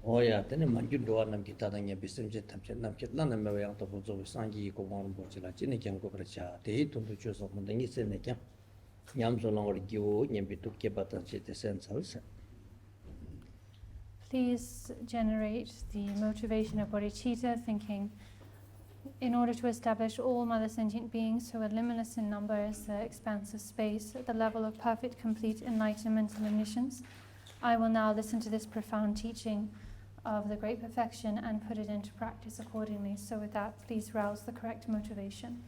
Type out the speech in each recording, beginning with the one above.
Oya, then a man you do on them guitar and business tempted Namkit Lana Mary out of Sangi go on Bocilla, Chinikan Gobracha, the hit on the choose of Mondanis and Naka. Yam so long or give Yambi to keep at the sense also. Please generate the motivation of bodhicitta, thinking in order to establish all mother sentient beings who are limitless in number as the expanse of space at the level of perfect, complete enlightenment and omniscience, I will now listen to this profound teaching of the great perfection and put it into practice accordingly. So with that, please rouse the correct motivation.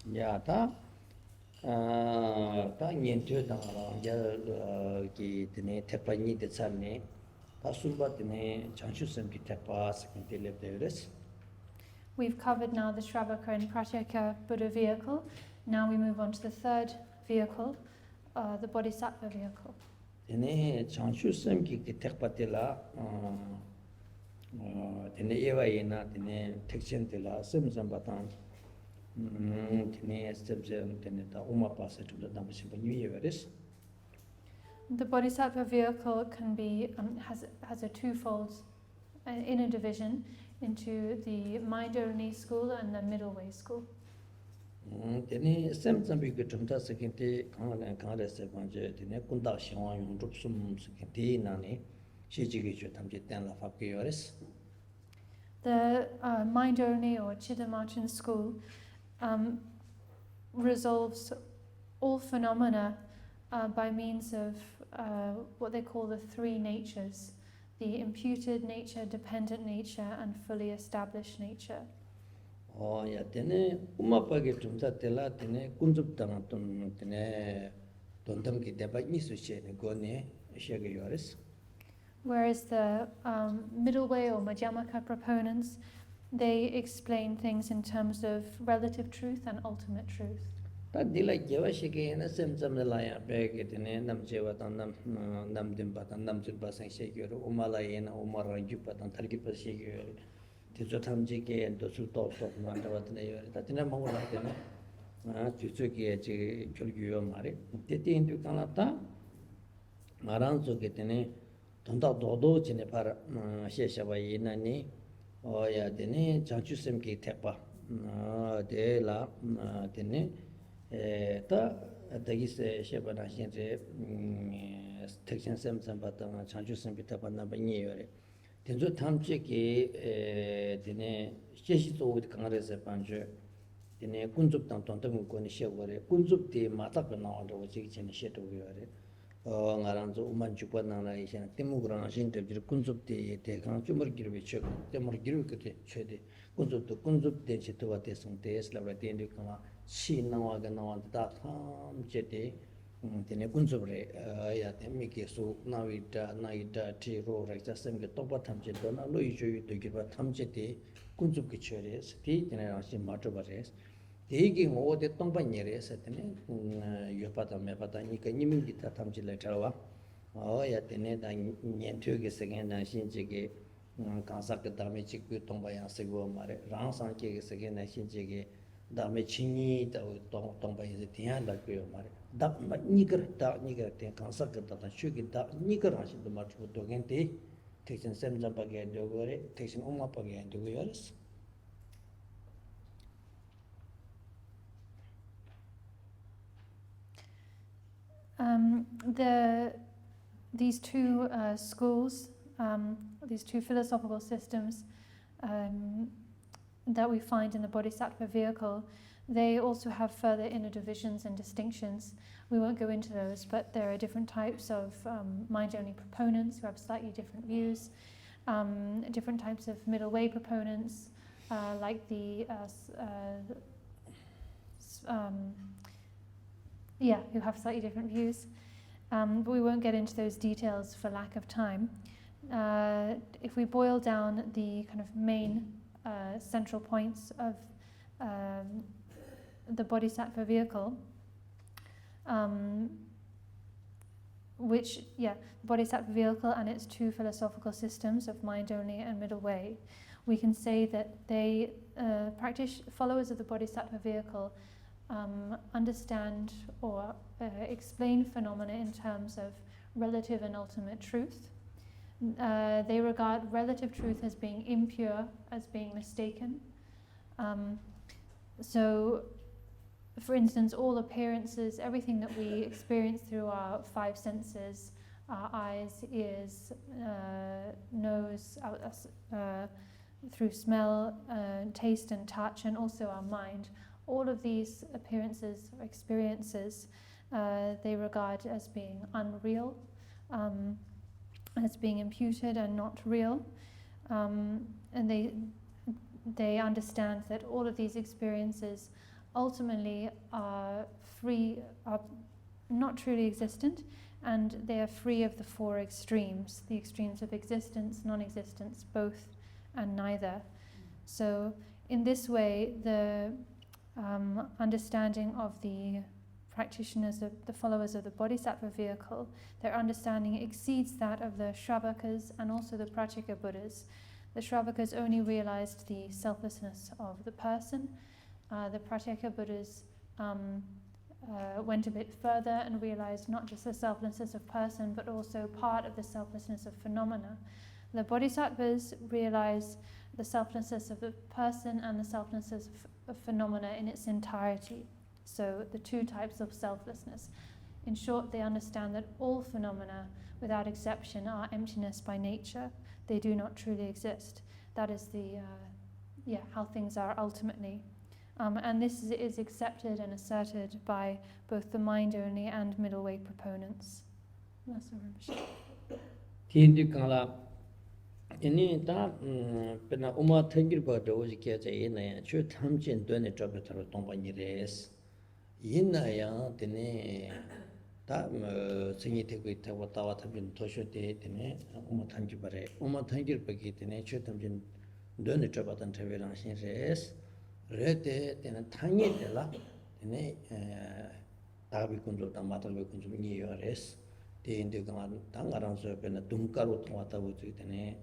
Yeah, that into the Tepani the Sane, Tasumba the Chanchusam Kitapas and Televeris. We've covered now the Shravaka and Pratyeka Buddha vehicle. Now we move on to the third vehicle, the Bodhisattva vehicle. Tene Chanchusam Kitakpatilla, Tene Eva Yena, Tene Texentilla, Simsam Batan, Tene Stebsem, Tene Uma Passa to the Damaship New Yearis. The Bodhisattva vehicle can be has a twofold inner division into the mind-only school and the middle way school. Tene Samsam Bikutumta Second Khan and Khandes Evangel, Tene Kunda Shawan, Rupsum Second Nani, Shiji Tamjitan La Fakioris. The mind-only or Chittamachan school resolves all phenomena by means of what they call the three natures: the imputed nature, dependent nature, and fully established nature. Oh, yeah, tene Umapagi Tumta Tela, Tene Kunzup Tanatum, Tene Tontamki Debaki Suche, Gone, Shagioris. Whereas the middle way or Madhyamaka proponents, they explain things in terms of relative truth and ultimate truth. That delight Javashiki and a Samsam Laya Beg it in Namjeva Nam Dimbatan Namjibas and Shakir, Umalayana, Umara Jupatan, Tarkipa Shakir, Tizotamjiki and Dosuto of Mandavatanay, Tatina Tsuki, Chulgio Mari, Titi into Kanata, Maranzo Getene, Tonta Dodo, Chinepara, Sheshavai Nani, or Yadene, Chanchusemki Tepa, de la Dene. Ta dagis shebana shinre section 7 batang chanchu sempita panna bani yore tenzo thamche ki dine sheshi so with congress panjo dine kunzup tang tontam ko ni shegore kunzup de mata bana ro chi chen sheto yore ngaranzo uman chupa na na ishan temugran shin te kunzup de kan chumur girbe chek temur girbe ke chede kunzup de cheto wa te sung te slabra de ndu kama She Nawaga Nawanda Jete, Tene Kunzubre, Yatemiki, so Navita, Naida, Tiro, Rexasem, the Topa Tamjetona, Luiju to give a Tamjete, Kunzukicheres, T, Generation Matobares, taking all the Tompaneres at Yopata Mepata, Nikanimita Tamjiletawa, oh, Yatene, Yentugas again, and Shinjige, Kansaka Damichi, Tombaya Sego Mare, Ransanke again, and Shinjige. Dame chini da tongpa yi tian da kyo mare da nigar ten kansa ka da shugi da nigar ha shin ma chu do gen te techen sem jam pa ge do gore techen umma pa ge do yoris. These two schools, these two philosophical systems that we find in the Bodhisattva vehicle, they also have further inner divisions and distinctions. We won't go into those, but there are different types of mind-only proponents who have slightly different views, different types of middle way proponents, like the who have slightly different views. But we won't get into those details for lack of time. If we boil down the kind of main central points of the Bodhisattva vehicle, Bodhisattva vehicle and its two philosophical systems of mind-only and middle way, we can say that they followers of the Bodhisattva vehicle understand or explain phenomena in terms of relative and ultimate truth. They regard relative truth as being impure, as being mistaken. So, for instance, all appearances, everything that we experience through our five senses, our eyes, ears, nose, through smell, taste and touch, and also our mind, all of these appearances or experiences they regard as being unreal, as being imputed and not real, and they understand that all of these experiences ultimately are free, are not truly existent, and they are free of the four extremes, the extremes of existence, non-existence, both, and neither. So in this way, the understanding of the practitioners, of the followers of the Bodhisattva vehicle, their understanding exceeds that of the Shravakas and also the Pratyeka Buddhas. The Shravakas only realized the selflessness of the person. The Pratyeka Buddhas went a bit further and realized not just the selflessness of person, but also part of the selflessness of phenomena. The Bodhisattvas realize the selflessness of the person and the selflessness of phenomena in its entirety. So the two types of selflessness. In short, they understand that all phenomena, without exception, are emptiness by nature. They do not truly exist. That is the how things are ultimately. And this is accepted and asserted by both the mind-only and middle-way proponents. That's ini ta pena uma thangir ba do ji ke che ina ya chu tham chen do ne job tharo tong ba ni res ina ya tene ta singi te ko ta wa ta wa tham chen to sho te tene uma thangir ba re uma thangir ba ki tene chu tham chen do ne job tan thave rang shin res re te tene thangi de la tene ta bi kun do ta ma ta bi kun ju ni yo res te inde ga tang arang so pena tum ka ro thwa ta bu chi tene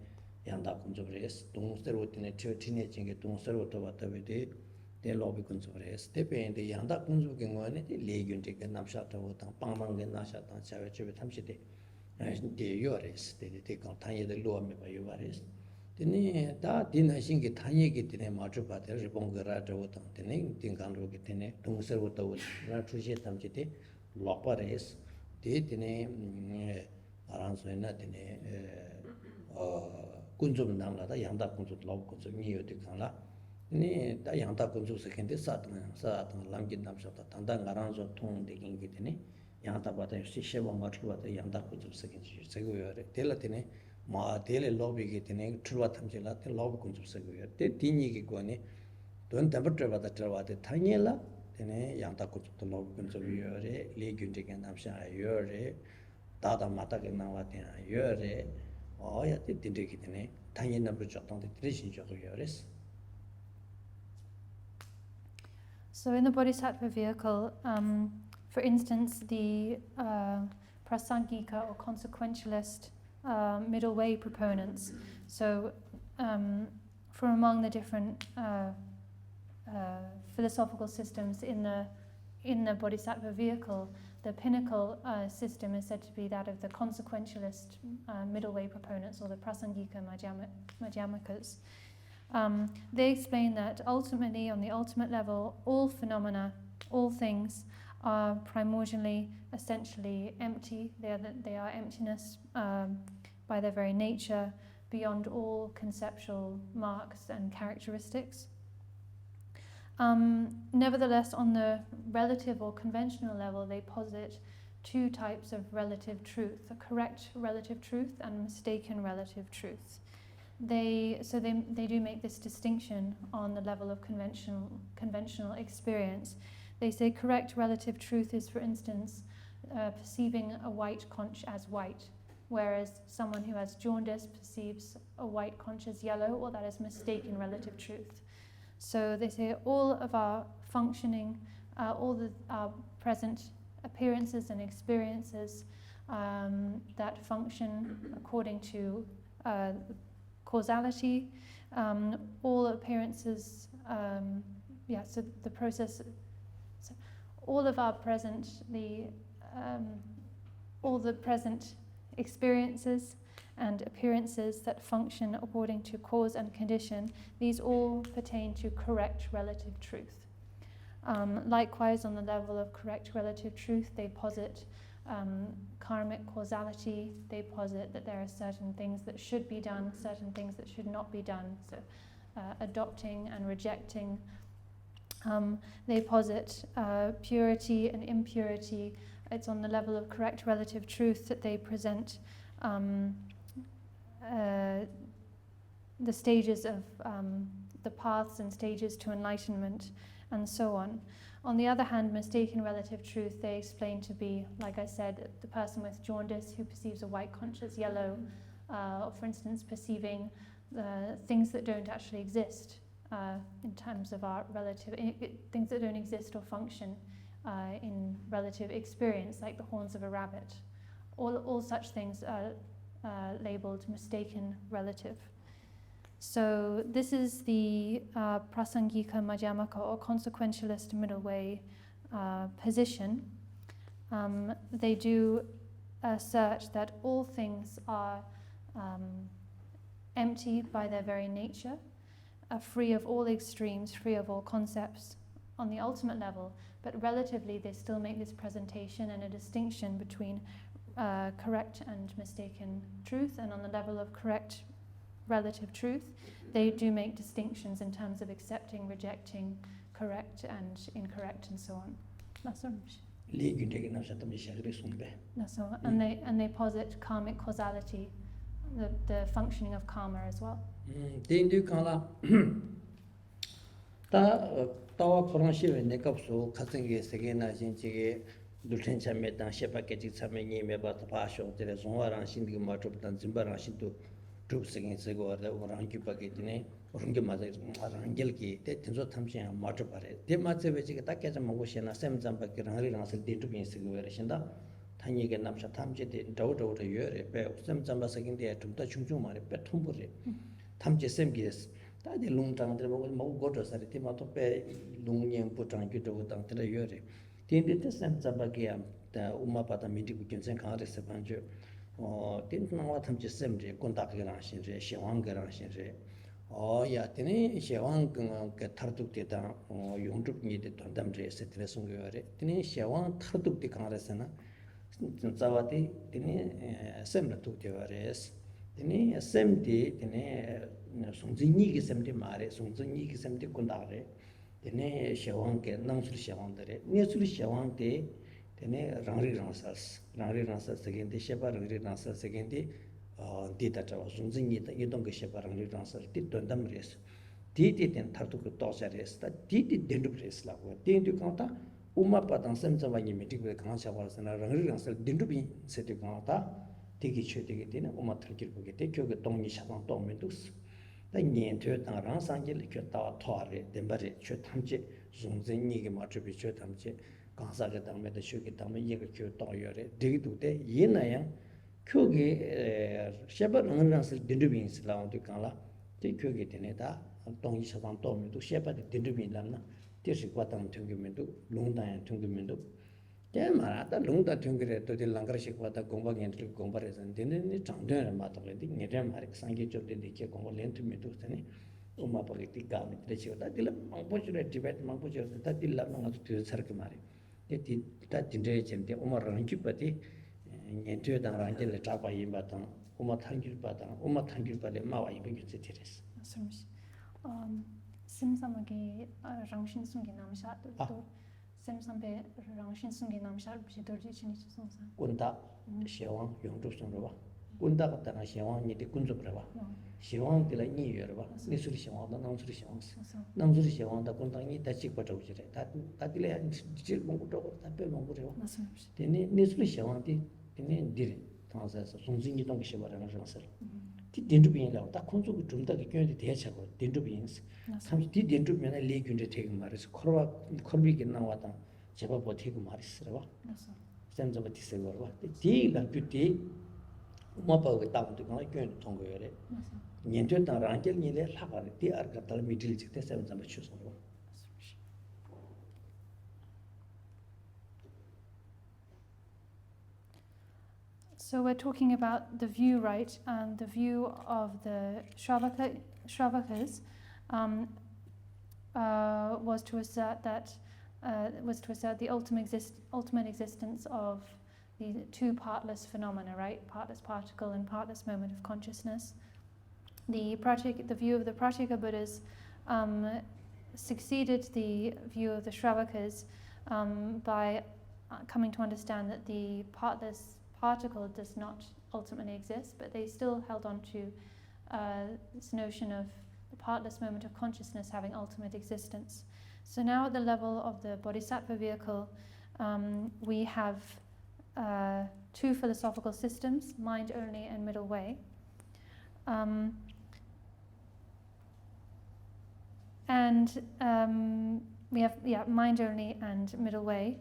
yanda kunjobres tungseru tine tine jinge tungseru to batabede de lobby kunjobres te pe de yanda kunjoge ngone de legyun de namsha to ta pangpang ge nasha ta chawe chebe thamside de yores de kan tanye de lo me ba yores tine ta dina singe tanye ge tine ma chu ba de ribong ge ra to ta tine tin kan ro ge tine tungseru to ra chu je thamside lopares de tine aran so na tine kunjum namla yanda kunjum lob kunjum niyo de kala ni da yanda kunjum sekende satna lamgin namsha ta tanda ngarang zo thong de gingi de ni yanda ba ta shi sheba matlu ba ta yanda kunjum sekende sego yore tela tene ma tele lobby ge tene thruwa thamjela te lob kunjum sego yore te tinyi ge ko ni don ta batra ba ta trawa de thanyela tene yanda kunjum to lob kunjum yore le gyun de gen namsha yore dada mata ge nawa de yore So in the Bodhisattva vehicle, for instance, the prasangika or consequentialist middle way proponents, so from among the different philosophical systems in the Bodhisattva vehicle, the pinnacle system is said to be that of the consequentialist middle way proponents, or the prasangika madhyamikas. They explain that ultimately, on the ultimate level, all phenomena, all things, are primordially, essentially empty. They are emptiness by their very nature, beyond all conceptual marks and characteristics. Nevertheless, on the relative or conventional level, they posit two types of relative truth: a correct relative truth and mistaken relative truth. They do make this distinction on the level of conventional experience. They say correct relative truth is, for instance, perceiving a white conch as white, whereas someone who has jaundice perceives a white conch as yellow, or that is mistaken relative truth. So they say all of our functioning, our present appearances and experiences that function according to causality, all appearances, so the process, all of our present, all the present experiences and appearances that function according to cause and condition, these all pertain to correct relative truth. Likewise, on the level of correct relative truth, they posit karmic causality. They posit that there are certain things that should be done, certain things that should not be done, so adopting and rejecting. They posit purity and impurity. It's on the level of correct relative truth that they present the stages of the paths and stages to enlightenment, and so on. On the other hand, mistaken relative truth they explain to be, like I said, the person with jaundice who perceives a white conch as yellow, or for instance perceiving things that don't actually exist in terms of our relative, things that don't exist or function in relative experience, like the horns of a rabbit. All such things are labeled mistaken relative. So this is the prasangika madhyamaka, or consequentialist middle way position. They do assert that all things are empty by their very nature, free of all extremes, free of all concepts on the ultimate level, but relatively they still make this presentation and a distinction between correct and mistaken truth, and on the level of correct relative truth, they do make distinctions in terms of accepting, rejecting, correct and incorrect, and so on. That's all. That's all. And they posit karmic causality, the functioning of karma as well. Troops against the go the Orangi Pagetine, Orangi Mother, Arangelki, Tenzo Tamshin, Martopare. De Matsevich, Taketa Moshana, Sam Zampaki, Ansel, did to be in Siguerashenda, Tanya Namsha Tamjet, Daughter, Yure, Sam Zamba second day to the Chumuma, Petumbure, Tamje Semgis, that the Lungtang, the Mogotas at the Timatope, Lungian Putanguto with Antela Yure. The Sam Zambagia, the Umapata meeting with Jensen Carter Sabanjo. Didn't know what I'm just simply contact Garanshin, Shawang Garanshin. Oh, yeah, Tini, Shawang Tartuk Deta, or you want to need it on them dress at Lesungure. Tini, Shawang Tartuk de Carasana, Zavati, Tini, similar to the Vares. Tini, a semti, Tini, Sunzini is empty mare, Sunzini is empty Kundare. Tini, Shawang, Namsul Shawandere, Nesul Shawang. Tene Rangri Ransas again, the Shepa Rangri Ransas again, the Dita Sunzini, you don't get Shepa Rangri Ransas, did Dundam race. Did it and Tartuku Tosha race, that did it didn't race like what didn't you count? Umapa and Samsa when you meet with Kansa was and Rangri Ransas didn't be set to count. Take it, should take it in Uma Tranquil, take your Tony Shaban Domindus. The Yen to Ransangel, Tore, the Barret, Chotamche, Sunzini, Matribi Chotamche. Kansaga dame the Shuki Dame Yaka Toyore, dig to the Yenayang, Kugi Shepherd Ransil Dindubins Lao to Kala, take Kugi Teneta, and Tong Shavan Tom to Shepherd Dindubin Lana, Tishiquatan Tungumindu, Lunda and Tungumindu. Then Marata Lunda Tungre to the Langrashikata Gomba and Gombares and then Chandra Matoleti, Nedemarik, Sangi of the Dike Gomba to Medustani. Umapagiti Gami, the Chota, unfortunate Tibetan Mampuja, that did Lamang to the Circumari. That in the Umar Rankipati, and to the Rangel Tapa Yimbatan, Uma Tangil Batan, Uma Tangil Bade Mawa Cities. Simsamagi Rangshin Sungi Namshat, Simsambe Rangshin Sungi Namshat, Pidorji Gunda, Shawang, Young Dustan Gunda Tana Shawang, the Kunzubrava. Shawang de la New Year, Nisuri Shawang, the non-Suri Namsuri Shawang, the Kuntangi, the Chipato, that delay still Mongo, that Pema. The Nisuri Shawang did it. Sunzini don't shiver and answer. Didn't be in love, that Kunzu to the Teacher, didn't beings. Some didn't be a league in the take Maris, Corbig and Nawata, Chapapo take Maris, Sends of a Tisagora. The tea like beauty. Mapa without the going to Tongo. Niente Rangel Nile Lava, the Arcatal Middle, the 7th of Choose. So we're talking about the view, right? And the view of the Shravakas was to assert the ultimate existence of the two partless phenomena, right? Partless particle and partless moment of consciousness. The view of the Pratyeka Buddhas succeeded the view of the Shravakas by coming to understand that the partless particle does not ultimately exist, but they still held on to this notion of the partless moment of consciousness having ultimate existence. So now at the level of the Bodhisattva vehicle, we have two philosophical systems, mind only and middle way. We have mind only and middle way.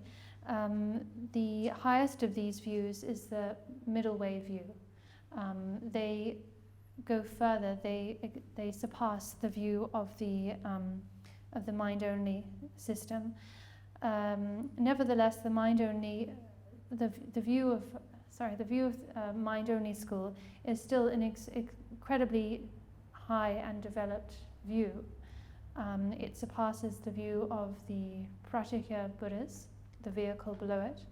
The highest of these views is the middle way view. They go further. They surpass the view of the mind only system. Nevertheless, the mind only, the view of mind only school is still an incredibly high and developed view. It surpasses the view of the Pratyeka Buddhas, the vehicle below it,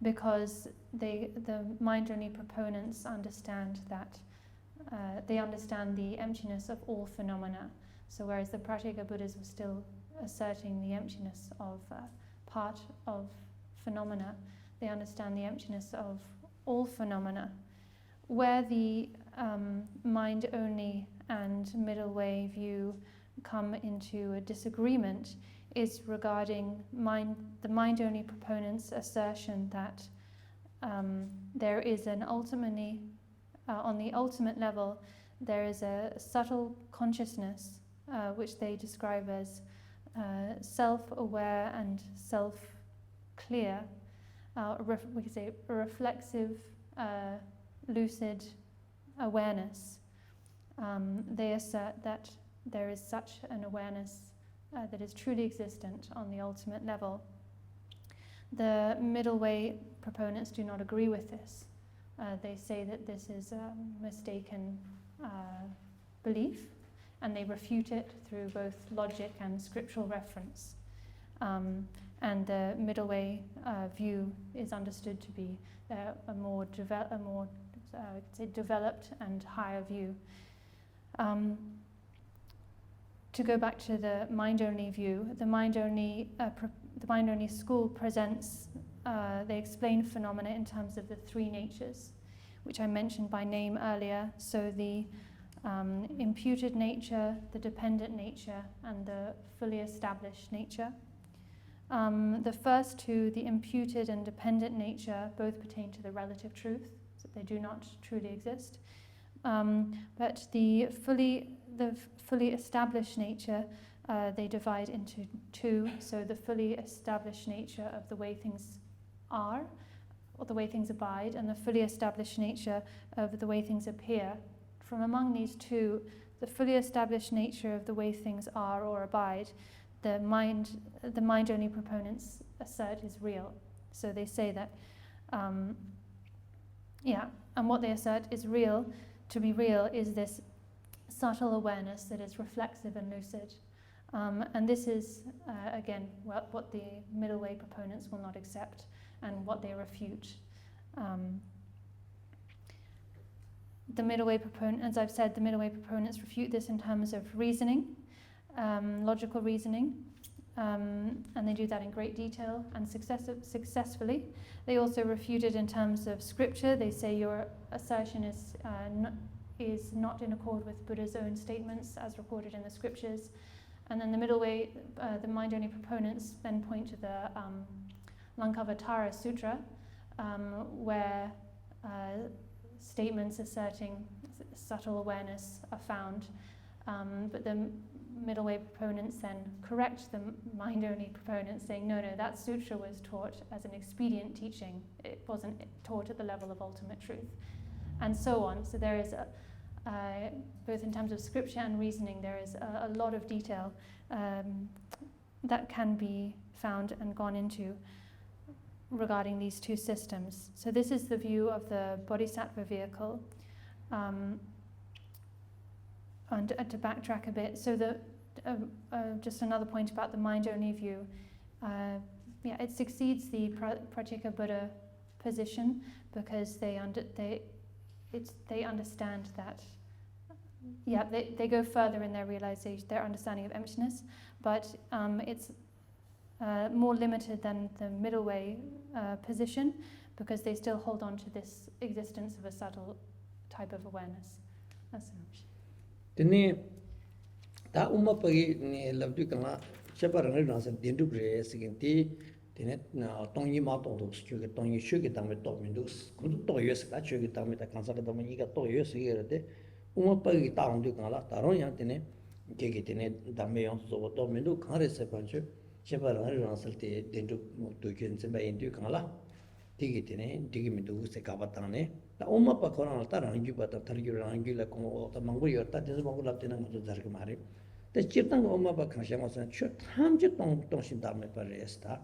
because the mind-only proponents understand that they understand the emptiness of all phenomena. So whereas the Pratyeka Buddhas were still asserting the emptiness of part of phenomena, they understand the emptiness of all phenomena. Where the mind-only and middle way view come into a disagreement is regarding the mind-only proponents' assertion that there is an ultimately, on the ultimate level, there is a subtle consciousness which they describe as self-aware and self-clear, we could say a reflexive, lucid awareness. They assert that there is such an awareness that is truly existent on the ultimate level. The middle way proponents do not agree with this. They say that this is a mistaken belief, and they refute it through both logic and scriptural reference. And the middle way view is understood to be a more developed and higher view. To go back to the mind-only view, the mind-only school presents, they explain phenomena in terms of the three natures, which I mentioned by name earlier. So the imputed nature, the dependent nature, and the fully established nature. The first two, the imputed and dependent nature, both pertain to the relative truth, so they do not truly exist. But the fully established nature, they divide into two. So the fully established nature of the way things are, or the way things abide, and the fully established nature of the way things appear. From among these two, the fully established nature of the way things are or abide, the mind-only proponents assert is real. So they say that, and what they assert is real. To be real is this subtle awareness that is reflexive and lucid. And this is, again, what the middle way proponents will not accept and what they refute. The middle way as I've said, the middle way proponents refute this in terms of reasoning, logical reasoning, and they do that in great detail and successfully. They also refute it in terms of scripture. They say your assertion is not in accord with Buddha's own statements as recorded in the scriptures. And then the middle way, the mind-only proponents then point to the Lankavatara Sutra, where statements asserting subtle awareness are found. But the middle way proponents then correct the mind-only proponents, saying, no, that sutra was taught as an expedient teaching. It wasn't taught at the level of ultimate truth. And so on. So there is, both in terms of scripture and reasoning, there is a lot of detail that can be found and gone into. regarding these two systems. So this is the view of the Bodhisattva vehicle. And to backtrack a bit, so just another point about the mind-only view. It succeeds the Pratyeka Buddha position because they understand that. They go further in their realization, their understanding of emptiness, but it's more limited than the middle way position because they still hold on to this existence of a subtle type of awareness. That's an option. Tene ta umma pagi labdu kanga sheparang rang san dindu bre sigin ti tene tongyi ma tong do schu ge tongyi shu ge dam to min do kun to yes ka chu ge dam ta kansa ga dam yi ga to yes ge de umma pagi ta ong du kanga ta ron yang tene ge ge tene dam me yong so to min do khare se pan chu sheparang rang sal te dindu do gen se ba yin du kanga tigi tene tigi min do se ka ba ta ne ta umma pa koran ta rang ju ba ta thar ju rang ju la ko ta mangu yor ta de mangu la tena ngo jar ge mari te chirtang umma pa khang sha ma san chu tham ju tong shin da me pa res ta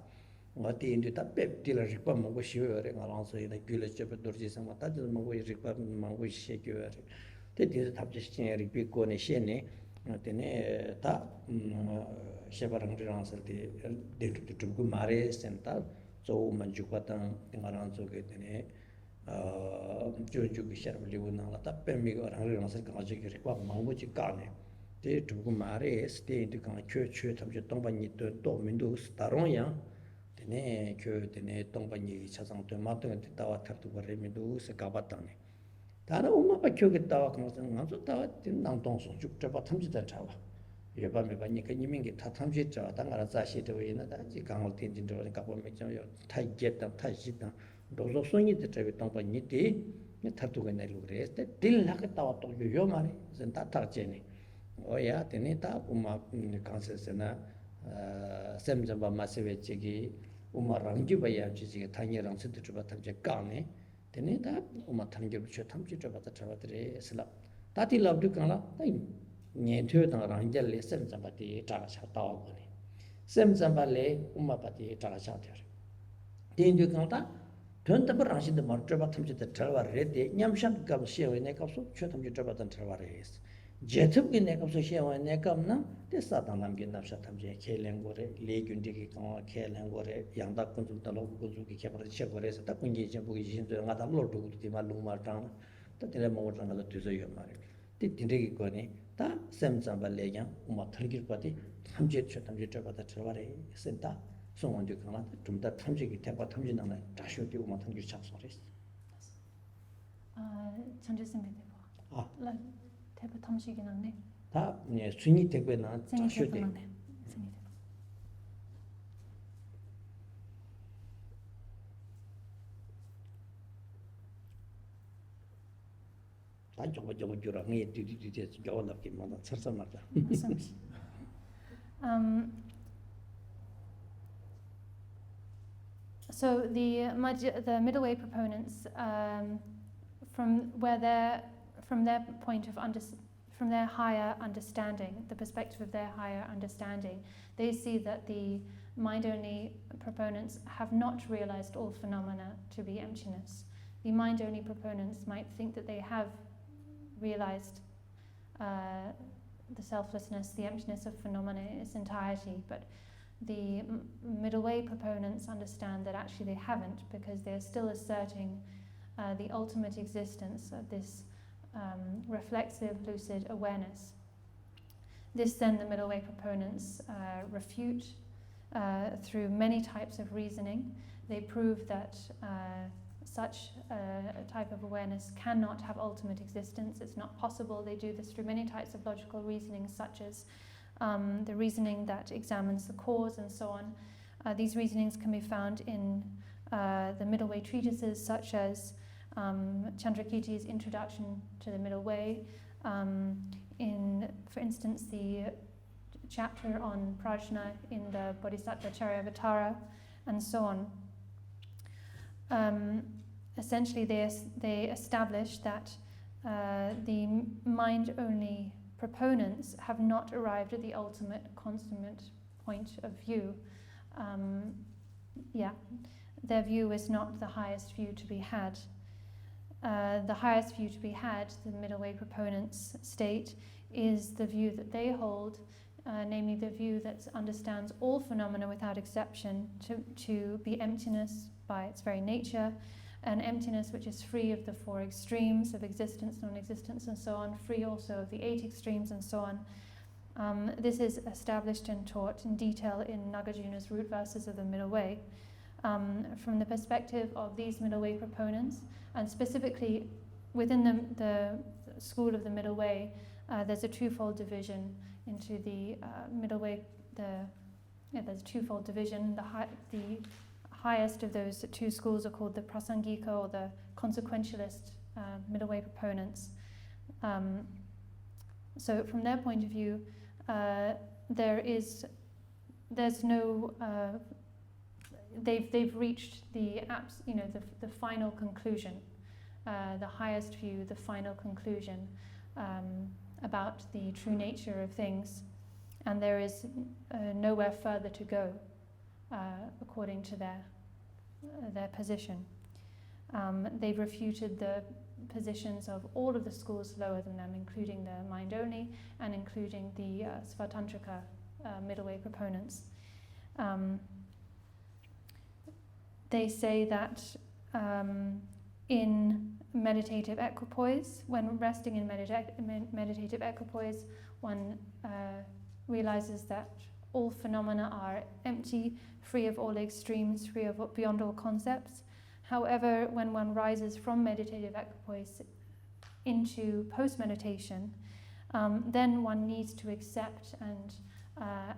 ngo ti indu ta pep ti la ri pa mangu shi yo re ngarang so ina gyu le che pa dor ji sa ma ta de mangu ri pa mangu she ge re te de ta ji chen ri pi ko ne she ne tene ta she ba rang rang sal de tu gu mare sen ta so man ju pa ta ngarang so ge tene 조주기 샤르블리고 나왔다 뱀미가 라는 것을 가지고 그랬고 망고지 까네 대 두고 말에 스테이트 강 최최 탐지 동반이 또 민도 스타로야 되네 되네 동반이 차상도 맞던 때다와 탑도 버리면도 세가봤다네 다른 엄마가 교겠다와 그래서 나도 다 난동소 죽잡아 탐지다 잡아 예밤에 바니까 님인게 다 탐지자 당가라 자시도 있는다 지 강을 딘진도 가보면 좀 타이겠다 타시다 도서 손이 되게 동반이 돼 타투가 내려 그랬대 딜하게 따와 또 요요 말이 진짜 타르제네 오야 되네다 엄마 간세스나 샘점바 마세베치기 엄마 랑지 봐야 지지가 당이랑 쓰듯 좀 탐제 까네 되네다 엄마 탐제 붙여 탐제 좀 받아 잡아들이 슬라 다티 럽도 간라 타이 녀퇴다 랑젤레 샘점바디 따라차 따와거니 샘점발레 엄마 바디 따라차 돼 된도 간다 전답을 하시는 말처럼 탐지다 잘와레데 냠샴 값시에 내 값소 최탐지 잡았던 잘와레스 제습기 내 값소 시에 내 값나 대사당 남게 납샤 탐지 켈랭고레 레균디기 강화 켈랭고레 양다 군줄달로 군줄기 개발 시작거래서 딱 군지 좀 보기 신도 나다 물어두고 말로 말장 또 때려 먹었잖아 뒤져요 말이 띠띠르기 거니 다 샘sam발레냐 엄마 털길 바디 탐지 최탐지 잡았다 잘와레 센다 송원도 강나 좀더 탐지기 대바 탐지나나 다시오디고 뭐 탐지 잡소리스 전주쌤이 되고 대바 탐지긴 한데 다 순위 대배나 다시오디 다 저거 주랑 이 뒤뒤뒤 저거 넣기 뭐나 설설맞다 So the middle way proponents, from their point of from their higher understanding, the perspective of their higher understanding, they see that the mind-only proponents have not realized all phenomena to be emptiness. The mind-only proponents might think that they have realized the selflessness, the emptiness of phenomena in its entirety, but the middle way proponents understand that actually they haven't, because they're still asserting the ultimate existence of this reflexive, lucid awareness. This then the middle way proponents refute through many types of reasoning. They prove that such a type of awareness cannot have ultimate existence. It's not possible. They do this through many types of logical reasoning, such as the reasoning that examines the cause and so on. These reasonings can be found in the middle way treatises, such as Chandrakirti's Introduction to the Middle Way, in, for instance, the chapter on prajna in the Bodhisattva Charyavatara, and so on. Essentially, they establish that the mind-only proponents have not arrived at the ultimate consummate point of view. their view is not the highest view to be had. The highest view to be had, the middle way proponents state, is the view that they hold, namely the view that understands all phenomena without exception to be emptiness by its very nature, an emptiness which is free of the four extremes of existence, non-existence, and so on, free also of the 8 extremes, and so on. This is established and taught in detail in Nagarjuna's root verses of the Middle Way. From the perspective of these Middle Way proponents, and specifically within the school of the Middle Way, there's a twofold division into the Middle Way. There's a twofold division. The highest of those two schools are called the Prasangika, or the consequentialist Middle Way proponents. So from their point of view, there's no they've reached the final conclusion, the highest view, the final conclusion about the true nature of things, and there is nowhere further to go according to their position. They've refuted the positions of all of the schools lower than them, including the mind only and including the Svatantrika middle way proponents. They say that in meditative equipoise, when resting in meditative equipoise, one realizes that all phenomena are empty, free of all extremes, free of beyond all concepts. However, when one rises from meditative equipoise into post-meditation, then one needs to accept and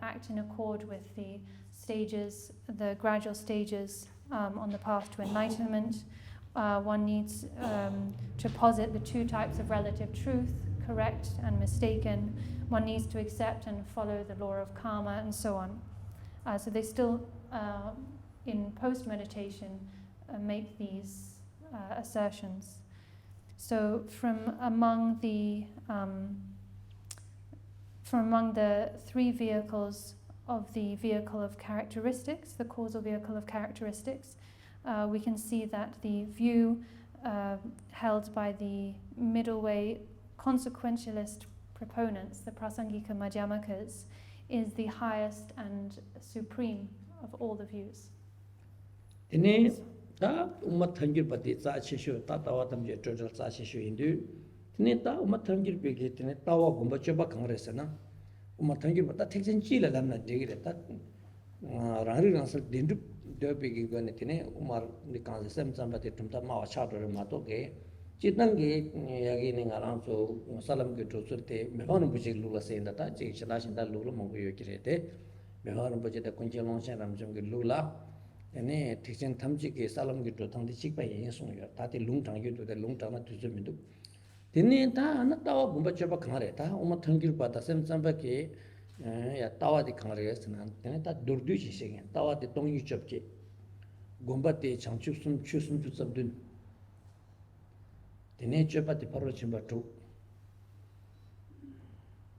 act in accord with the stages, the gradual stages on the path to enlightenment. One needs to posit the two types of relative truth, correct and mistaken. One needs to accept and follow the law of karma, and so on. So they still, in post-meditation, make these assertions. So from among the three vehicles of the vehicle of characteristics, the causal vehicle of characteristics, we can see that the view held by the middle way consequentialist proponents, the Prasangika Madhyamakas, is the highest and supreme of all the views. Ta umat thamgir pati tsa chishu ta tawa tamje total tsa chishu indu tine ta umat thamgir peki tine tawa gumba choba kangres na umat thamgir pata theksen chila lamna digire ta rangri rangsal dindu de peki gone tine umar ni kanse sem sambati tumta mawa chadore mato ke chitnangi yagi ni ngarang so salam ke tosurte mehon bujik lula senda ta chi chalashin da lula mongo yokirete mehon bujik da kunje longshan ramjong ke lula ene tiksen thamji ke salam ge to thangdi chikpa yin song yo ta te lung tang ge to de lung tang na tu mi du tene ta na ta wa gumba choba khare ta uma thangir pa ta sem samba ke ya ta wa di khare sna tene ta durdu chi se ta wa de tong yu chob ke gumba te changchu sum chu sum chu sab dun tene choba te paro chimba tu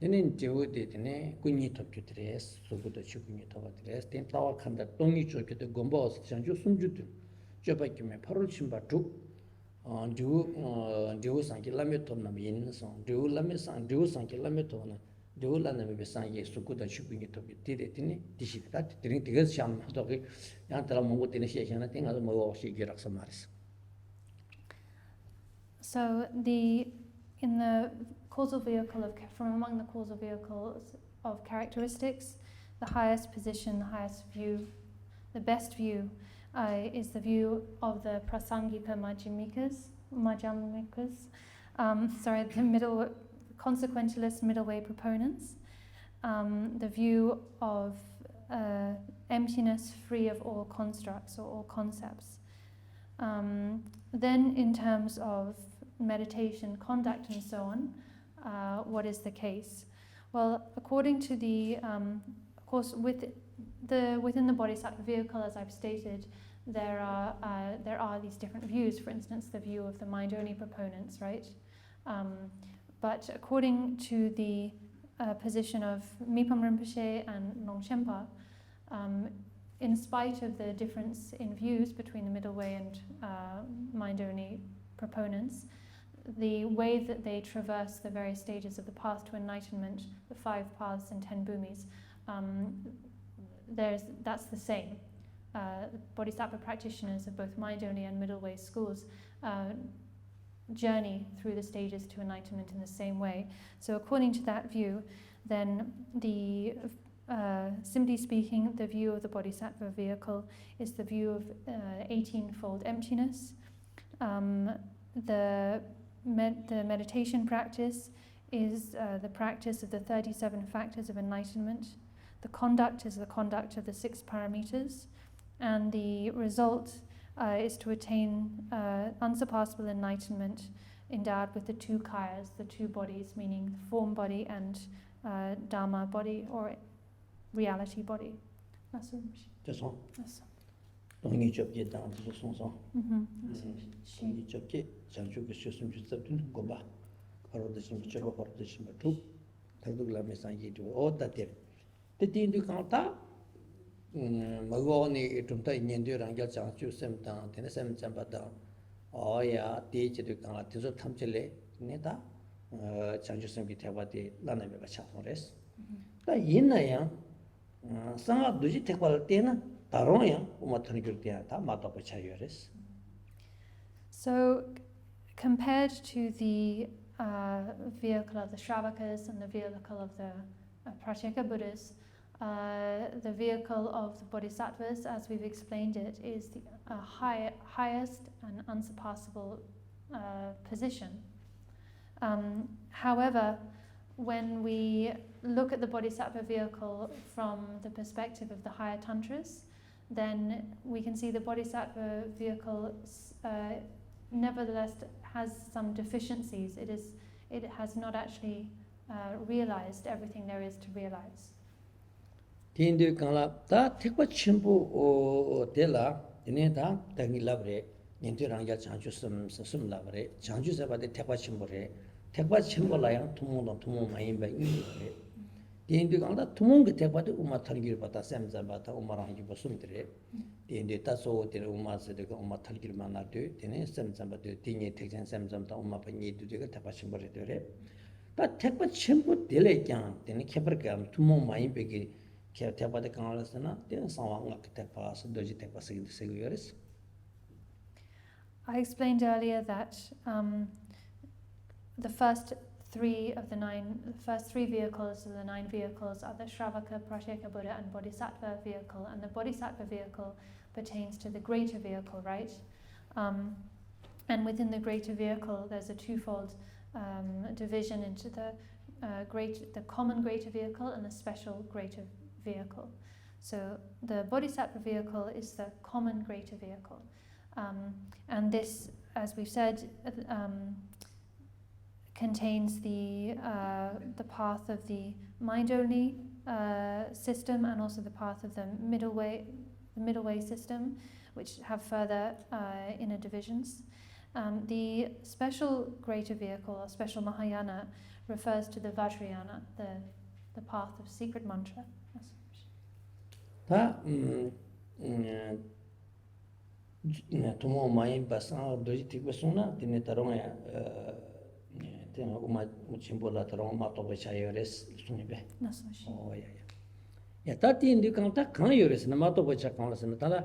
tene jewo de tene kunyi top chu tres sobu da chu kunyi top tres ten tawa khanda tongi chu ke de gomba os chanju sumju tu choba ki me parol chimba tu dewo sang ki lame to na yin so dewo lame sang dewo sang ki lame to na dewo la na me sang ye sobu da chu kunyi top ti de tene ti shi ta tene tiga sham to ke yan tala mongo tene she shana tenga mo wo shi gi raksa maris. So in the causal vehicle from among the causal vehicles of characteristics, the highest position, the highest view, the best view is the view of the Prasangika Madhyamikas, the consequentialist middle way proponents, the view of emptiness free of all constructs or all concepts. Then in terms of meditation, conduct, and so on, what is the case? Well, according to the, of course, within the bodhisattva vehicle, as I've stated, there are these different views. For instance, the view of the mind-only proponents, right? But according to the position of Mipam Rinpoche and Longchenpa, in spite of the difference in views between the middle way and mind-only proponents, the way that they traverse the various stages of the path to enlightenment, the 5 paths and 10 bhumis, that's the same. Bodhisattva practitioners of both mind-only and middle way schools journey through the stages to enlightenment in the same way. So according to that view, then simply speaking, the view of the Bodhisattva vehicle is the view of 18-fold emptiness. The meditation practice is the practice of the 37 factors of enlightenment. The conduct is the conduct of the 6 paramitas. And the result is to attain unsurpassable enlightenment endowed with the 2 kayas, the 2 bodies, meaning the form body and Dharma body or reality body. That's all. Magoni tumta nyendu rangya changchu semta tene sem chambata oya teje de kanga tiso thamchele neta changchu semki thebati lana meba chafores ta yinna ya sanga duji thekpal tena taron ya umathani gyurtia ta mata pachayores. So compared to the vehicle of the Shravakas and the vehicle of the Pratyeka Buddhas, the vehicle of the Bodhisattvas, as we've explained it, is the highest and unsurpassable position. However, when we look at the Bodhisattva vehicle from the perspective of the higher tantras, then we can see the Bodhisattva vehicle nevertheless has some deficiencies. It has not actually realized everything there is to realize. Tindu kala ta tekpa chimbu dela ine ta tangi labre nintu rangya changchu sum labre changchu sabade tekpa chimbu re tekpa chimbu la yang tumu mayimba yin re tindu kala tumu ge tekpa de uma thalgir bata semza bata uma rangi bosum dire tindu ta so dire uma se de uma thalgir mana de tine semza bata tinye tekjan semza ta uma pa ni de ge tekpa chimbu re de ta tekpa chimbu dele kyang tine khepar kam tumu mayimba ge I explained earlier that the first three vehicles of the 9 vehicles are the Shravaka, Pratyeka Buddha and Bodhisattva vehicle, and the Bodhisattva vehicle pertains to the greater vehicle, right? And within the greater vehicle there's a 2-fold division into the common greater vehicle and the special greater vehicle. So the Bodhisattva vehicle is the common greater vehicle. And this, as we've said, contains the path of the mind-only system and also the path of the middle way system, which have further inner divisions. The special greater vehicle or special Mahayana refers to the Vajrayana, the path of secret mantra. Ta tumo mayin basa doji tikwa suna tine tarong ya tine uma chimbo la tarong ma toba chayores suni be. Oh ya. Ya ta tin di kang ta kang yores na ma toba cha kang la sana ta la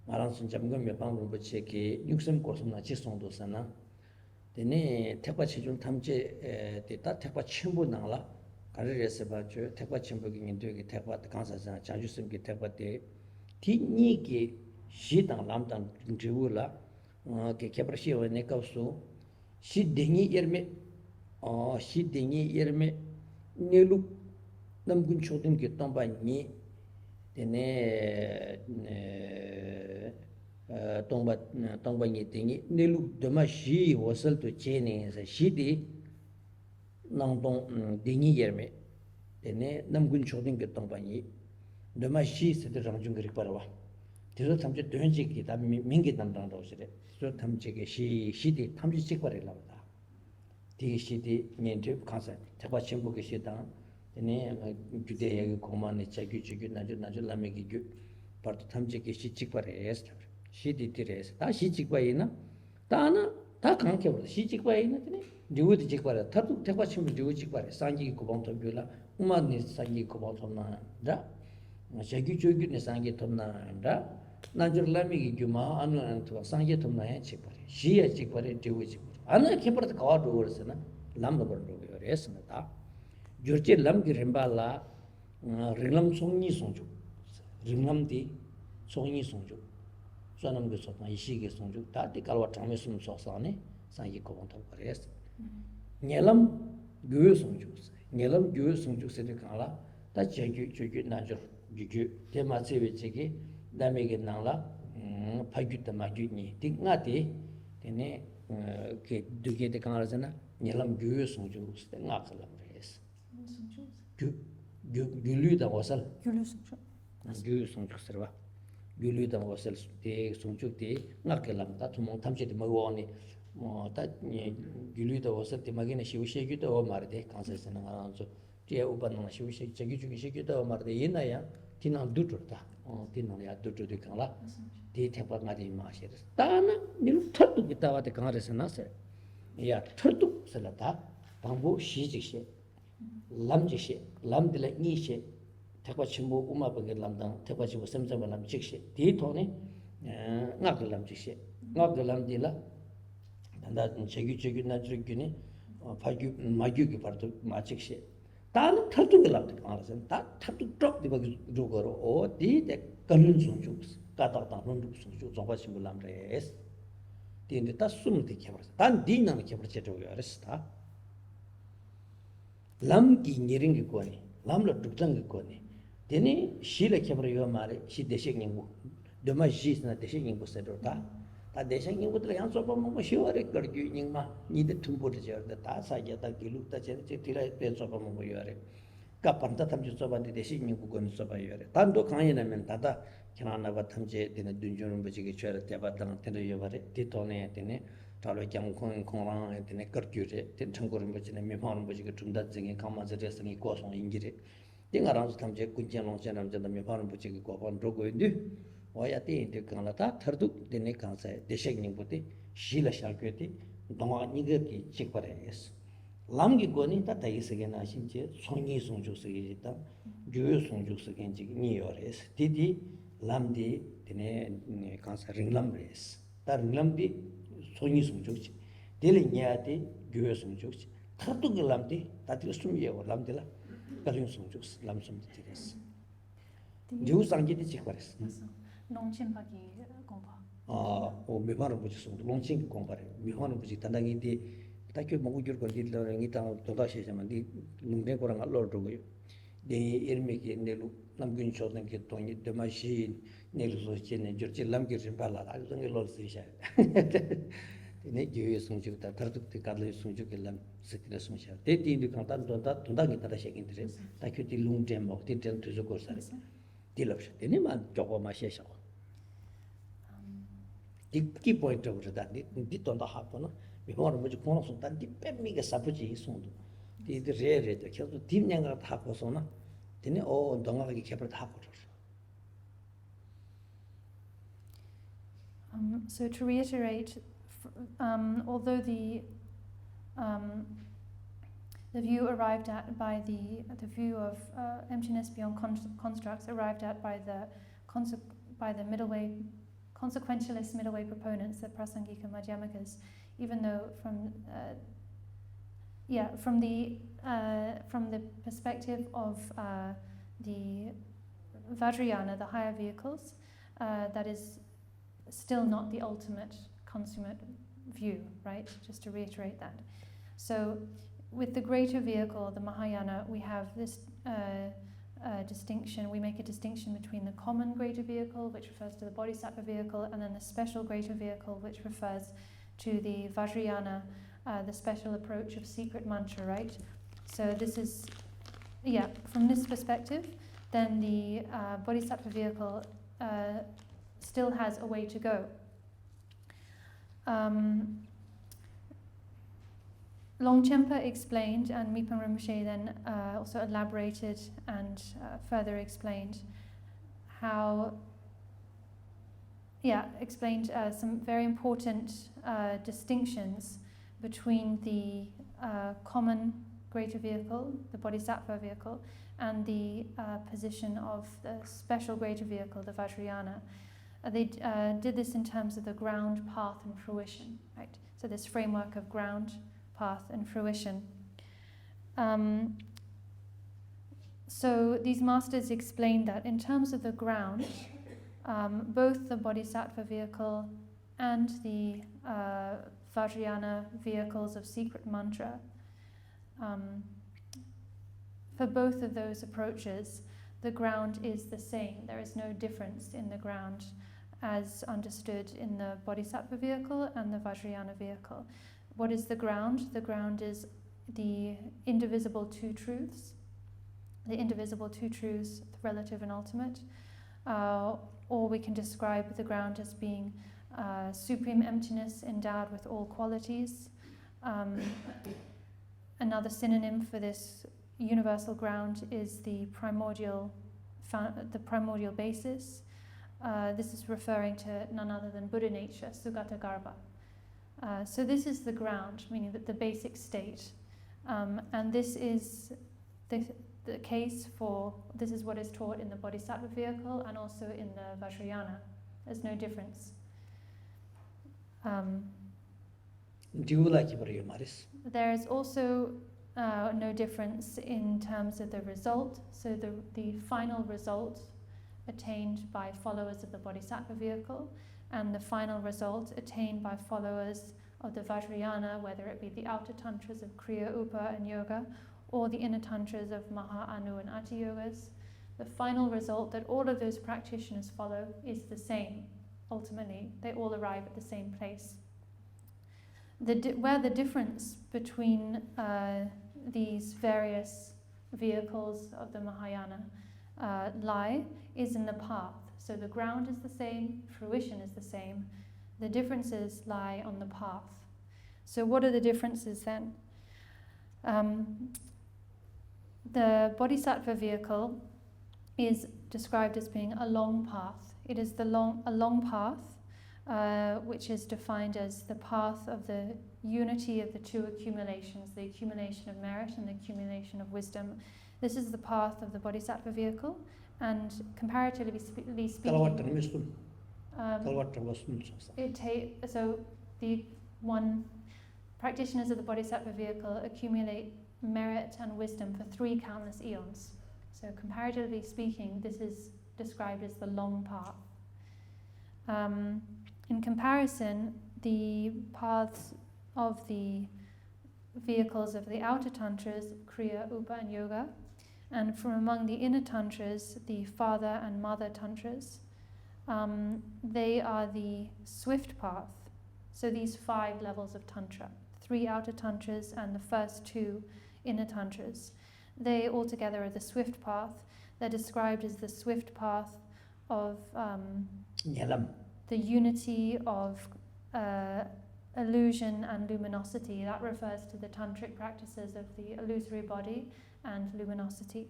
marang sun jam gam me bang ru che ke yuksam ko sum na chi song do sana. Tine tekpa chijun tamje de ta tekpa chimbo na la 가르레스 바죠 택바 침복이 인도기 택바 강사자 자주심기 택바데 티니기 시당 남당 지우라 게 케브르시오 네카우수 시딩이 예르메 시딩이 예르메 네루 남군 초등 게 tomba니 데네 tomba니 딩이 네루 데마시 워설도 제네서 시디 nangdong dingi yerme tene namgun choding ge tongpani dema shi se de rangjung ge parwa tiso tamje dönji ki da mingi namdang do sire so tamje ge shi di tamji chik pare la da di shi di nyentu kansa takwa chimbu ge shi da tene jude ye ko ma ne cha gyu na ju la me gi gyu part tamjiki shi chikpares shi ditires ta shi chikpaina ta na ta kanke shi chikpaina tene diu di chikpare tatu tekwa chimbu diu chikpare sangi kubong to gyula uma ni sangi kubong to na da shagi chogyu ni sangi to na da nanjur lami gi gyuma anu antu sangi to na ya chikpare shi ya chikpare diu chikpare ana kepar ka do worsena lam lo do yores na ta jurche lam gi remba la ringlam songni songju ringlam di songni songju sonam ge sotna ishi ge songju ta di kalwa tame sum sosane sangi ko bonta pares nyelam gyu songju se de kala ta chegyu na jor gyu te ma chewe chegi dame ge nangla phagyu ta ma gyu ni ti nga ti tene ke duge de kala jana nyelam gyu songju se nga kala res gyulu da wasal gyulu songchuk serwa gyulu da wasal te songchuk te ngakelam ta tumong tamche de magwani mo ta gyulu da wasal te magina shiwshe gyu da omar de kansa sena ngaranzo te uban na shiwshe chagi chugi shigi da omar de yina ya tina dutur ta tina ya dutur de kala te tepa ngadi ma sheres ta na nilu thatu gitawa de kansa sena se ya thatu sela ta bambu shi jikse lamjishe lamdile nishe tekwa chimbo uma bage lamdang tekwa chimbo semsamba lam jikse di thone ngak lamdila danda chegyu najrugyu phagyu magyu ki parto ma jikse ta na thatu ge lamde kangarasan ta thatu drop di bage rugoro o di de kalun sungju ka ta ta rundu sungju zongwa chimbo lamres di inde ta sum de kebra tan di nang kebra cheto yares ta lam ki nyiring ki kone, lam la duklang ki kone. Tene shi la kebra yo mare, shi deshek nyingbu. Doma shi na deshek nyingbu sedor ta. Ta deshek nyingbu tala yang sopa mongma shi ware kargyu nyingma, nida tumbo ta chayar ta sagya ta giluk ta chayar, tila pen sopa mongma yo ware. Ka panta tamche sopa di deshek nyingbu kone sopa yo ware. Ta ndo kanyi na men tata, kina naba tamche tene dunjun rumbachi ki chayar teba tanga tena yo ware, ti tone tene, talo kyang kong tene kargyu re, tene changur rumbachi na mimha rumbachi ki tumda zingi kama zirya sangi kwa song ingi re. Ti nga ranzu tamche kunchen longchen ramche na mimha rumbachi ki kwa pan rogo yu waya ti indi kangla ta tharduk tene kangsa deshek nyingbu ti shila shakyo ti donga nigar ki chikpare yes. Lamgi koni ta tayi sige na shinche songi songchuk sige ta gyuyo songchuk sige nchik niyo res. Ti lamdi tene kangsa ringlam res. Ta ringlam di songi songchukchi. Dili nyati gyuyo songchukchi. Tharduk ki lamdi tatila sumyewa lamdi la kalyung songchukchi lam sumdi tiris. Jiu sangji di chikpares. Longchen pagi gompa. O mihwan rumpuchi songdu, longchen ki gompare. Mihwan rumpuchi tandangi di takyo mungu gyur kon di ngi tanga tonda sheshaman di lungten korang alor dhugoyo. Di irmi ki nelu namgyun chodan ki tongi dema shi nelu sochi ne jurchi lamgir rimpala la zongi lor si shay. Ne gyuyo songchuk ta tarduk di kadlayo songchuk ki lam sikira songshay. Te di indi kang tan tonda ngi tada shekin dire. Takyo di lungten mok, di ten tuzo korsari. Di lapsha. Tene ma joko ma sheshaw. Di point over da di tonda hapo na. Mihwan rumpuchi kono song tan di pemmiga sapuchi songdu. Di re to kyoto di nyanga hapo so na. Tene o donga ki kepra hapo. So to reiterate, although the view arrived at by the view of emptiness beyond constructs arrived at by the middle way consequentialist middle way proponents, the Prasangika Madhyamakas, even though from the perspective of the Vajrayana, the higher vehicles, that is still not the ultimate consummate view, right? Just to reiterate that. So with the greater vehicle, the Mahayana, we have this distinction. We make a distinction between the common greater vehicle, which refers to the Bodhisattva vehicle, and then the special greater vehicle, which refers to the Vajrayana, the special approach of secret mantra, right? So this is, from this perspective, then the Bodhisattva vehicle still has a way to go. Longchenpa explained, and Mipam Rinpoche then also elaborated and further explained how explained some very important distinctions between the common greater vehicle, the bodhisattva vehicle, and the position of the special greater vehicle, the Vajrayana. They did this in terms of the ground, path, and fruition, right? So this framework of ground, path, and fruition. So these masters explained that in terms of the ground, both the bodhisattva vehicle and the Vajrayana vehicles of secret mantra, for both of those approaches, the ground is the same. There is no difference in the ground as understood in the bodhisattva vehicle and the Vajrayana vehicle. What is the ground? The ground is the indivisible two truths. The indivisible two truths, relative and ultimate. Or we can describe the ground as being supreme emptiness endowed with all qualities. Another synonym for this universal ground is the primordial basis. This is referring to none other than Buddha nature, Sugata Garbha. So this is the ground, meaning that the basic state. And this is the case for, this is what is taught in the bodhisattva vehicle and also in the Vajrayana. There's no difference. There is also no difference in terms of the result. So the final result attained by followers of the bodhisattva vehicle and the final result attained by followers of the Vajrayana, whether it be the outer tantras of Kriya, Upa and Yoga, or the inner tantras of Maha, Anu and Ati Yogas, the final result that all of those practitioners follow is the same. Ultimately, they all arrive at the same place. Where the difference between these various vehicles of the Mahayana lie is in the path. So the ground is the same, fruition is the same. The differences lie on the path. So what are the differences then? The bodhisattva vehicle is described as being a long path. It is a long path, which is defined as the path of the unity of the two accumulations, the accumulation of merit and the accumulation of wisdom. This is the path of the bodhisattva vehicle, and comparatively speaking, so the practitioners of the bodhisattva vehicle accumulate merit and wisdom for 3 countless eons. So comparatively speaking, this is described as the long path. In comparison, the paths of the vehicles of the outer tantras, Kriya, Upa and Yoga, and from among the inner tantras, the father and mother tantras, they are the swift path. So these 5 levels of tantra, 3 outer tantras and the first 2 inner tantras, they altogether are the swift path. They're described as the swift path of the unity of illusion and luminosity. That refers to the tantric practices of the illusory body and luminosity.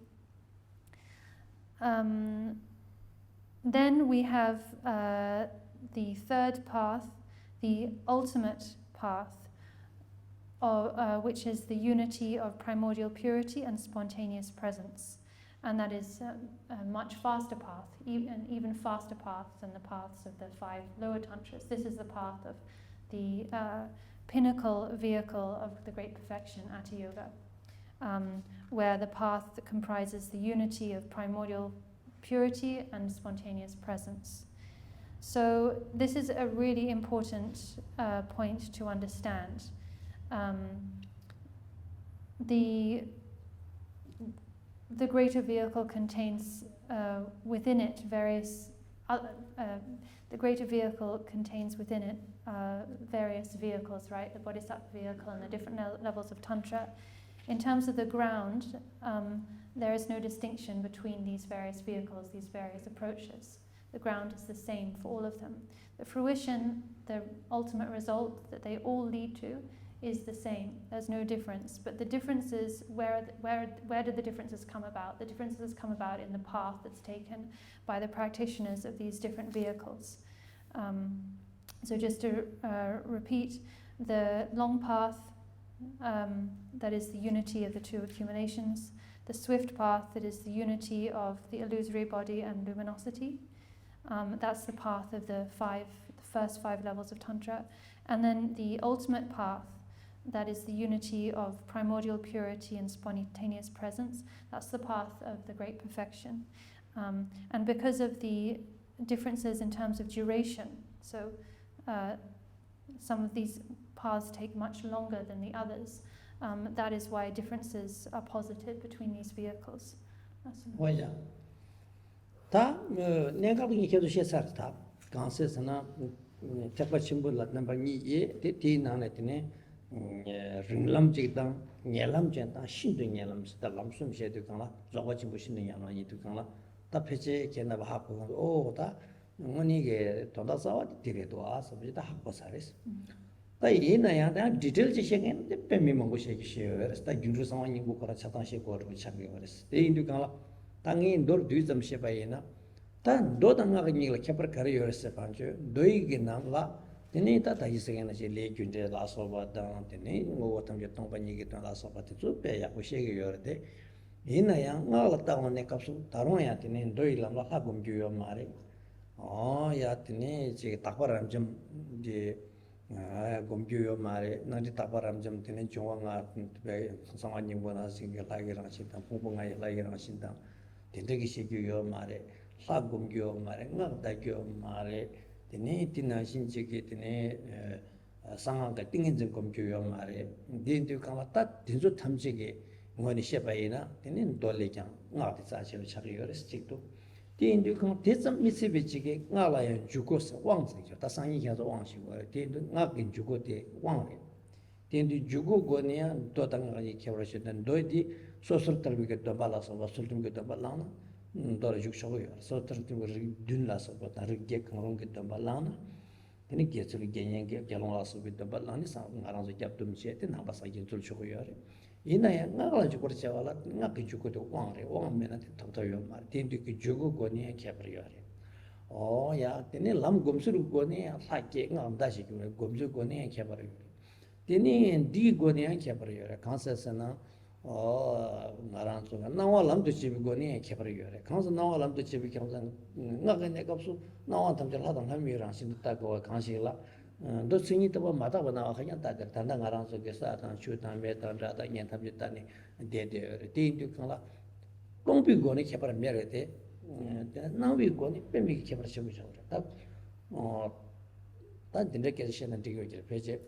Then we have the third path, the ultimate path, which is the unity of primordial purity and spontaneous presence. And that is a much faster path, an even faster path than the paths of the 5 lower tantras. This is the path of the pinnacle vehicle of the great perfection, Ati Yoga, where the path that comprises the unity of primordial purity and spontaneous presence. So this is a really important point to understand. The greater vehicle contains within it various various vehicles, right? The bodhisattva vehicle and the different levels of tantra. In terms of the ground, there is no distinction between these various vehicles, these various approaches. The ground is the same for all of them. The fruition, the ultimate result that they all lead to, is the same. There's no difference. But the differences, where did the differences come about? The differences come about in the path that's taken by the practitioners of these different vehicles. So just to repeat, the long path, that is the unity of the two accumulations, the swift path, that is the unity of the illusory body and luminosity. That's the path of the first five levels of Tantra. And then the ultimate path, that is the unity of primordial purity and spontaneous presence. That's the path of the great perfection. And because of the differences in terms of duration, so some of these paths take much longer than the others. That is why differences are posited between these vehicles. Why? Ta negabi kedu shesar ta ganse sana tepa chimbu la number ni ye ti na ne tine ringlam jigdang nyelam jenta shindu nyelam sta lamsum she de kala zoba chimbu shindu nyelam yi de kala ta peche kena ba ha ko o ta ngoni ge tonda sawa dire do asa bi ta ha ko sares ta ina ya da detail che shen de pemi mongo she ki she sta gyuru sawa ni bu kora chatan she ko ro cha ge wares de indu kala 당이 너 뒤점 셔봐이나 단 도당하게 니가 캐퍼 가려서 반주 너희게 남라 되니다 다 이세게나 제 레균제 라서바다 되네 뭐 어떤 게 동반이게 또 라서바도 좀 빼야 보시게 요르데 이나야 나갔다 오네 값수 다른야 되네 너희람라 하금 교요 말이 야 되네 제 딱바람 좀 이제 검교요 말에 나한테 딱바람 좀 되네 중앙아 상황님보다 생겨 라이랑 신다 부부가 라이랑 신다 된다기 시교요 말에 사금교 말에 나다교 말에 되네 티나신 지게 되네 상황가 띵인전 검교요 말에 된도 가마다 된소 탐지게 뭐니 셔바이나 되네 돌레장 나한테 사실 차리요스 직도 된도 그 대점 미세비지게 나라야 죽고서 왕지죠 다 상이겨서 왕시고 된도 나긴 죽고대 왕래 된도 죽고 거냐 도당하게 겨러시던 너희디 소설들비게 더 발라서 소설들비게 더 발라나 도라 죽셔요 소설들비 듄라서 다르게 그런 게더 발라나 되니 계속 개념게 결혼라서 비더 발라니 상가라서 잡좀 시에 나바사 진출 쇼요 이나야 나가 죽고 저와라 나게 죽고도 왕래 왕면한테 덮어요 말 된도 죽고 거냐 겨버려요 야 되니 람 검수로 거냐 사게 남다시 검수 거냐 겨버려요 되니 디 거냐 겨버려요 간세서나 나란소가 나와 람도 집이 거니 개버려요. 강서 나와 람도 집이 경상 나가 내가 없어 나와 담들 하던 함이랑 신다고 강시라 너 승리도 뭐 마다고 나와 그냥 다 단단 나란소게 사단 주단 메단다다 년탐지다니 데데 데인도 강라 똥비 거니 개버려 메르데 나위 거니 뱀이 개버려 좀 다 dinreke shena digyo jir peche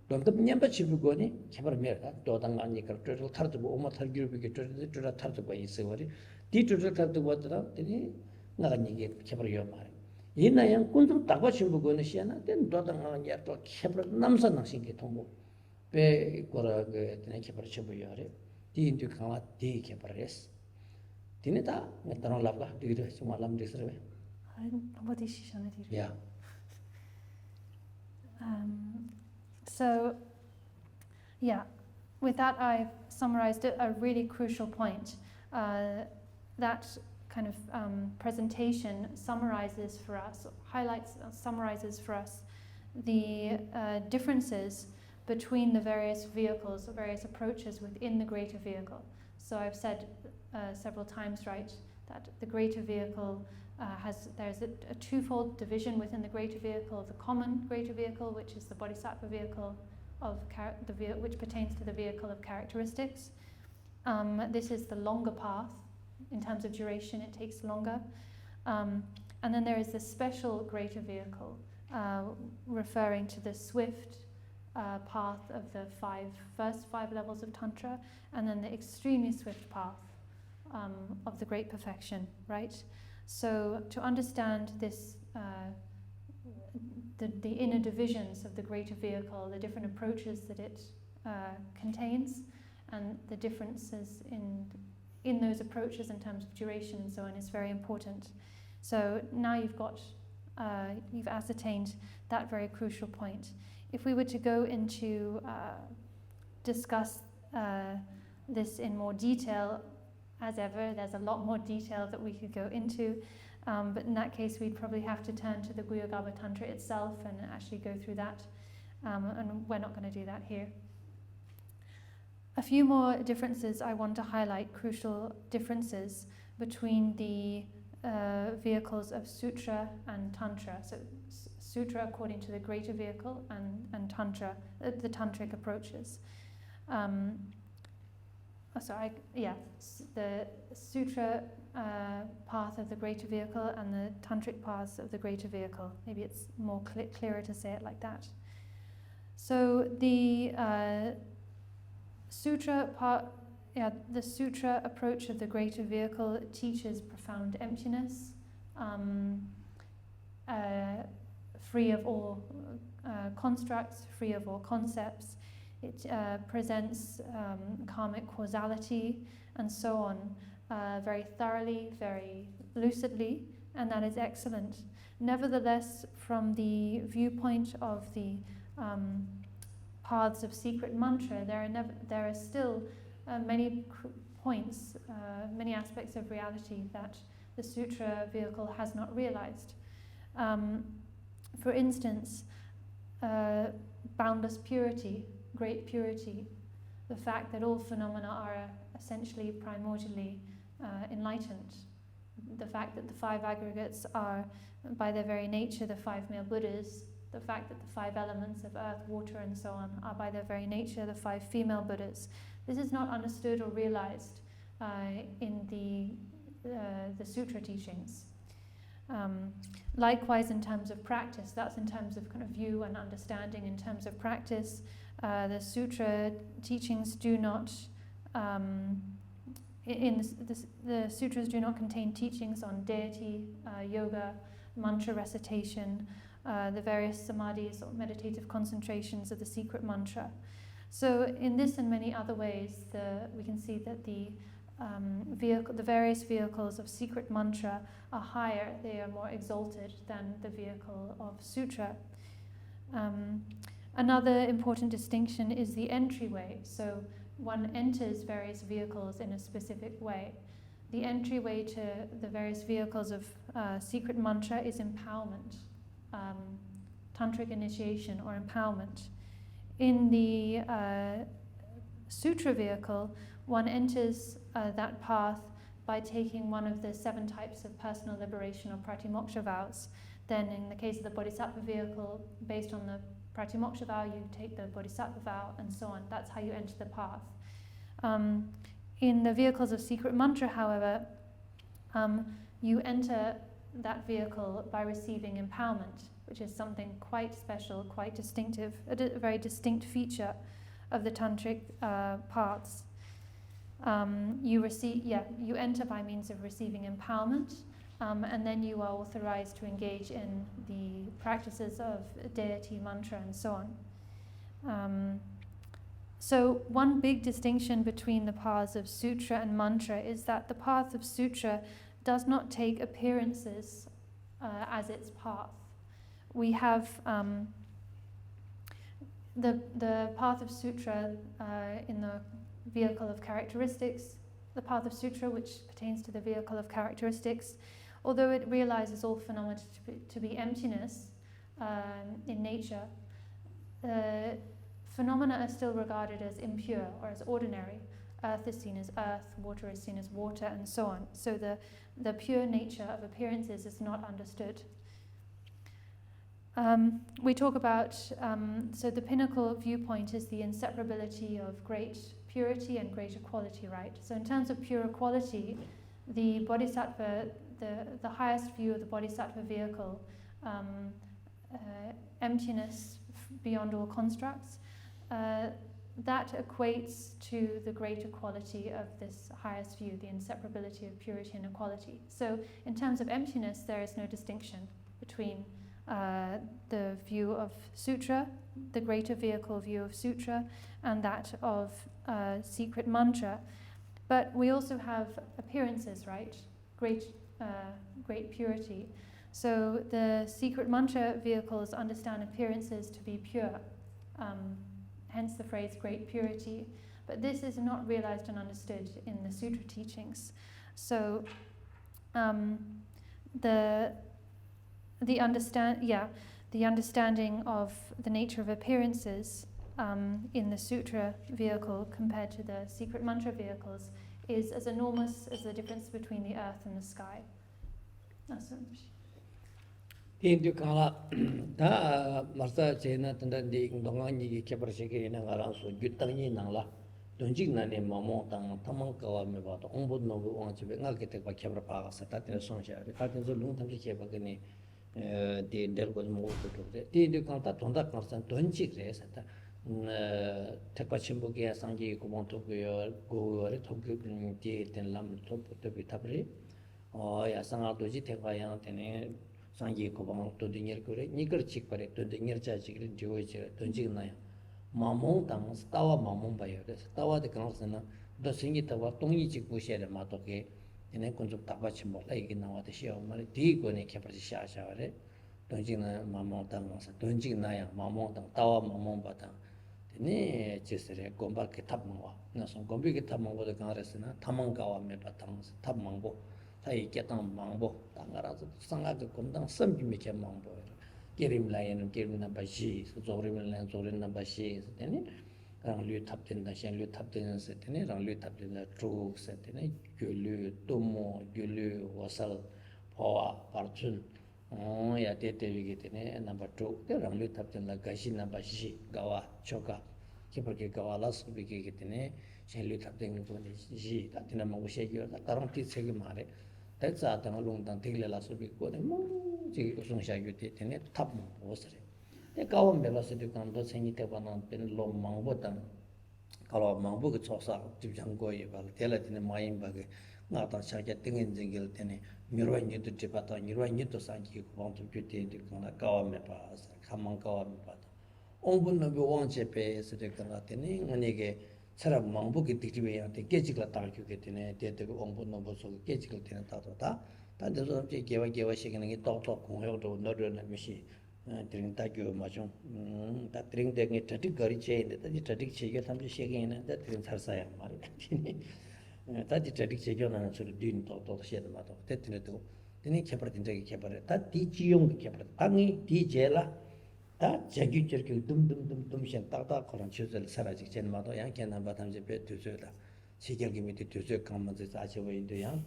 dontab nyamba chibigoni kebar merda dodang ani kar total tartubu oma targyurubi total tartubu isewari di total tartubu wadra tini naga nyingi kebar yomari ina yang kuntum takwa chibigoni shena ten dodang ani yarto kebar namsa nangshingi tongbo pe kora ge tini kebar chibu yori di indu kama di kebar res tini ta ngatano labga digyo chuma lam disrewe yeah. So, yeah, with that I've summarized a really crucial point. That kind of presentation summarizes for us, summarizes for us the differences between the various vehicles, or various approaches within the greater vehicle. So I've said several times, right, that the greater vehicle there's a twofold division within the greater vehicle: the common greater vehicle, which is the bodhisattva vehicle which pertains to the vehicle of characteristics. This is the longer path in terms of duration; it takes longer. And then there is the special greater vehicle, referring to the swift path of the first five levels of Tantra, and then the extremely swift path of the great perfection, right? So to understand this, the inner divisions of the greater vehicle, the different approaches that it contains, and the differences in those approaches in terms of duration and so on is very important. So now you've ascertained that very crucial point. If we were to go into discuss this in more detail, as ever, there's a lot more detail that we could go into. But in that case, we'd probably have to turn to the Guyogaba Tantra itself and actually go through that. And we're not going to do that here. A few more differences I want to highlight, crucial differences between the vehicles of Sutra and Tantra. So Sutra according to the greater vehicle, and Tantra, the Tantric approaches. The Sutra path of the greater vehicle and the Tantric paths of the greater vehicle. Maybe it's more clearer to say it like that. So the Sutra approach of the greater vehicle teaches profound emptiness, free of all constructs, free of all concepts. It presents karmic causality and so on very thoroughly, very lucidly, and that is excellent. Nevertheless, from the viewpoint of the paths of secret mantra, there are still many points, many aspects of reality that the Sutra vehicle has not realized. For instance, boundless purity, great purity, the fact that all phenomena are essentially primordially enlightened, the fact that the five aggregates are by their very nature the five male Buddhas, the fact that the five elements of earth, water and so on are by their very nature the five female Buddhas. This is not understood or realized in the Sutra teachings. Likewise, in terms of practice, that's in terms of kind of view and understanding. In terms of practice, the Sutra teachings do not, the sutras do not contain teachings on deity, yoga, mantra recitation, the various samadhis or meditative concentrations of the secret mantra. So in this and many other ways, we can see that the various vehicles of secret mantra are higher, they are more exalted than the vehicle of sutra. Another important distinction is the entryway. So one enters various vehicles in a specific way. The entryway to the various vehicles of secret mantra is empowerment, tantric initiation or empowerment. In the sutra vehicle, one enters that path by taking one of the 7 types of personal liberation or pratimoksha vows. Then in the case of the bodhisattva vehicle, based on the pratimoksha vow, you take the bodhisattva vow and so on. That's how you enter the path. In the vehicles of secret mantra, however, you enter that vehicle by receiving empowerment, which is something quite special, quite distinctive, a very distinct feature of the tantric paths. You enter by means of receiving empowerment, and then you are authorized to engage in the practices of deity, mantra, and so on. So one big distinction between the paths of sutra and mantra is that the path of sutra does not take appearances as its path. We have the path of sutra in the vehicle of characteristics, the path of sutra which pertains to the vehicle of characteristics, although it realizes all phenomena to be emptiness in nature, phenomena are still regarded as impure or as ordinary. Earth is seen as earth, water is seen as water, and so on. So the pure nature of appearances is not understood. We talk about, so the pinnacle viewpoint is the inseparability of great purity and great equality, right? So in terms of pure equality, the bodhisattva, the highest view of the bodhisattva vehicle, emptiness beyond all constructs, that equates to the great equality of this highest view, the inseparability of purity and equality. So in terms of emptiness, there is no distinction between the view of sutra, the greater vehicle view of sutra, and that of secret mantra. But we also have appearances, right? Great purity. So the secret mantra vehicles understand appearances to be pure, hence the phrase great purity. But this is not realized and understood in the sutra teachings. So the understanding of the nature of appearances in the sutra vehicle compared to the secret mantra vehicles is as enormous as the difference between the earth and the sky. That's what Indu kala da marsa chena tanda di dongangi ki keparshike ina ngaranso gyutangi nangla donjing nane mamo tang tamang kawa me ba to ombud no wang chibe nga kete ba kebra pa sa ta tene sonsha ta tene zo lung tam ki keba gani de del go mo to de di de kan ta tonda kan san donjik re sa ta tekpa chimbo ge sangi ko mon to go re to ge di ten lam to to bi tabri ya sanga doji tekpa yang tene 상기 고방 또 dinner 그래 니걸 직발에 또 dinner 자직을 지워지 던지나요 마몽 당 스타와 마몽 봐요 그래서 스타와의 그런서는 더 생기다와 동이 직부 셔를 마도게 얘네 건좀 답받치 몰라 이게 나와도 시어 말이 뒤거네 개발이 샤샤래 던지나 마몽 당서 던지나요 마몽 당 따와 마몽 받아 네 제스레 곰바게 탑망와 나서 곰비게 탑망고도 강하랬으나 탐망가와 메바탕서 탑망고 타이 깨당 망보 당가라서 상가도 검당 섬김이 개 망보 게림라이는 게림나 바시 조리면은 조리나 바시 되니 랑류 탑된다 셴류 탑되는 세트네 랑류 탑된다 쭉 세트네 귤류 또모 귤류 와살 포와 파르춘 야 때때위게 되네 넘버 2 랑류 탑된다 가시나 바시 가와 초가 기쁘게 가와라스 비게 되네 셴류 탑되는 거니 지 다티나 먹고 쉐기어 다른 티세기 말해 대자 당 롱당 딜레라 소비고네 뭐 지금 송샤유 때네 탑 오스레 내 가원 멜라스도 간도 생이 때바는 벤로 망보단 가로 망보가 초사 집장고에 발 텔라티네 마임바게 나타 샤게 땡인 쟁길 때네 미로인도 집바다 미로인도 상기 고방도 규때도 간다 가원 메바스 가만 가원 메바다 온분노 비원체페스 되간다 때네 아니게 사람 망보기 뒤집어야한테 깨지가 따르게 되네 대대고 온분노 보소 깨지가 되는 다도다 단대서 개와 시기는 게 똑똑 공효도 너르는 미시 드링 따교 마좀 다 드링 되게 저기 거리 제인데 저기 제게 삼지 시기에는 다 드링 살사야 말이야 다지 저기 제교는 소리 뒤는 똑똑 시에도 마도 됐는데도 드니 개발된 적이 개발해 다 디지용 개발 땅이 디제라 다 자기 저렇게 dumdumdumdum 셴 따다 그런 주제를 사라지게 된 마도 양견한 바탕제 배 두저다 시결기 밑에 두저 감면서 자체와인도야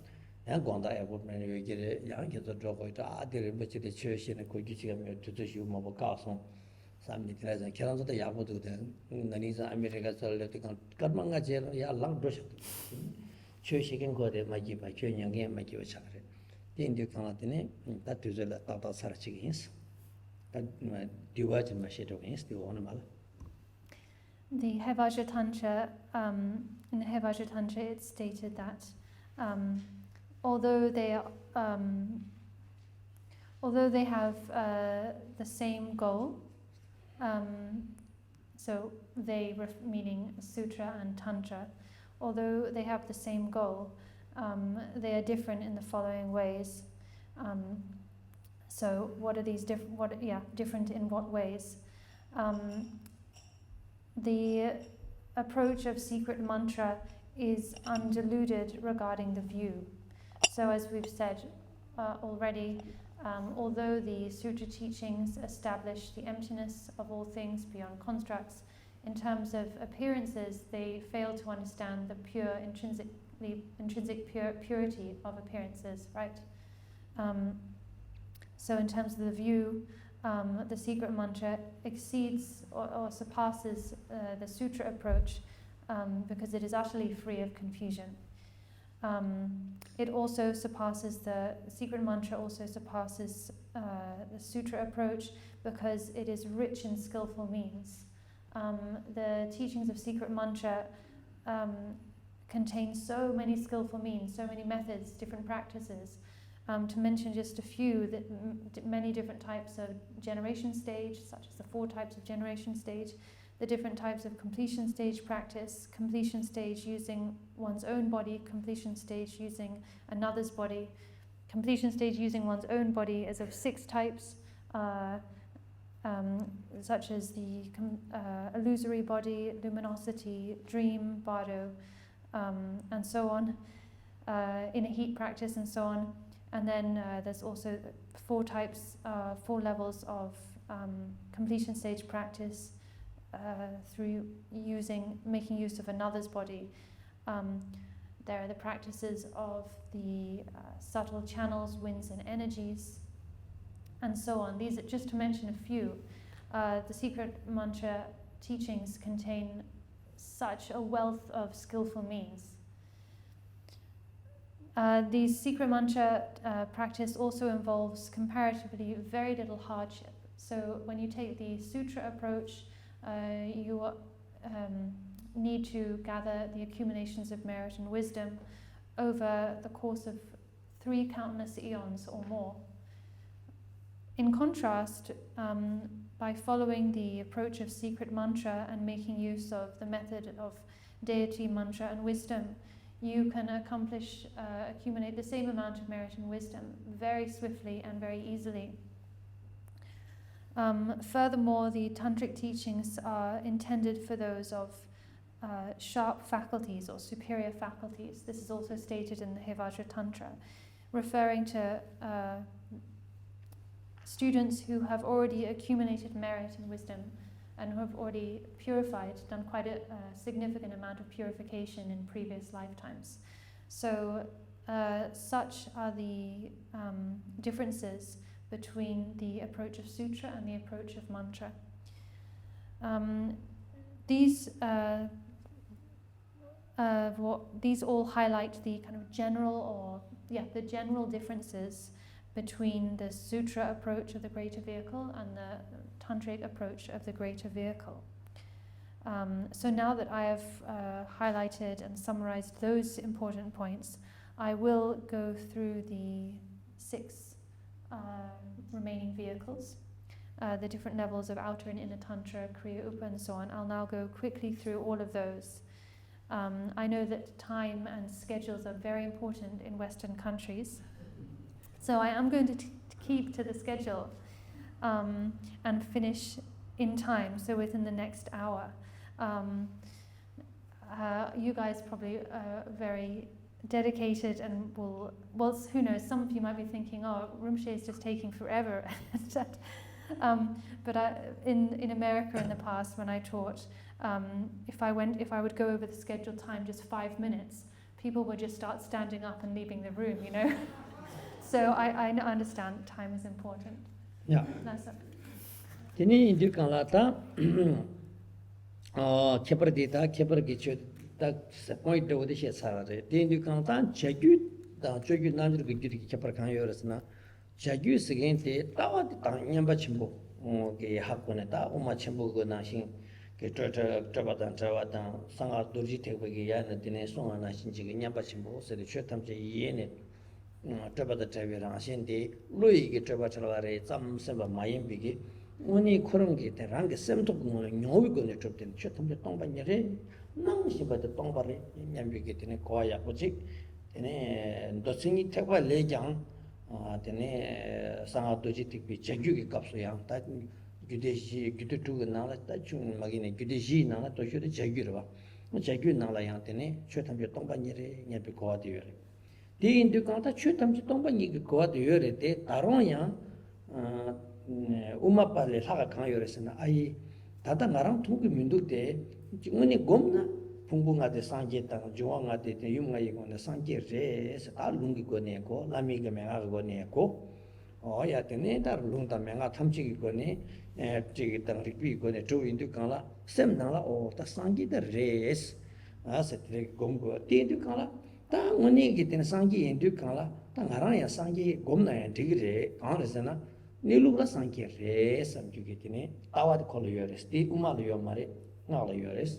양 광다에 보면 여기에 양견서 저거 아들 뭐지데 최신의 고기지가 두저시 뭐 가서 삼미들에서 결혼도 야보도 된 나니자 아메리카 설레도 간만가 제로 야 랑도셔 최신의 거대 마기 바 최년에 마기 와차래 인도 강한테네 다 두저라 따다 사라지게 했어 The Hevajra in the Hevajra Tantra, it's stated that although they have the same goal, so they meaning sutra and tantra, although they have the same goal, they are different in the following ways. So what are these different in what ways? The approach of secret mantra is undiluted regarding the view. So as we've said already, although the sutra teachings establish the emptiness of all things beyond constructs, in terms of appearances, they fail to understand the pure intrinsic purity of appearances, right? So in terms of the view, the secret mantra exceeds or surpasses the sutra approach because it is utterly free of confusion. It also surpasses the secret mantra also surpasses the sutra approach because it is rich in skillful means. The teachings of secret mantra contain so many skillful means, so many methods, different practices. To mention just a few, that many different types of generation stage, such as the 4 types of generation stage, the different types of completion stage practice, completion stage using one's own body, completion stage using another's body. Completion stage using one's own body is of 6 types, such as the illusory body, luminosity, dream, bardo, and so on, inner heat practice and so on. And then there's also 4 types, 4 levels of completion stage practice through making use of another's body. There are the practices of the subtle channels, winds and energies, and so on. These are just to mention a few. The secret mantra teachings contain such a wealth of skillful means. The secret mantra practice also involves comparatively very little hardship. So when you take the sutra approach, you need to gather the accumulations of merit and wisdom over the course of 3 countless eons or more. In contrast, by following the approach of secret mantra and making use of the method of deity, mantra and wisdom, you can accumulate the same amount of merit and wisdom very swiftly and very easily. Furthermore, the tantric teachings are intended for those of sharp faculties or superior faculties. This is also stated in the Hevajra Tantra, referring to students who have already accumulated merit and wisdom and who have already done quite a significant amount of purification in previous lifetimes. So such are the differences between the approach of sutra and the approach of mantra. These all highlight the kind of general differences between the sutra approach of the greater vehicle and the tantric approach of the greater vehicle. So now that I have highlighted and summarized those important points, I will go through the 6 remaining vehicles, the different levels of outer and inner tantra, kriya, upa, and so on. I'll now go quickly through all of those. I know that time and schedules are very important in Western countries, so I am going to keep to the schedule and finish in time, so within the next hour. You guys probably are very dedicated and will, well, who knows, some of you might be thinking, oh, Rinpoche is just taking forever. But in America in the past, when I taught, if I would go over the scheduled time just 5 minutes, people would just start standing up and leaving the room, you know. So I understand time is important. Yeah. That's it. Tini indu kanlata kebar dita kebar gichu da point de she sarare. Tini indu kanlata chagyu nanjur gichu kebar kan yorasna. Chagyu sigente tawa ta nyamba chimbo ge hakone ta uma chimbo go na shin ke trabadan sanga durji tebagi ya na dine songa na shin ji nyamba chimbo se de chetam je yene trabada travera shin de lui ge trabatare tsam semba mayem bigi uni 코랑게 대랑게 샘도 뭐 녀위고네 접된 최탐제 똥반이래 남시바데 똥바래 냠비게 되네 고아야 보직 되네 도싱이 태과 레장 되네 상아도지 특비 제규기 값소야 다 규대시 규대투가 나라 다중 막이네 규대시 나라 도셔데 제규를 봐 제규 나라야 되네 최탐제 똥반이래 냠비 고아디요 디인도 간다 최탐제 똥반이 고아디요래 데 다로야 우마빨레 사가 강요했으나 아이 다다 나랑 통기 민도때 지금이 곰나 풍부하게 상제다 조왕하게 유명하게 상제레서 알룽기 거네고 라미가 명하고 거네고 야테네 다룽다 명하 탐지기 거네 저기 땅리비 거네 조인도 강라 셈나라 다 상기다 레스 아세트레 곰고 띠도 강라 다 오니게 된 상기 인도 강라 다 나라야 상기 곰나야 되기래 강르잖아 Niluga Sanki Re Samjugitine, Awad Colliores, the Umalu Mare, Nala Yores.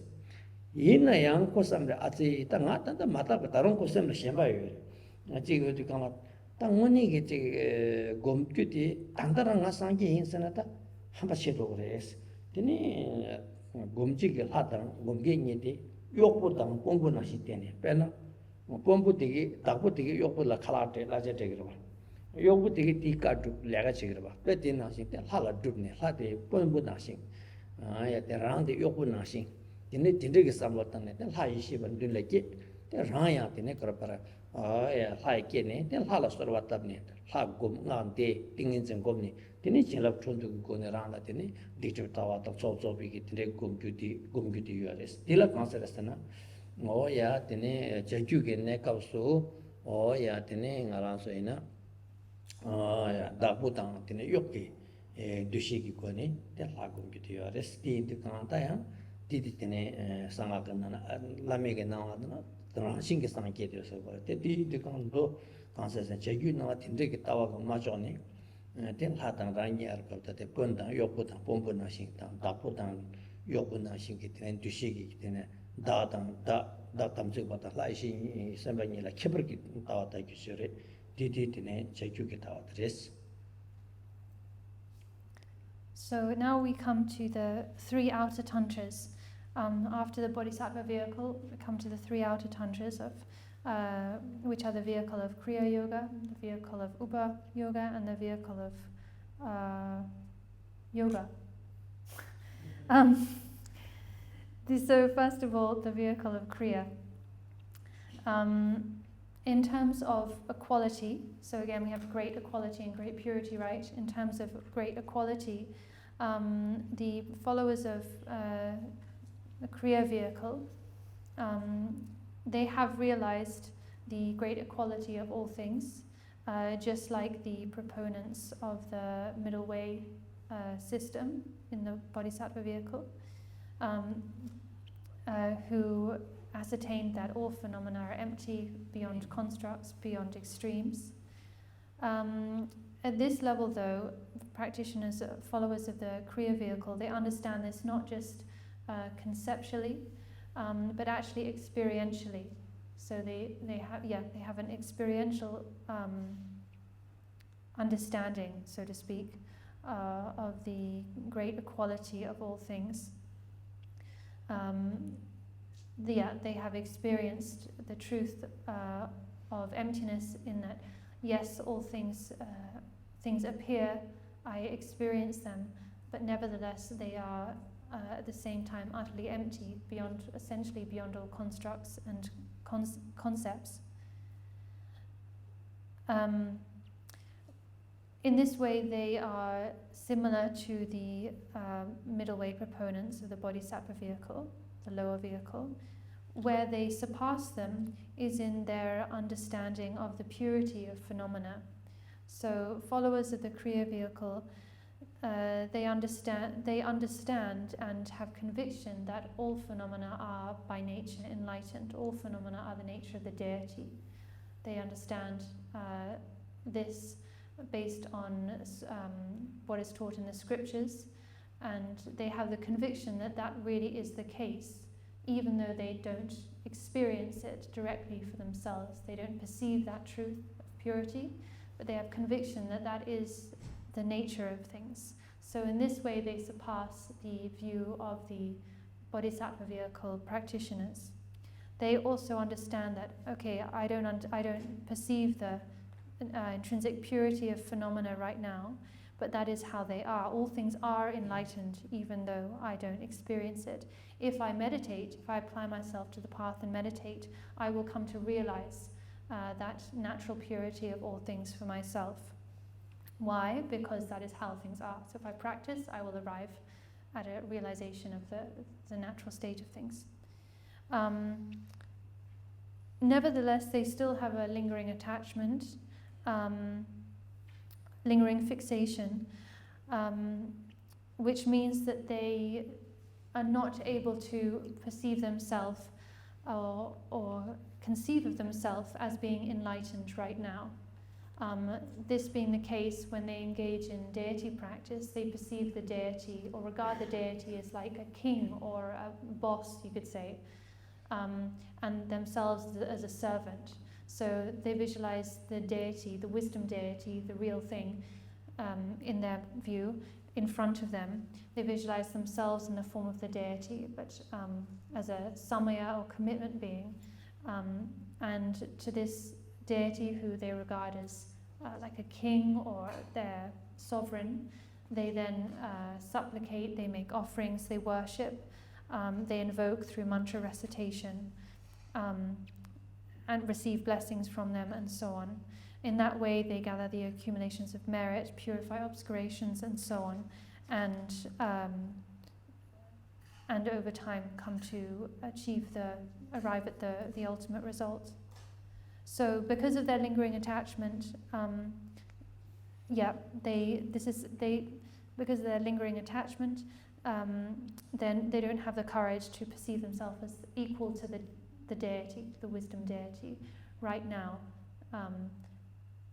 In a young Cosam Ati Tangata, the Mata, but Taron Cosam Shemba. I take to come up. Tangoni get Gom Cutie, Tantaranga Sanki in Senata, Hampashedo Res. Tini Gomjig Hatan, Gomgini, Yokutan, Ponguna Shitene, Pena, Pomputigi, Taputigi, Yokula Kalate, Lajategra. 요구 되게 디카도 내가 지금 봐. 배진 나신 때 하라 줍네. 하대 본부 나신. 아야 대랑데 요구 나신. 근데 진짜게 삼았다네. 하이시번 들레기. te raya tene korpara hai kene te hala sorwa tabne ha gom ngante tingin zen gomni tene chelap chondu ko ne randa tene dikchur tawa ta so bi ki tene gomgyudi yuares dila kanserasana o ya tene jagyu ge ne kapsu o ya tene ngaran so ina ya dabu tang tene yoki dushi ki ko ne te ha gomgyudi yuares ti de kanta ya ti tene sanga kana lame ge na rāngshīng kī sāng kētio sā kōrā, tē tī kāng dō kāng sā sā chā yū nā wā tīndrī kī tāwā kā mā chō nī, tē lā tāng rāngi ār kāp tā tē pōn tāng, yō pō tāng, pōn pō nā shīng tāng, dā pō tāng, yō pō nā shīng kī tēne, dū shī kī tēne, dā tāng, dā tāng tsik bā tā, lā shīng sāmbā nī lā kīpar kī tāwā tā kī sō rē, tī tēne chā yū kī tāwā tā rēs. So now we come to the three outer tantras. After the Bodhisattva vehicle, we come to the three outer tantras, of which are the vehicle of Kriya Yoga, the vehicle of Upa Yoga, and the vehicle of Yoga. So first of all, the vehicle of Kriya. In terms of equality, so again we have great equality and great purity, right? In terms of great equality, the followers of the Kriya vehicle, they have realized the great equality of all things, just like the proponents of the middle way system in the Bodhisattva vehicle, who ascertained that all phenomena are empty, beyond constructs, beyond extremes. At this level though, practitioners, followers of the Kriya vehicle, they understand this not just conceptually, but actually experientially. So they have an experiential understanding, so to speak, of the great equality of all things. They have experienced the truth of emptiness, in that yes, all things appear, I experience them, but nevertheless they are at the same time utterly empty, essentially beyond all constructs and concepts. In this way, they are similar to the middle way proponents of the Bodhisattva vehicle, the lower vehicle. Where they surpass them is in their understanding of the purity of phenomena. So followers of the Kriya vehicle, they understand and have conviction that all phenomena are by nature enlightened. All phenomena are the nature of the deity. They understand this based on what is taught in the scriptures, and they have the conviction that that really is the case, even though they don't experience it directly for themselves. They don't perceive that truth of purity, but they have conviction that that is the nature of things. So in this way they surpass the view of the Bodhisattva vehicle practitioners. They also understand that, okay, I don't perceive the intrinsic purity of phenomena right now, but that is how they are. All things are enlightened, even though I don't experience it. If I meditate, if I apply myself to the path and meditate, I will come to realize that natural purity of all things for myself. Why? Because that is how things are. So if I practice, I will arrive at a realization of the natural state of things. Nevertheless, they still have a lingering attachment, lingering fixation, which means that they are not able to perceive themselves or conceive of themselves as being enlightened right now. This being the case, when they engage in deity practice, they perceive the deity or regard the deity as like a king or a boss, you could say, and themselves as a servant. So they visualize the deity, the wisdom deity, the real thing, in their view, in front of them. They visualize themselves in the form of the deity, but as a samaya or commitment being, and to this deity who they regard as like a king or their sovereign, they then supplicate, they make offerings, they worship, they invoke through mantra recitation, and receive blessings from them, and so on. In that way, they gather the accumulations of merit, purify obscurations, and so on, and over time come to arrive at the ultimate result. So, because of their lingering attachment, because of their lingering attachment, then they don't have the courage to perceive themselves as equal to the deity, the wisdom deity, right now.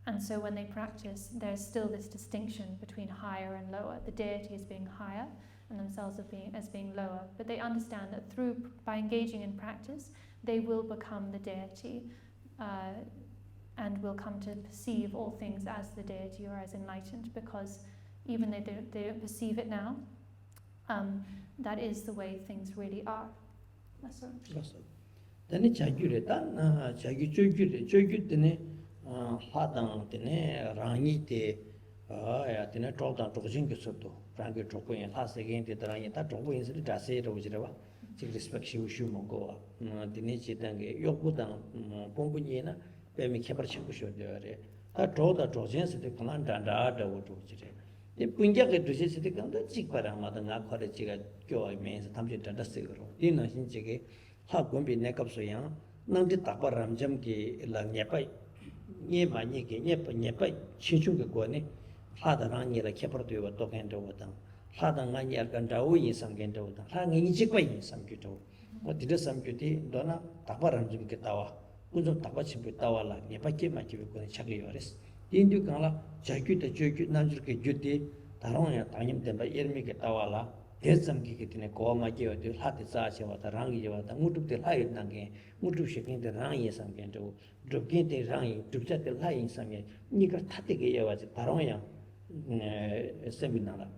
And so when they practice, there's still this distinction between higher and lower. The deity as being higher and themselves as being lower. But they understand that by engaging in practice, they will become the deity and will come to perceive all things as the deity or as enlightened, because even they don't perceive it now, that is the way things really are. That's all. Then hadang tene rangi te ya tene trodan trojing ke soto rangi troko yen la se gen te rangi ta troko yen se da se ro jira ba chi respect shi shu mo go tene chi dang ge yoku dang pombu ni na pe mi khebar chi shu de re ta troda trojen se de kan dan da da wo to jire de punja ke duje se de kan da chi para ma da nga khare chi ga kyo ai me se tham chi da se ro din na hin chi ge ha gombi ne kap so yang nang de ta pa ram jam ki la nya pai Nyingma nyepa chinchunga guane hada rangi la kepar tuwa token tawa tang hada nga nyar kan tawo yin samgen tawa tang hada nga jikwa yin samgyu tawa dida samgyu di dona takpa ramjim ke tawa unzom takpa chimpu tawa la nyepa kema kiwi guane chakli yoris dindu kaan la chakyu ta chokyu namjur ke gyuti tarong ya tanyam tenpa irmi ke tawa la 대sam기 기티네 고마게요 하트 자체와 랑이와 무뚝들 하이 난게 무뚝 시킨데 랑이 삼겐도 드긴데 랑이 드자데 하이 삼게 니가 타되게 여와지 다롱야 세미나라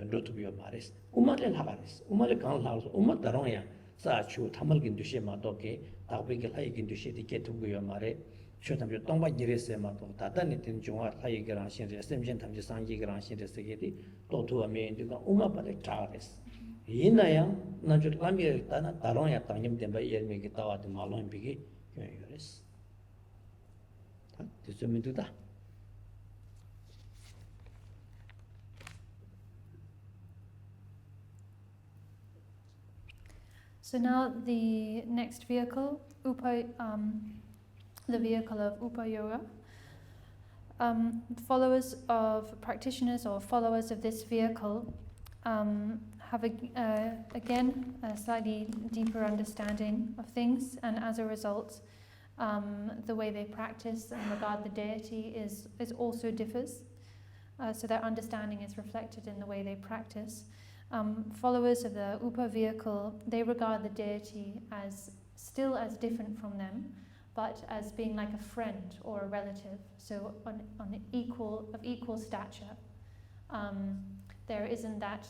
로투비오 마레스 우마레 하바레스 우마레 간라서 우마 다롱야 사추 타말긴 두시마도게 다베게 하이긴 두시데 게투고요 마레 쇼탐죠 동바 지레세마도 다다니 된 중화 하이게랑 신제 셈진 탐지 상기게랑 신제 세게디 또투와 메인디가 우마바레 차레스 이나야 나주 라미에 따나 다롱야 땅님 된바 예미게 따와도 말론 비기 요요레스 다 됐으면도다 So now the next vehicle, the vehicle of Upa Yoga. Followers of practitioners or followers of this vehicle have again a slightly deeper understanding of things, and as a result, the way they practice and regard the deity is also differs. So their understanding is reflected in the way they practice. Followers of the Upa vehicle, they regard the deity as still as different from them, but as being like a friend or a relative, so on equal stature. There isn't that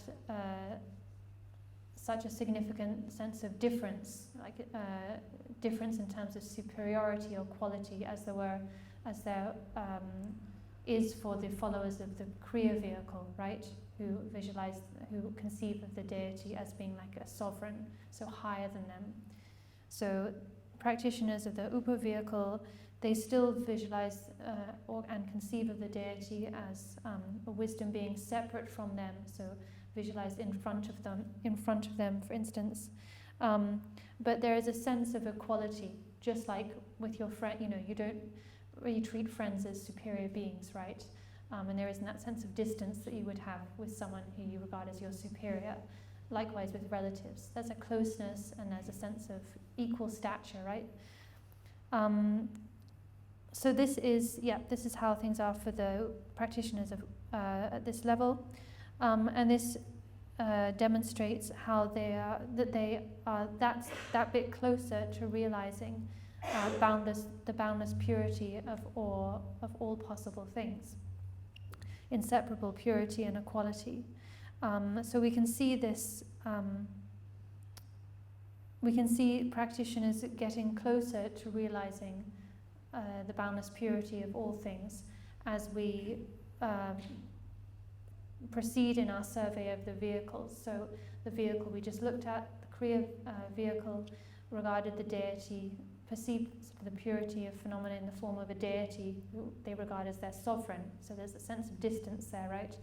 such a significant sense of difference, like difference in terms of superiority or quality, as there is for the followers of the Kriya vehicle, right? Who conceive of the deity as being like a sovereign, so higher than them. So practitioners of the Upa vehicle, they still visualize and conceive of the deity as a wisdom being separate from them, so visualized in front of them, for instance. But there is a sense of equality, just like with your friend. You don't really treat friends as superior beings, right? And there isn't that sense of distance that you would have with someone who you regard as your superior. Likewise with relatives, there's a closeness and there's a sense of equal stature, right? So this is how things are for the practitioners of at this level, and this demonstrates how they are that bit closer to realizing the boundless purity of all possible things, inseparable purity and equality. So we can see this. We can see practitioners getting closer to realizing the boundless purity of all things as we proceed in our survey of the vehicles. So the vehicle we just looked at, the Kriya vehicle, regarded the deity perceive the purity of phenomena in the form of a deity who they regard as their sovereign. So there's a sense of distance there, right?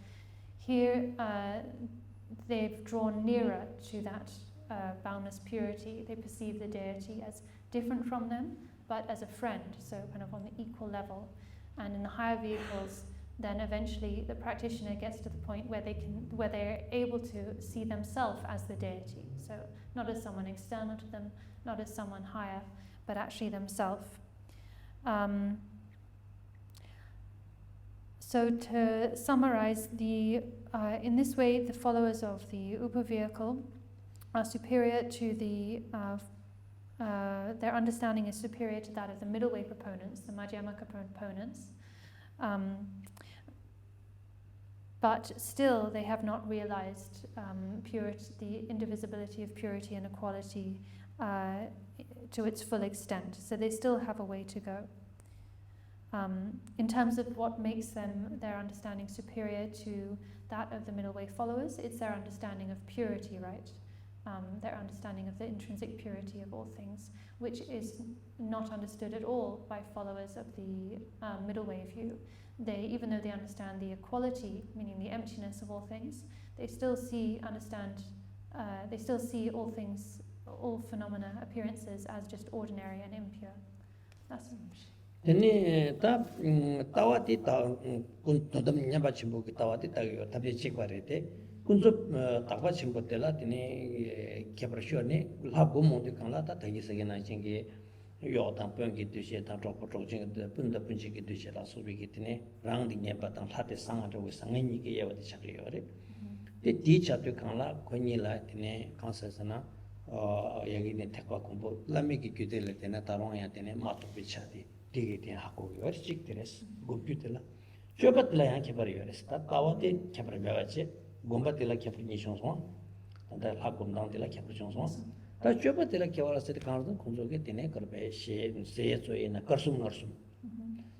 Here, they've drawn nearer to that boundless purity. They perceive the deity as different from them, but as a friend, so kind of on the equal level. And in the higher vehicles, then eventually the practitioner gets to the point where they're able to see themselves as the deity. So not as someone external to them, not as someone higher, but actually themselves. So to summarize, in this way, the followers of the Upa vehicle are superior to their understanding is superior to that of the middle way proponents, the Madhyamaka proponents. But still, they have not realized purity, the indivisibility of purity and equality to its full extent. So they still have a way to go. In terms of what makes their understanding superior to that of the middle way followers, it's their understanding of purity, right? Their understanding of the intrinsic purity of all things, which is not understood at all by followers of the middle way view. Even though they understand the equality, meaning the emptiness of all things, they still see all things, all phenomena, appearances as just ordinary and impure. That's Tene tawati kun todam nyamba chimbo ki tawati tagyo tabe chikwarete kunzo takwa chimbo tela tene kebrasho ne labo monde kanla ta tagi sagena chingi yo tan pöngi dushe tan tropo trojing de punda punji ki dushe la subi ki tene rang di nyamba tan thate sanga ro sangani ki yawa de chakri yore de di chatu kanla koni la tene kansa sana yagi ne takwa kumbo lami ki gyudele tene tarong ya tene matu bichadi 디게티 하고 열씩 드레스 고뷰텔라 쇼바텔라 양케 버리어스 다 타와테 케버 베바체 곰바텔라 케프니션소 다 하고난텔라 케프니션소 다 쇼바텔라 케와라스 카르든 콘조게 테네 거베 세예소이나 커스ум너스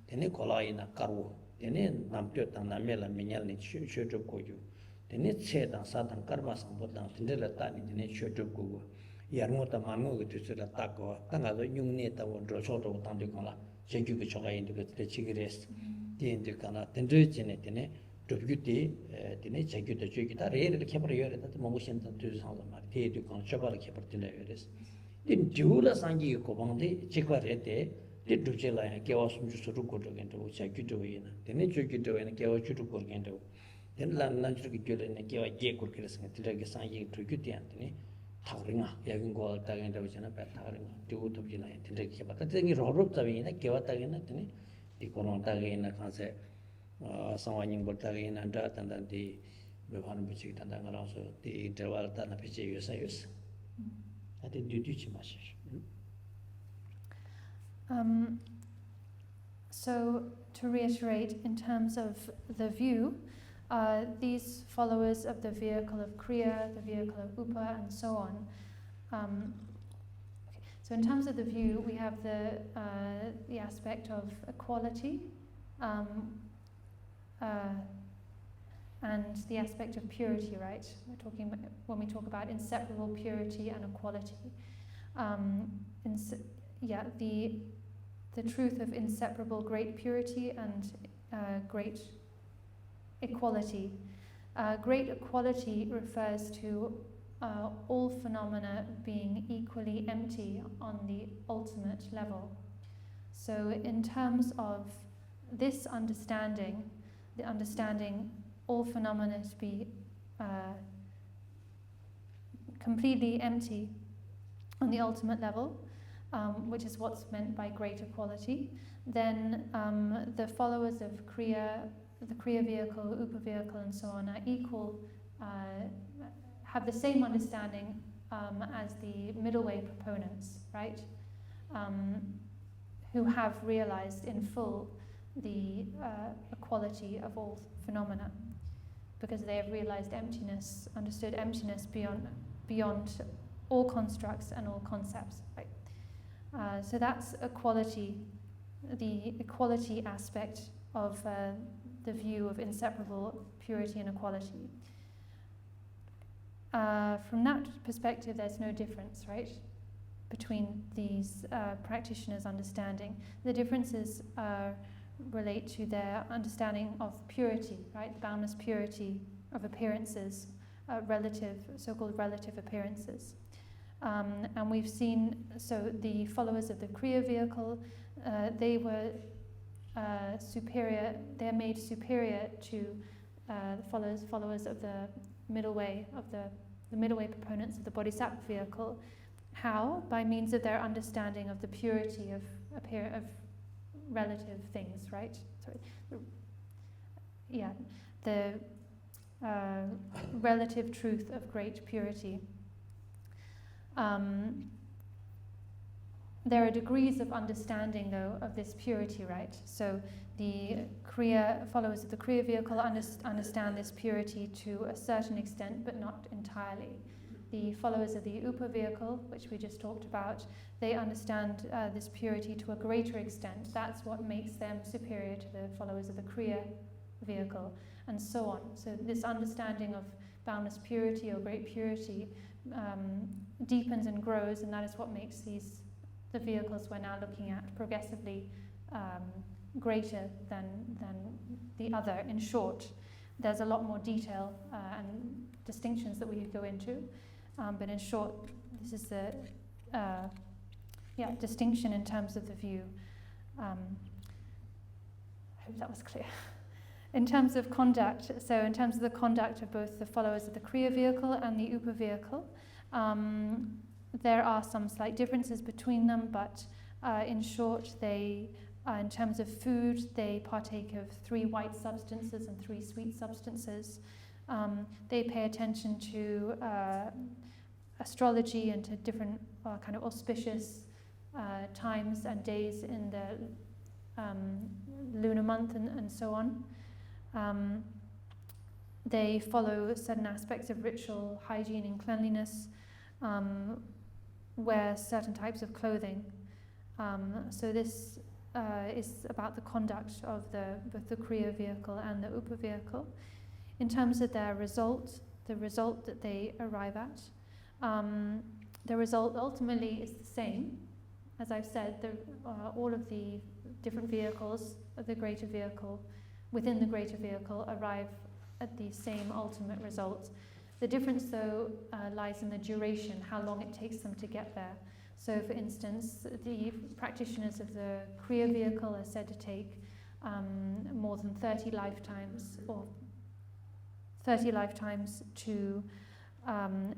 테네 콜라이나 카루 테네 남뼈다 남멜라 미냐니 쇼쇼조 고유 테네 체다 사단 카르바스 보다 텐델라 타니 테네 쇼조 고고 야르모타 마노게 투스라 타고 땅가도 융네다 원조 쇼조 탄데콜라 제규가 저가인데 그때 지그레스 디엔데 가나 텐드지네 되네 도뷰티 되네 제규도 저기다 레를 캐버려야 돼 뭐신다 두상도 말 대도 건 저바를 캐버티네 그래서 딘 듀라 상기 고방데 지과레데 디두젤라야 개와숨 주스루 고도겐도 제규도 이나 되네 저기도 이나 개와 주도 고겐도 된란 난주기 줄에네 개와 제 고르케스 같은 상기 도규티한테 타그링아 야긴 거 따겐다고 전에 배타그링아 두고 비나에 되게 봤다 되게 로롭 잡이나 개왔다기나 되네 이거는 따게나 간세 상황인 걸 따게나 다단단디 배하는 비치기 단단하라서 이 인터벌 따나 비치 요사요스 아데 뒤뒤치 마시 So to reiterate, in terms of the view, these followers of the vehicle of Kriya, the vehicle of Upa, and so on. So in terms of the view, we have the aspect of equality and the aspect of purity, right? We're talking about, when we talk about inseparable purity and equality. The truth of inseparable great purity and great equality. Great equality refers to all phenomena being equally empty on the ultimate level. So in terms of this understanding, the understanding all phenomena to be completely empty on the ultimate level, which is what's meant by great equality, then the followers of Kriya, the Kriya vehicle, Upa vehicle, and so on are equal, have the same understanding as the middle way proponents, right? Who have realized in full the equality of all phenomena, because they have realized emptiness, understood emptiness beyond all constructs and all concepts, right? So that's equality, the equality aspect of the view of inseparable purity and equality. From that perspective, there's no difference, right, between these practitioners' understanding. The differences relate to their understanding of purity, right? The boundless purity of appearances, so-called relative appearances. And we've seen, so the followers of the Kriya vehicle, they were superior, they're made superior to the followers of the middle way, of the middle way proponents of the Bodhisattva vehicle. How? By means of their understanding of the purity of relative things, right? Sorry. The relative truth of great purity. There are degrees of understanding, though, of this purity, right? So the followers of the Kriya vehicle understand this purity to a certain extent, but not entirely. The followers of the Upa vehicle, which we just talked about, they understand this purity to a greater extent. That's what makes them superior to the followers of the Kriya vehicle, and so on. So this understanding of boundless purity or great purity deepens and grows, and that is what makes the vehicles we're now looking at progressively greater than the other. In short, there's a lot more detail and distinctions that we could go into, but in short, this is the distinction in terms of the view. I hope that was clear. In terms of conduct, so in terms of the conduct of both the followers of the Kriya vehicle and the Upa vehicle, there are some slight differences between them, but in short, they, in terms of food, they partake of 3 white substances and 3 sweet substances. They pay attention to astrology and to different kind of auspicious times and days in the lunar month and so on. They follow certain aspects of ritual hygiene and cleanliness, wear certain types of clothing. So this is about the conduct of both the Kriya vehicle and the Upa vehicle. In terms of their result, the result that they arrive at, the result ultimately is the same. As I've said, all of the different vehicles of the greater vehicle, within the greater vehicle, arrive at the same ultimate result. The difference, though, lies in the duration, how long it takes them to get there. So, for instance, the practitioners of the Kriya vehicle are said to take more than 30 lifetimes, or 30 lifetimes to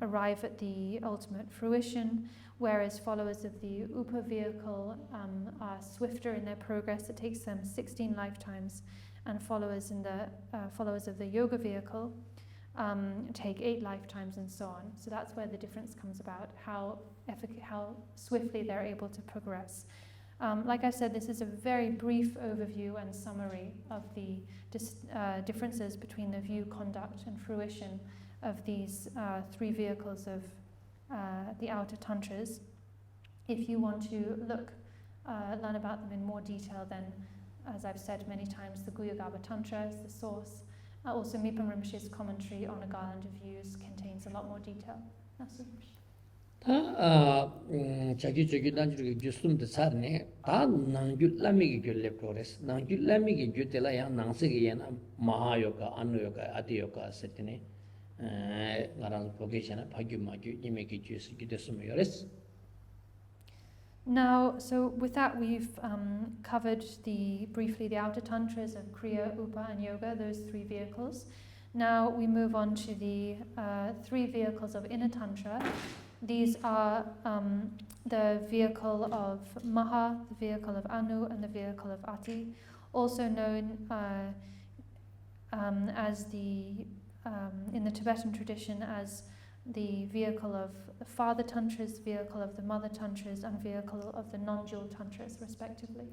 arrive at the ultimate fruition, whereas followers of the Upa vehicle are swifter in their progress. It takes them 16 lifetimes, and followers of the Yoga vehicle take 8 lifetimes, and so on. So that's where the difference comes about, how swiftly they're able to progress. Like I said, this is a very brief overview and summary of the differences between the view, conduct, and fruition of these 3 vehicles of the outer tantras. If you want to learn about them in more detail, then, as I've said many times, the Guyagaba Tantra is the source. Also, Mipham Rinpoche's commentary on a Garland of Views contains a lot more detail. 자기 단주를 규스ум도 사네. 다 난규 라미기 결례 프로레스. 난규 라미기 규텔라 양 낭세기에나 마하요가 안노요가 아디요가 세트네. 나랑 포케이션에 파규마규 이메기 주스 기데스무요레스. Now, so with that, we've covered briefly the outer tantras of Kriya, Upa, and Yoga, those 3 vehicles. Now we move on to the 3 vehicles of inner tantra. These are the vehicle of Maha, the vehicle of Anu, and the vehicle of Ati, also known as in the Tibetan tradition as the vehicle of the father tantras, vehicle of the mother tantras, and vehicle of the non-dual tantras, respectively.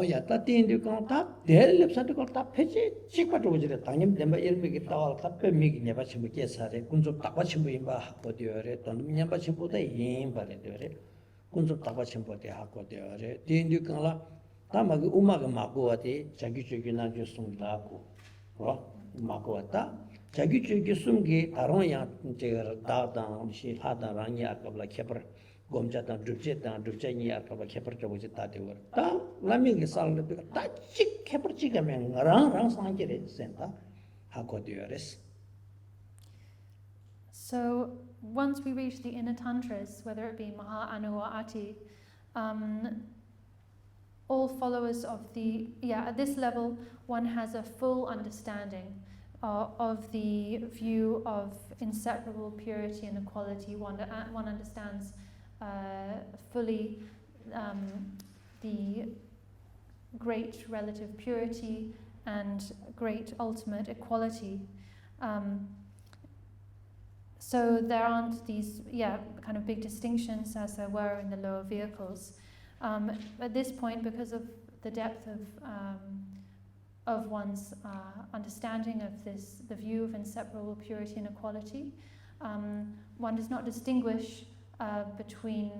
야, 따띠인데 다 대립사도 다 패지 직관적으로 당님 내가 일미기 따와 답변 미기 내가 지금 계산해 군좀 답받침부 임바 하고 되어래 또 냠받침보다 임바래 되어래 군좀 답받침보다 하고 되어래 뒤인데 강라 다마기 우마가 마고 와디 자기 쪽이나 주송다고 마고 왔다 자기 쪽이 숨기 다른 양 제가 다당 시 하다랑이 아까불라 켜버 gomjatan drupche nyar ka ba khepar chogo ji ta de war ta lami ge sal le ta chik khepar chi ga men rang sang re sen ta ha ko de yores. So once we reach the inner tantras, whether it be Maha, Anu or Ati, all followers of at this level, one has a full understanding of the view of inseparable purity and equality. One understands fully the great relative purity and great ultimate equality. So there aren't these kind of big distinctions as there were in the lower vehicles. At this point, because of the depth of one's understanding of the view of inseparable purity and equality, one does not distinguish between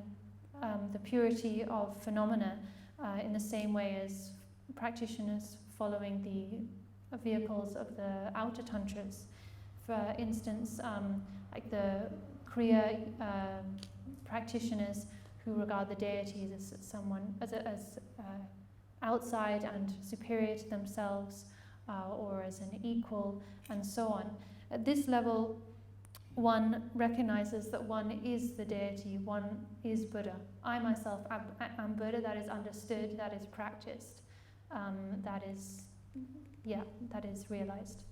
the purity of phenomena in the same way as practitioners following the vehicles of the outer tantras. For instance, like the Kriya practitioners who regard the deities as someone as outside and superior to themselves, or as an equal, and so on. At this level, one recognizes that one is the deity, one is Buddha. I myself am Buddha. That is understood, that is practiced, that is realized.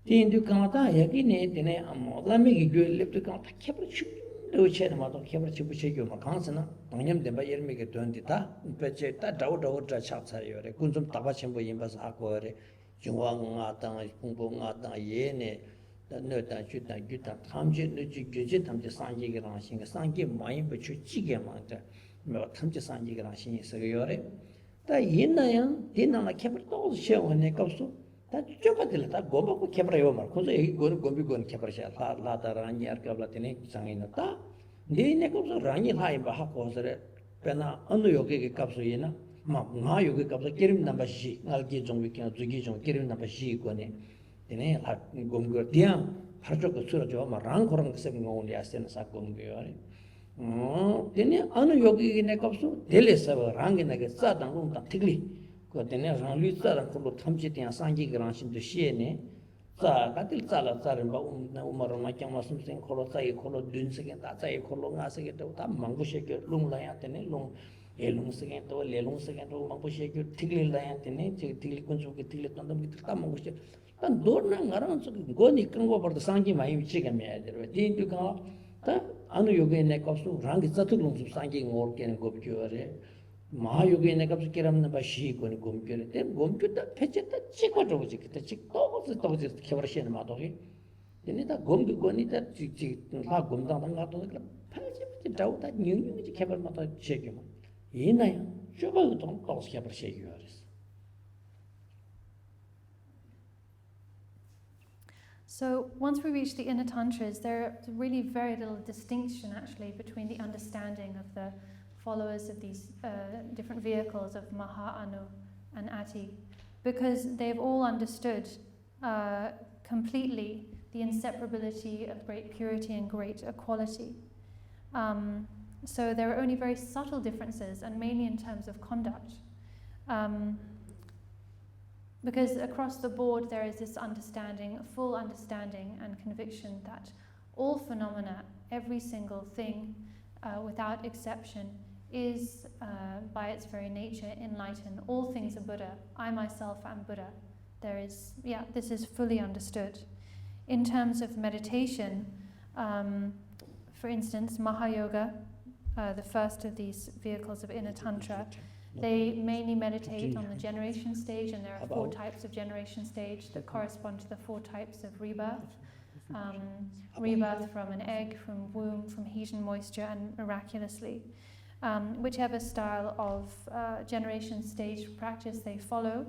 Tindu kanta yaki ne dine amma lami gi gyo leptu kanta kebra chulo che ma to kebra chubu che gyo ma kansa na tanyam demba yerme ge tondi ta peche ta daw tra chap sa yore kunzum taba chembo yimba sa ko re jungwa nga ta pungbo nga ta ye ne da ne ta chu ta gyu ta tamje ne ji gyo je tamje sangye ge ran sing sangye mai ba chu chi ge ma ta me tamje sangye ge ran sing se yore ta yin na yang din na kebra to che one kapsu 다 좁아들 다 고바고 캐브라요 말 그래서 이 고비 캐브라샤 라다 라니 아르카블라티네 상이나다 네네 kopso 라니 하이 바 하고서래 배나 어느 요게 값소이나 막나 요게 값서 기름 남바시 알기 종위께 주기 종 기름 남바시 거네 되네 하 곰거 디야 하쪽도 쓰러져 막랑 그런 것에 ng오니 아스는 사건이요 되네 어느 요게 내 값소 델레서 랑게나게 싸당 다 틀리 그때는 ranglitsaran kullu thamchi tian sangi gran shin de shene sa katil tsala tsarin ba umar ma kyama sum sing kholo sai kholo dun se ta sai kholo nga se to ta mangbu she ke lung la ya tene lung elung se ke to le lung se ke to mangbu she ke thigli la ya tene thigli kun su ke thigli tandam ki ta mangbu she tan dor na ngaran su go ni kango par da sangi mai vichi ke me ya der tin tu ka ta anu yoge ne ka su rang tsatu lung su sangi ngor ke ne go bi re 마요게 내가 그렇게라면 바시 거니 곰교를 때 곰교다 패쳤다 찍어 줘지 그때 찍도 캐버시는 마도기 얘네다 곰교거니다 찍찍 다 곰당당 가도 팔지 다우다 뉴뉴지 캐버 마도 제기만 이나야 저거 좀 거스 캐버 제기요레스. So once we reach the inner tantras, there's really very little distinction actually between the understanding of the followers of these different vehicles of Maha, Anu and Ati, because they've all understood completely the inseparability of great purity and great equality. So there are only very subtle differences, and mainly in terms of conduct. Because across the board there is this understanding, full understanding and conviction that all phenomena, every single thing, without exception, is by its very nature enlightened. All things are Buddha. I myself am Buddha. This is fully understood. In terms of meditation, for instance, Mahayoga, the first of these vehicles of inner tantra, they mainly meditate on the generation stage, and there are 4 types of generation stage that correspond to the 4 types of rebirth. Rebirth from an egg, from womb, from heat and moisture, and miraculously. Whichever style of generation stage practice they follow,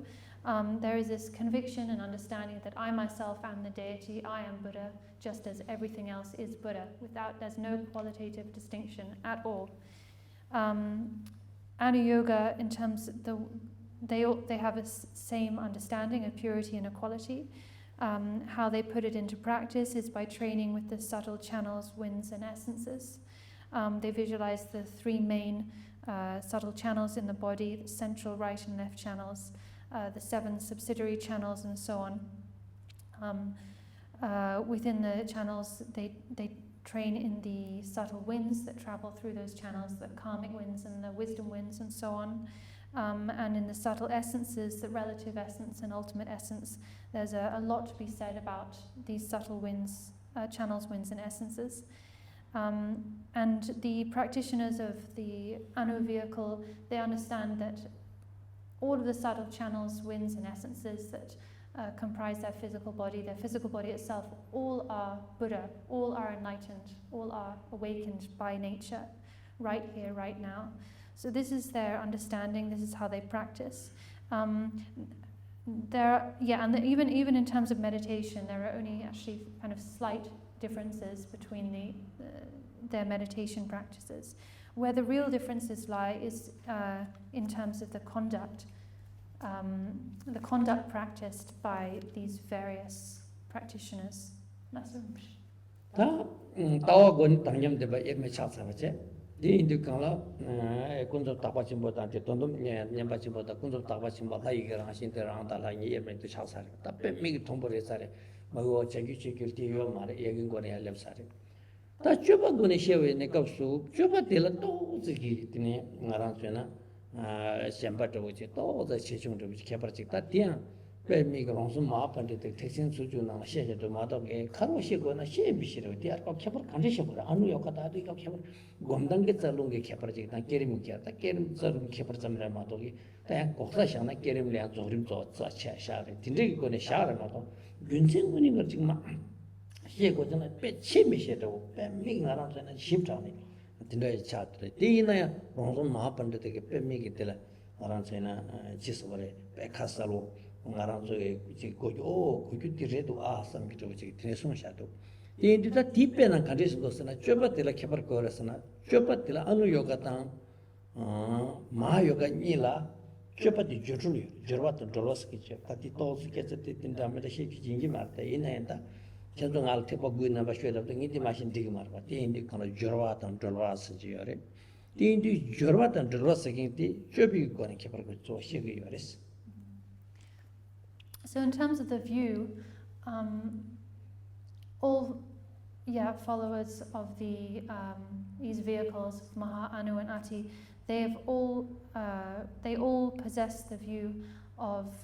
there is this conviction and understanding that I myself am the deity, I am Buddha, just as everything else is Buddha. There's no qualitative distinction at all. Anu Yoga, in terms they have a same understanding of purity and equality. How they put it into practice is by training with the subtle channels, winds and essences. They visualize the three main subtle channels in the body, the central, right and left channels, the 7 subsidiary channels, and so on. Within the channels, they train in the subtle winds that travel through those channels, the karmic winds and the wisdom winds, and so on. And in the subtle essences, the relative essence and ultimate essence, there's a lot to be said about these subtle winds, channels, winds, and essences. And the practitioners of the Anu vehicle, they understand that all of the subtle channels, winds, and essences that comprise their physical body itself, all are Buddha, all are enlightened, all are awakened by nature, right here, right now. So this is their understanding, this is how they practice. And even in terms of meditation, there are only actually kind of slight differences between their meditation practices. Where the real differences lie is in terms of the conduct practiced by these various practitioners. That's di indi kangla kunzo takpa chimbo dante tondom nyamba chimbo da kunzo takpa chimbo la yigarang shinte rang da la nye yeme tu chak sari ta pe migi thombo re sari mago chagyu chikil ti yo mara yagin gore ya lep sari ta chupa gune shewe ne kapsu chupa tila to ziki tine ngarang suena shemba tabu chi to za chechung tabu chi kebar chik ta tiyan pe migi rongsu maa pandi tek teksin suju nang she she to maa toge karo she go na she bishiro tiyar ka kebar kanche she go anu yoka ta adu ka kebar gomdange tsalunge kebar chik ta kerim kya ta kerim tsalung kebar tsamira maa toge ta yang koksa shang na kerim liang zorim zo tsa cha sha re tindegi go ne sha re maa to gyunchen guni gar chik maa she go zana pe che me she to pe migi nga rang zana shim cha ne tindegi cha tere di ina ya rongsu maa pandi teke pe migi tila nga rang zana chisware pe khasalo ngarang zoe ji goyo di redo samgi to ji tresong sha do indi ta tipe na kadis do sana choba tela khabar ko rasana choba tela anu yoga ta ma yoga nila choba di jurul jorwa to dolos ki che ta ti to ke te tin da me da she ki jingi mar ta ina enda chendo ngal te ba gu na ba shwe da ngi di ma shin dig mar ba ti indi kana jorwa ta dolwa sa ji yore ti indi jorwa ta dolwa sa ki ti chobi ko ne khabar ko so she gi yores. So in terms of the view, all followers of these vehicles, Maha, Anu, and Ati, they all possess the view of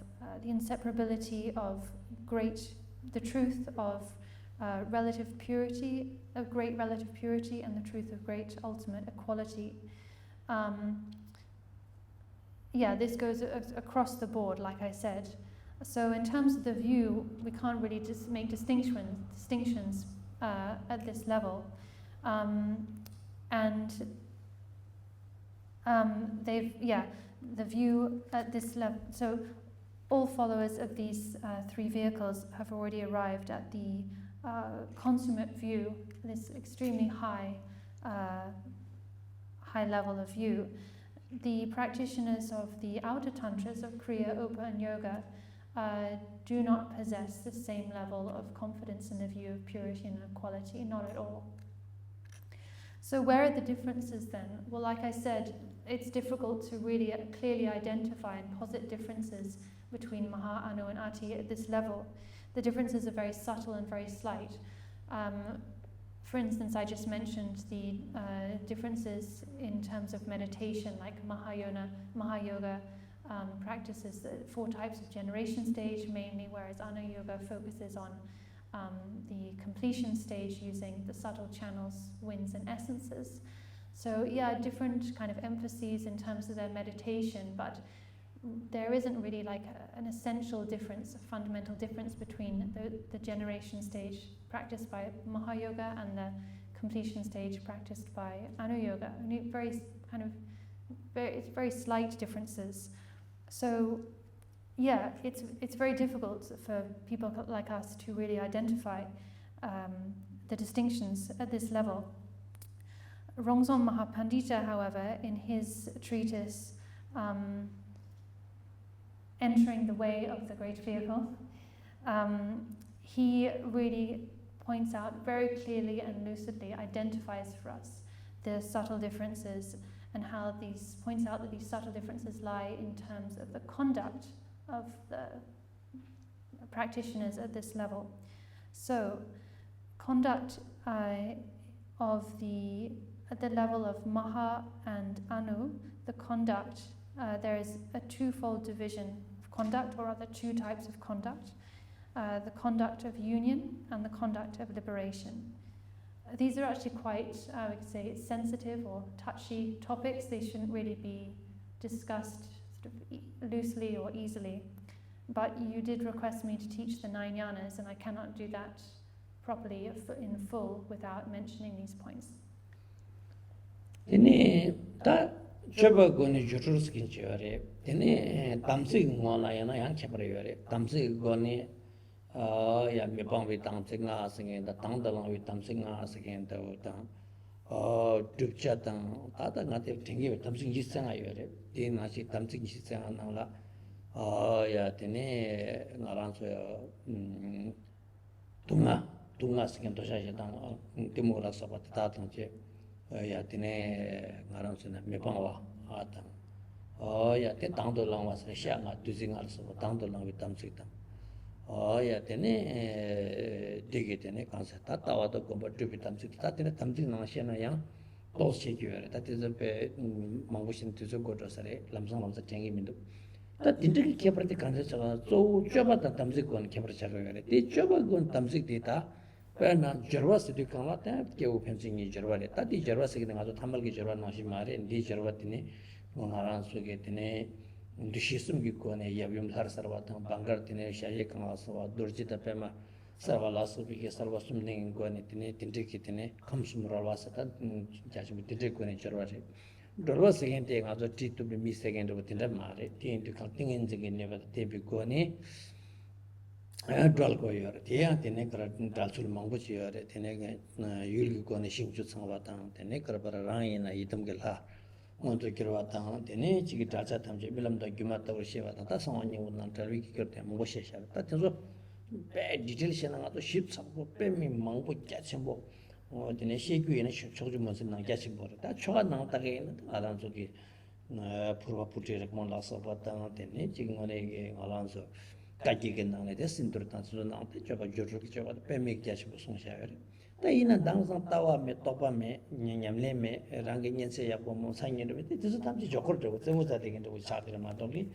the inseparability of the truth of relative purity, of great relative purity, and the truth of great ultimate equality. This goes across the board, like I said. So in terms of the view, we can't really just make distinctions at this level. The view at this level, so all followers of these 3 vehicles have already arrived at the consummate view, this extremely high level of view. The practitioners of the outer tantras of Kriya, Upa, and Yoga do not possess the same level of confidence in the view of purity and equality, not at all. So where are the differences then? Well, like I said, it's difficult to really clearly identify and posit differences between Maha, Anu, and Ati at this level. The differences are very subtle and very slight. For instance, I just mentioned the differences in terms of meditation, like Mahayoga practices the 4 types of generation stage mainly, whereas Anu Yoga focuses on the completion stage using the subtle channels, winds, and essences. So different kind of emphases in terms of their meditation, but there isn't really like an essential difference, a fundamental difference between the generation stage practiced by Mahayoga and the completion stage practiced by Anu Yoga. Only it's very slight differences. So it's very difficult for people like us to really identify the distinctions at this level. Rongzon Mahapandita, however, in his treatise Entering the Way of the Great Vehicle, he really points out very clearly and lucidly, identifies for us the subtle differences and how these points out that these subtle differences lie in terms of the conduct of the practitioners at this level. So, conduct at the level of Maha and Anu, the conduct, there is a twofold division of conduct, or rather two types of conduct. The conduct of union and the conduct of liberation. These are actually quite, I would say, sensitive or touchy topics. They shouldn't really be discussed sort of loosely or easily. But you did request me to teach the Nine Yanas, and I cannot do that properly in full without mentioning these points. Tene ta chaba goni jutur skin chare. Tene tamsig ngona yana yang chapre yore. Tamsig goni ya me bang we tamsig nga singen da tang da lang we tamsig nga singen da ta dupcha tang ta ta nga te tingi we tamsig yisang ayore. Ti na chi tamsig yisang na la ya tene ngaran so tunga singen to sha tang timo la sa pa ta tang che ya tene ngaran so na me bang wa tang ya te tang do lang wa sa sha nga du sing al so tang do lang we tamsig tang ya tene dege tene kansa ta tawa to ko dupi tamsig ta tene tamsig na sha na yang to che gyore ta te pe mangu shin tu zo go do sare lamsang lamsa tengi mindu ta tindig ke prati kansa cha zo choba ta tamsig kon ke prati cha gyore te choba gon tamsig de ta pa na jarwa se de kan la ta ke u pen sing ni jarwa le ta di jarwa se ga zo thamal ge jarwa na shi mare di jarwa tene ngonaran su ge tene Dushisum Gikone, Yavium Har Sarvatam, Bangartine, Shayakan, Durjita Pema, Sarvalas, Sarvasum Ningone, Tintikitine, Kamsum Ravasata, Judgment Tintikone, Jarvati. Dorwas again take other tea to be missed again within the Mare, tea to cutting in the never Tebicone, Dralgoyer, Tia, Tenekra, Dalsul Manguchi, Tenega, Yulgone, Shimchu Sanvatan, Tenekra, Rain, Itam Gilha. Monto Kirwata, Tene, Chigitacha, Tamjibilam, the Gumata, Shiva, that's on you would not tell me, Moshe. That is what bad details and other ships of Pemi, Mango, Jatsimbo, or the Neshiku and Children's in Jatsimbo. That shot not again, Alanzoki, Pura Puti, Mondas of Vatan, Tene, Chigone, Alonso, Kajigan, and this intertans, not the job of Jojo, Pemi Jatsimbo. Ina dangsan tawa me topa me nyamle me rangi nyense ya pomo sanyen de tisu tamji jokor de temu ta de de chadre ma doli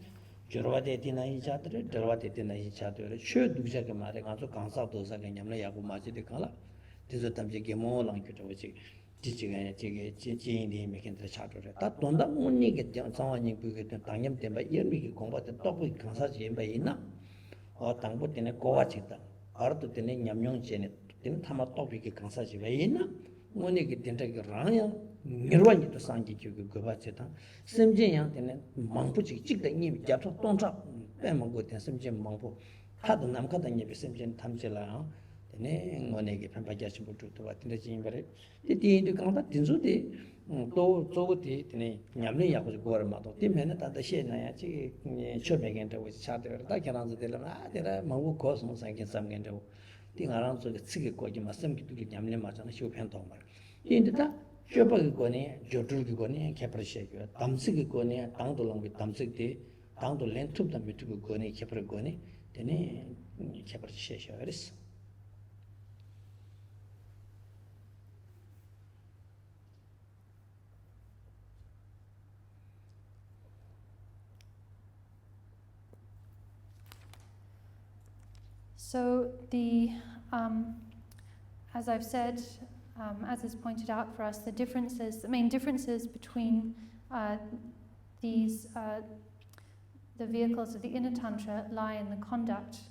jorwa de tina hi chadre dorwa de tina hi chadre chö dugja ke mare ga so kansa do sa ke nyamle ya ko ma ji de kala tisu tamji ge mo lang ke de ji ji ge ji ji ni me ken de chadre ta donda unni ge sangwa ni bu ge 당념 de ba yer mi ge kongba de topu kansa ji ba ina 당부 때문에 고와 짓다 알도 때문에 냠용 제네 때문에 타마 토픽이 강사지 왜 있나 뭐니게 된다게 라야 निर्वाणित सांगी जो गवाचेता समझेयां तेने मांगपु चिक नी जातो तोंचा पेम गो ते समझे मांगपु खाद नाम खाद नी बे समझे थामचेला तेने ngoने के फंपा जाछि बुटु तो बातिन जिन बरे ते ती कांता तिनसु ते तो जोगो ते तेने 냠ने याको गोर मातो ते मेने ता दशे नया छि छोमेगेन तो छाते ता केनाज देला तेरा मांगु कोस नो सांगे समगेन तो ती गारान सो छिके कोजि मासम कि तुके 냠ने माचाना शोफेन तो मार इंदता 쇼바기 거니 조들기 거니 캐프르셰고 담스기 거니 당도롱비 담스기 당도 렌투다 미투고 거니 캐프르 거니 되네 캐프르셰셔리스 So the as I've said, as is pointed out for us, the main differences between the vehicles of the inner tantra lie in the conduct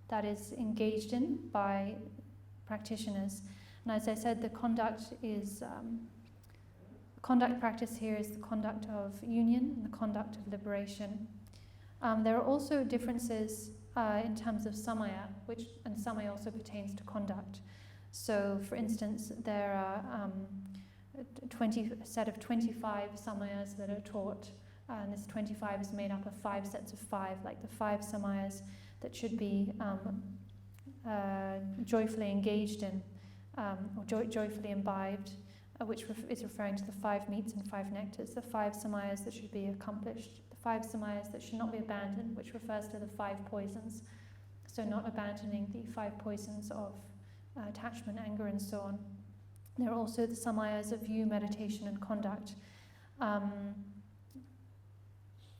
that is engaged in by practitioners. And as I said, the conduct practice here is the conduct of union and the conduct of liberation. There are also differences in terms of samaya, and samaya also pertains to conduct. So, for instance, there are a set of 25 samayas that are taught, and this 25 is made up of 5 sets of 5, like the 5 samayas that should be joyfully engaged in or joyfully imbibed, which is referring to the 5 meats and 5 nectars, the 5 samayas that should be accomplished, the 5 samayas that should not be abandoned, which refers to the 5 poisons, so not abandoning the 5 poisons of attachment, anger, and so on. There are also the samayas of view, meditation, and conduct.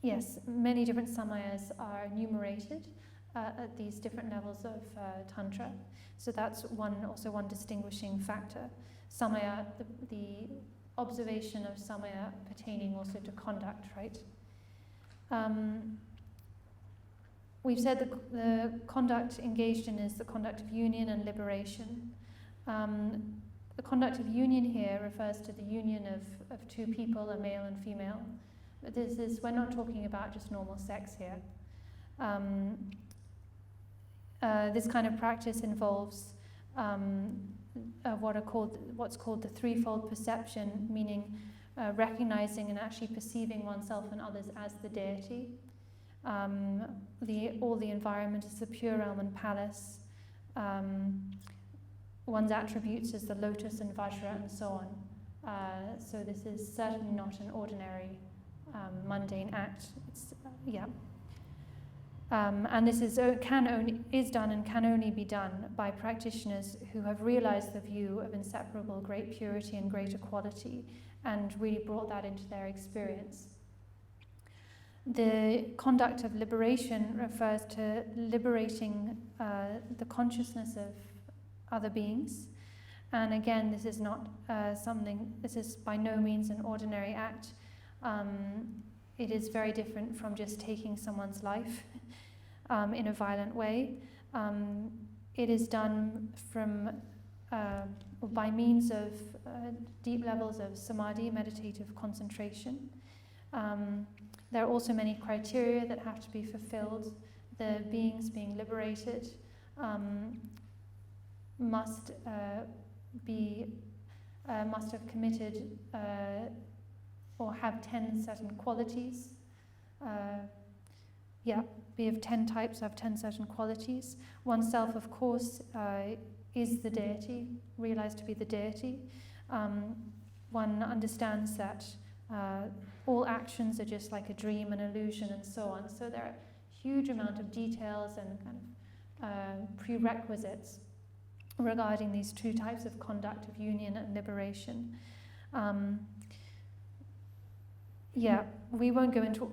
Yes, many different samayas are enumerated at these different levels of Tantra. So that's also one distinguishing factor. Samaya, the observation of samaya pertaining also to conduct, right? We've said the conduct engaged in is the conduct of union and liberation. The conduct of union here refers to the union of 2 people, a male and female. But we're not talking about just normal sex here. This kind of practice involves what's called the threefold perception, meaning recognizing and actually perceiving oneself and others as the deity. All the environment is the pure realm and palace. One's attributes is the lotus and vajra and so on. So this is certainly not an ordinary mundane act. And this is done and can only be done by practitioners who have realized the view of inseparable great purity and great equality and really brought that into their experience. The conduct of liberation refers to liberating the consciousness of other beings. And again, this is not this is by no means an ordinary act. It is very different from just taking someone's life in a violent way. It is done by means of deep levels of samadhi, meditative concentration. There are also many criteria that have to be fulfilled. The beings being liberated must have committed or have 10 certain qualities. Be of 10 types, have 10 certain qualities. Oneself, of course, is the deity, realized to be the deity. One understands that all actions are just like a dream, an illusion, and so on. So there are a huge amount of details and kind of prerequisites regarding these 2 types of conduct of union and liberation. We won't go into,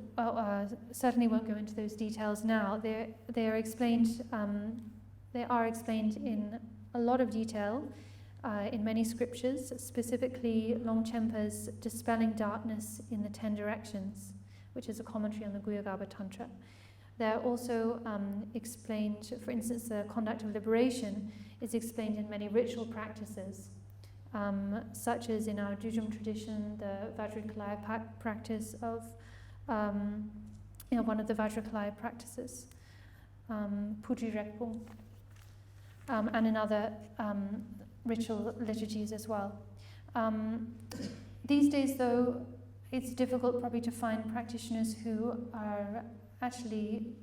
certainly won't go into those details now. They are explained in a lot of detail in many scriptures, specifically Longchenpa's Dispelling Darkness in the 10 Directions, which is a commentary on the Guyagaba Tantra. They're also explained, for instance, the conduct of liberation is explained in many ritual practices, such as in our Dujum tradition, the Vajrakalaya practice of, one of the Vajrakalaya practices, Puji Rekpung, and in other ritual liturgies as well. These days, though, it's difficult probably to find practitioners who are actually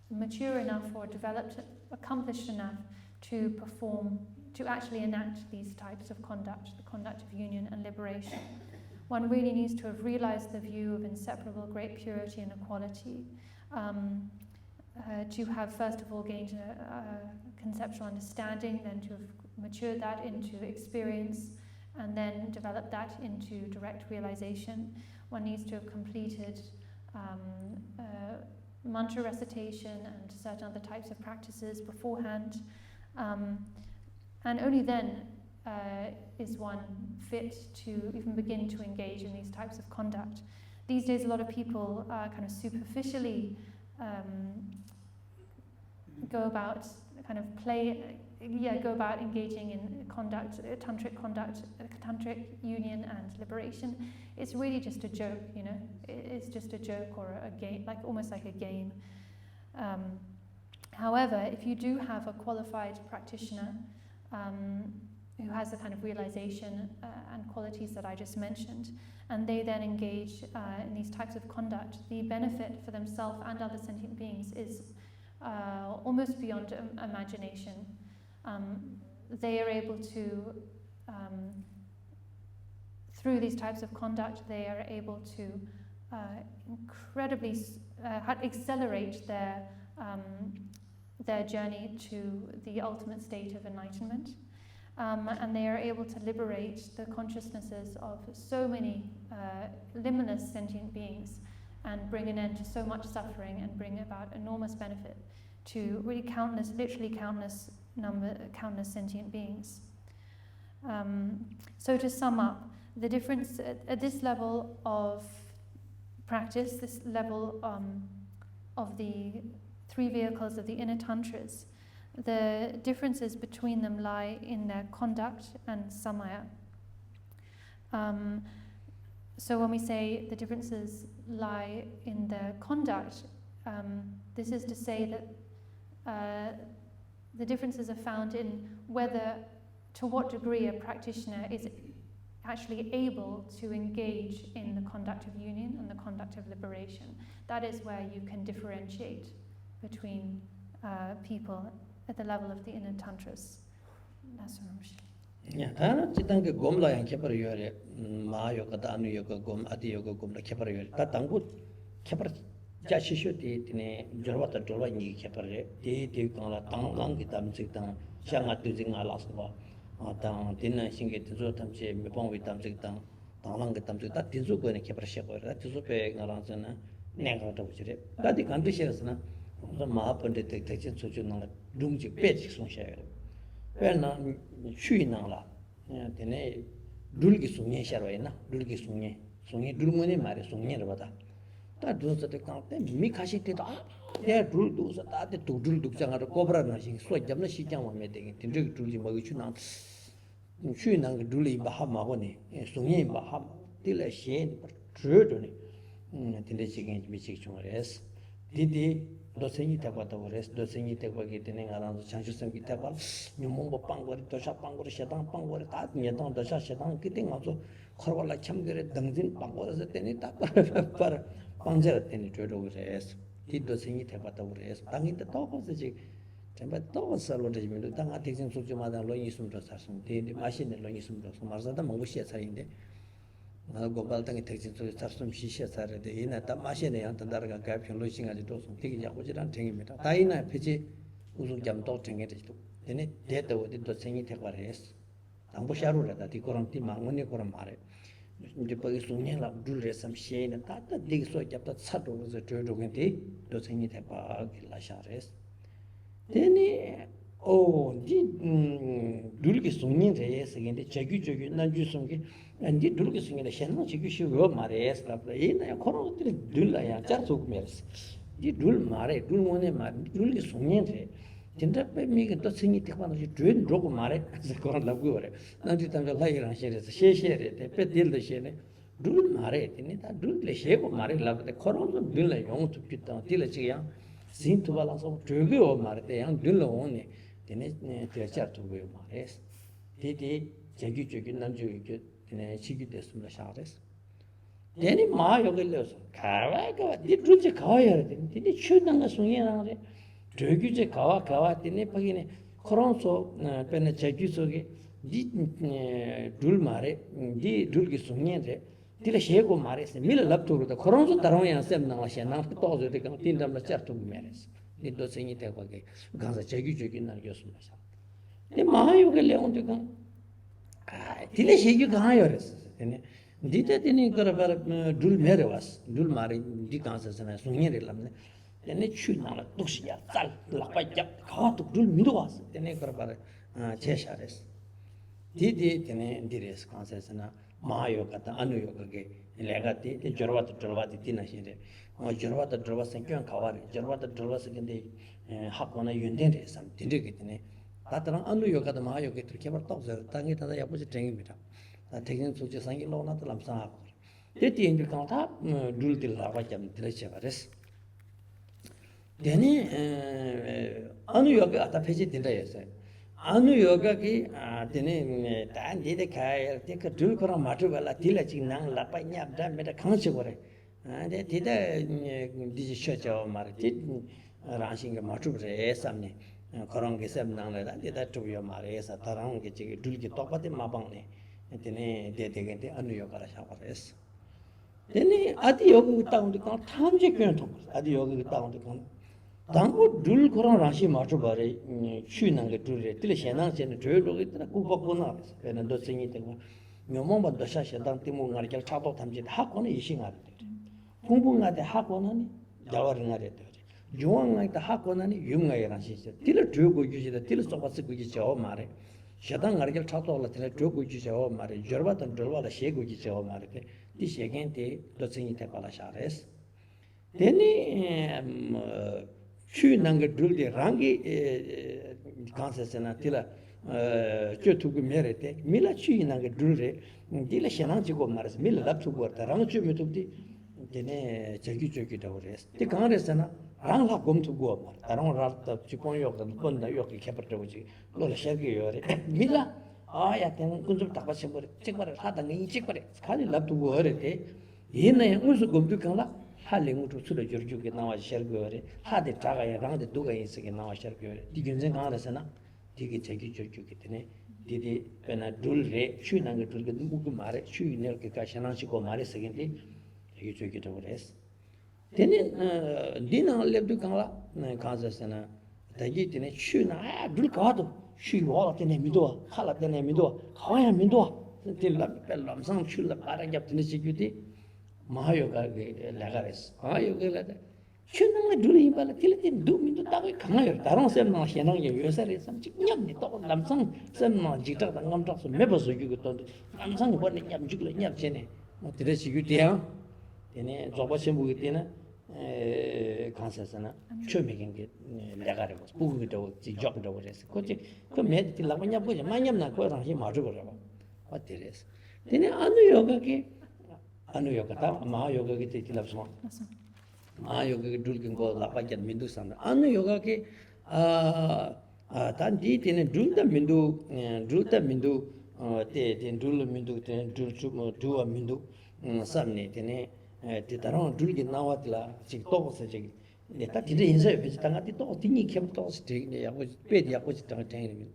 mature enough or developed, accomplished enough to perform, to actually enact these types of conduct, the conduct of union and liberation. One really needs to have realized the view of inseparable great purity and equality, to have first of all gained a conceptual understanding, then to have matured that into experience, and then developed that into direct realization. One needs to have completed mantra recitation and certain other types of practices beforehand, and only then is one fit to even begin to engage in these types of conduct. These days, a lot of people kind of superficially go about engaging in conduct, tantric union and liberation. It's really just a joke, It's just a joke or a game, almost like a game. However, if you do have a qualified practitioner who has the kind of realization and qualities that I just mentioned, and they then engage in these types of conduct, the benefit for themselves and other sentient beings is almost beyond imagination. they are able to, through these types of conduct, they are able to incredibly accelerate their journey to the ultimate state of enlightenment. And they are able to liberate the consciousnesses of so many limitless sentient beings and bring an end to so much suffering and bring about enormous benefit to really literally countless sentient beings. So to sum up, the difference at this level of practice, this level of the three vehicles of the inner tantras, the differences between them lie in their conduct and samaya. So when we say the differences lie in their conduct, this is to say that the differences are found in to what degree a practitioner is actually able to engage in the conduct of union and the conduct of liberation. That is where you can differentiate between people at the level of the inner tantras. That's what I'm saying. Yeah, I think gomla yang kepar yore, ma yoga da anu yoga gom adi yoga gom la kepar yore. Ta tangu kepar jashisho ti tine jorwa ta jorwa ni kepar re. Ti kangla tang lang ki tam sik tang shanga tu jing alas ba. Tang tina singe tizo tam che me pong wi tam sik tang lang ki tam sik ta tizo ko ne kepar she ko re. Tizo pe ngalang sana ne ga ta uchire. Ta di kan tu she sana. Ma pande tek tek chen soju nang dung ji pe chi song she re. Pena chui nang la, tene dulgi sungye sharway na, dulgi sungye dulmone mare sungye rabada. Ta dunsa te kante mi kashi te ta, te dul dusa ta te tu dul duk changa kobra na sing so jamna shi chang wa me de tin de dulji ma chu nang chui nang duli ba ha ma go ni, sungye ba ha ti la shen zhe de ni. Tin de chi gen mi chi chung res. Di dosenyi tekwa tabu res, dosenyi tekwa ki tene nga ranzo changshu ki tekwa nyumongbo pangwari, dosha pangwari, shetang pangwari, taat nyetang dosha shetang ki tene nga zo khorwa la chamgare dangzin pangwari se tene ta par pangzara tene chodo res. Di dosenyi tekwa tabu res. Tangi ta toko se chik, tenpa toko sa lo reji mindu, tanga teksin sukchi madang lo yisum do sarsum, di maashine lo yisum do sarsum, marzada mungu shia sarinde. Gopal tangi teksin sukchi sarsum shishia sarinde, ina ta maashine yang tandaraga gaipshin lo shingaji dosum, tiki yakujiran tengi mita. Ta ina pechi usuk jam tok tengi rejidu. Tene deta wadi do sengi tekwa res. Tangpo sharu rata, di koram ti mangoni koram mare. Di pagi sungnya la dul resam shena, ta digi so jabta tsato wasa chodogen ti do sengi tekwa gila sha res. Tene, di dulki sungnya res, gende chagyu nanju sungi, di dulki sungnya shenna chagyu shigo mare es, ina ya koram tiri dulla ya char suk meres. Di dul mare, dul mone mare, dulki sungnya res. Tinda pe mi to singi tikwa no juen rogo mare se koran lagu ore nanti tamja lai ran shere she re te pe dil de she ne dul mare tini ta dul le she ko mare lag de koran so dil la yong tu pitta dil chi yang sin tu bala so joge o mare te yang dil lo ne tini te cha tu go mare ti jegi nan ju ge tini chi gi des la shares teni ma yo ge le so ka di dul che ka ya tini chu nang ga sung ye nang re 저규제 가와 때네 파기네 코론소 페네 제규소게 둘 말에 디 둘기 송년데 딜레 셰고 말에서 밀 랍토르다 코론소 다롱야 셈나 샤나 또저데 강 틴담라 차르토 메레스 니도 생이 되고게 가서 제규적이 나겼습니다. 네 마하요게 레온데가 딜레 셰규 가요레스 네 디테디니 거라바 둘 메레와스 둘 말이 디 간사스나 송년레 람네 tene chu nala dukshiya tal lakpa jap kawa tuk dul miduwas tene karabara che shares di tene dires kansasana maa yoga ta anu yoga ge lega ti jorwata tina shire jorwata jorwa sankyon kawa re jorwata jorwa sakende hakwana yunden re sam tinde ge tene tatarang anu yoga ta maa yoga tur kebar tok zara tangi tanda yapuchi tengi mita tekin suchi sangi lo na talam saha kore ti inbi kanta dul til lakpa jap tila chevares Then, anu yoga ata pechi dinda yasa. Anu yoga ki, then, dan dide kaya, tika dul kora matu bala, tila ching nang lapa nyap da meta kangchi kore. Tida, diji shocha o mara, tid ranshinga matu bere samne. Korongi Sem Nangla, that to your Maresa, Tarangi, Dulki, Topati Mabang, and then they get the Anuyokara Shavares. Then Adi Yogi town to come, Tamji Kentok, Adi Yogi town to come. Tango Dul Koran Rashi Matubari, Shunanga Dure, Tilishanan, and Drew, Kupakuna, and a dozen. No moment the Sasha Dantimu Markel Chapel Tamjit Hakon ishing at it. Kumbunga the Hakonani, Jawarin at it. Joan like the Hakonani, Yunga and she said, Till a true good use the Tillis of what's which is your marriage. Shadan Markel Chapel, a true good use your marriage, Jervat and Drova, the Shake which is your marriage. This again, the Dosing Tapalashares. Then Shunanga Dul the Rangi Kansas and Attila. Tugu merete, Mila Chinanga Dure, Dila Shananchigo Maras, Mila Laptu, Ranchu Metuti, Gene Chaki Dores. The Congressana, Ranga come to go, I don't wrap the Chipon York and Punda York capital, Lola Shaggy, Mila, I attend Kunzu Tapasimo, Chipper, Hatang, Chipper, Kali Lap to go, in a also go to Kala, Haling to Sula Jurjuk now I shall go, had the Taga around the Duga is again now I shall go. Dickens and Congressana. Tiki Churchukitine, Didi Penadul, Shunanga to the Mugumare, Shunel Kashanachiko Mare, secondly, you took it over rest. Then Dina left to Kala, Kansas and Tajit in a Shuna, Dulcado, she walked in a middle, Halat in a middle, how I am middle, till some Shula Paragap in the security, Mahayoga Lagares, Mahayoga. Shunanga doing volatility, do me to die. Come here, I don't send my Shannon, you say something. Lamsang, send my jitter, and I'm talking members of you. I'm saying what I'm juggling up, Jenny. What did you tell? In a Zobashim with dinner, Kansas, should making it Lagaris, who the job over this. Come here, till Lavanya Bush, my name not quite on him, what it is. Then Anu Yoga, Ma Yoga get it loves one. Yoga Dulkin go Lapajan Mindu Sanda. Anu Yoga ke Tanti in Dulta Mindu, Ten Dula Mindu, Dua Mindu, Samni, Tene, Titaron Dulkin Nawatla, Chikto Sajik. The Tati in service, Tangatito, Tini kept toss, I was paid the opposite entertainment.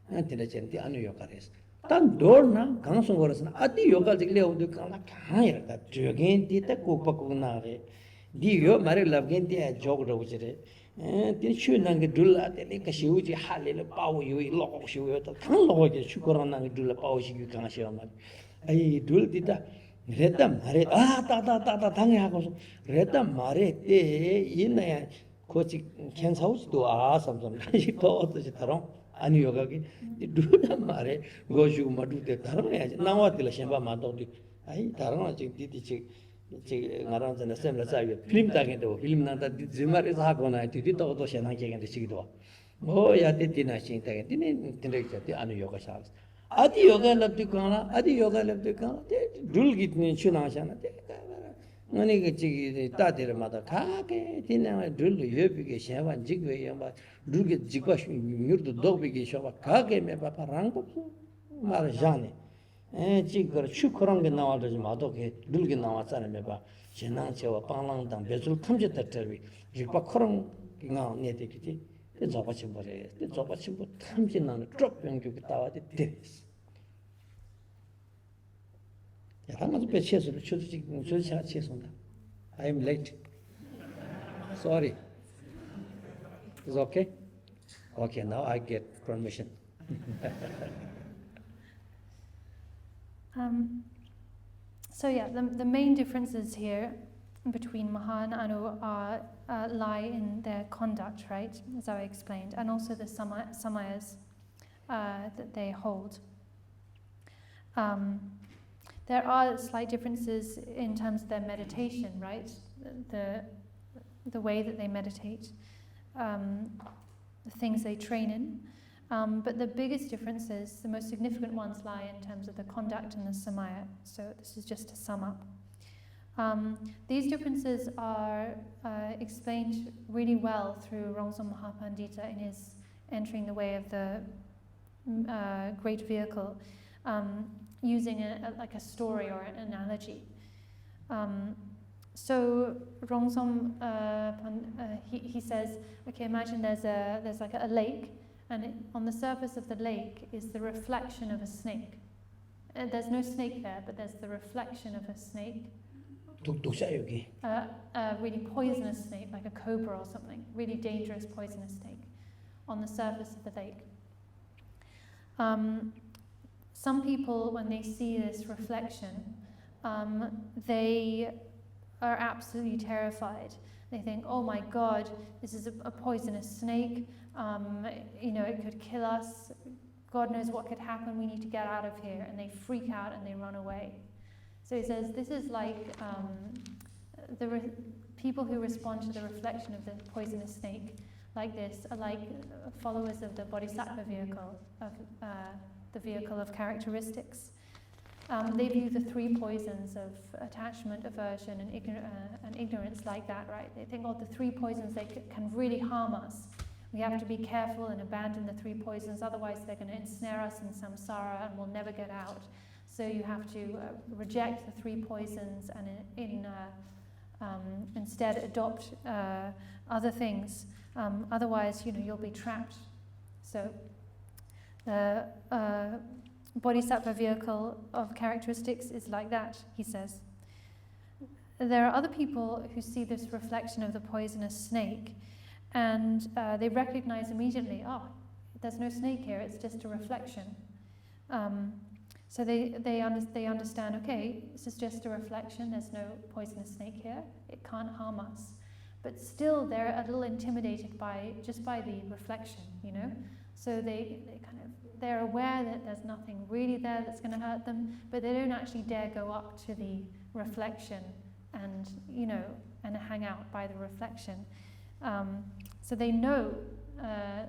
Anti Anu Yogares. Tan Dorna, Council was an Adi Yoga de Leo de Kalakaya, that you again did a Kupakuna. Dio Mari Laventi a jog over it. And the Shunanga Dula, the Nikashuji, Halil, Power, you lock you at the Kanlo, Shukurana Dula Power, you can't show me. I do did that. Redam, Tanga, Redam Mare, in a coach Ken's house to ask something. She told the Taron, and Yogaki, the Dula Mare, goes you Madu the Taran. Now what the Shamba Madodi? I Taran, did the Narans and the same as I film tagging to film that Zimmer is Hakona to the Toto Shanaki and the Sigdo. Oh, yeah, the dinner shing tagging, the Anu Yoga Shabs. Adi Yoga left to Kana, Adi Yoga left to Kana, Dul get me Chunashana. Money Tatir Mother Kake, Tina, Dul, Yopik, Shavan, Jigway, but Dul get Jigwash, you to Dobik, Shava Kake, Papa Rango, Marjani. Jigger, Chukurang now as Madoke, Dulgin now at Sanameba, Shenancho, Palang, and Bezel comes at the Terry. Jipakurang now nativity. It's a watching for it. It's a watching for Tamsin on a drop and you get out at this. I'm not a bit chess, I am late. Sorry. Is okay? Okay, now I get permission. So yeah, the main differences here between Maha and Anu lie in their conduct, right, as I explained, and also the samayas that they hold. There are slight differences in terms of their meditation, right, the way that they meditate, the things they train in. But the biggest differences, the most significant ones, lie in terms of the conduct and the samaya. So this is just to sum up. These differences are explained really well through Rongso Mahapandita in his Entering the Way of the Great Vehicle, using like a story or an analogy. So Rongsom, he says, okay, imagine there's like a lake, and on the surface of the lake is the reflection of a snake. There's no snake there, but there's the reflection of a snake. A really poisonous snake, like a cobra or something, really dangerous poisonous snake on the surface of the lake. Some people, when they see this reflection, they are absolutely terrified. They think, oh my God, this is a poisonous snake, it could kill us, God knows what could happen, we need to get out of here, and they freak out and they run away. So he says this is like people who respond to the reflection of the poisonous snake like this are like followers of the bodhisattva vehicle, of the vehicle of characteristics. They view the three poisons of attachment, aversion, and ignorance like that, right? They think, oh, the three poisons, they can really harm us. We have to be careful and abandon the three poisons, otherwise they're going to ensnare us in samsara and we'll never get out. So you have to reject the three poisons and instead adopt other things. Otherwise, you'll be trapped. So the bodhisattva vehicle of characteristics is like that, he says. There are other people who see this reflection of the poisonous snake and they recognize immediately, oh, there's no snake here, it's just a reflection. So they understand, okay, this is just a reflection, there's no poisonous snake here, it can't harm us. But still they're a little intimidated by the reflection, So they're aware that there's nothing really there that's going to hurt them, but they don't actually dare go up to the reflection and hang out by the reflection. So they know,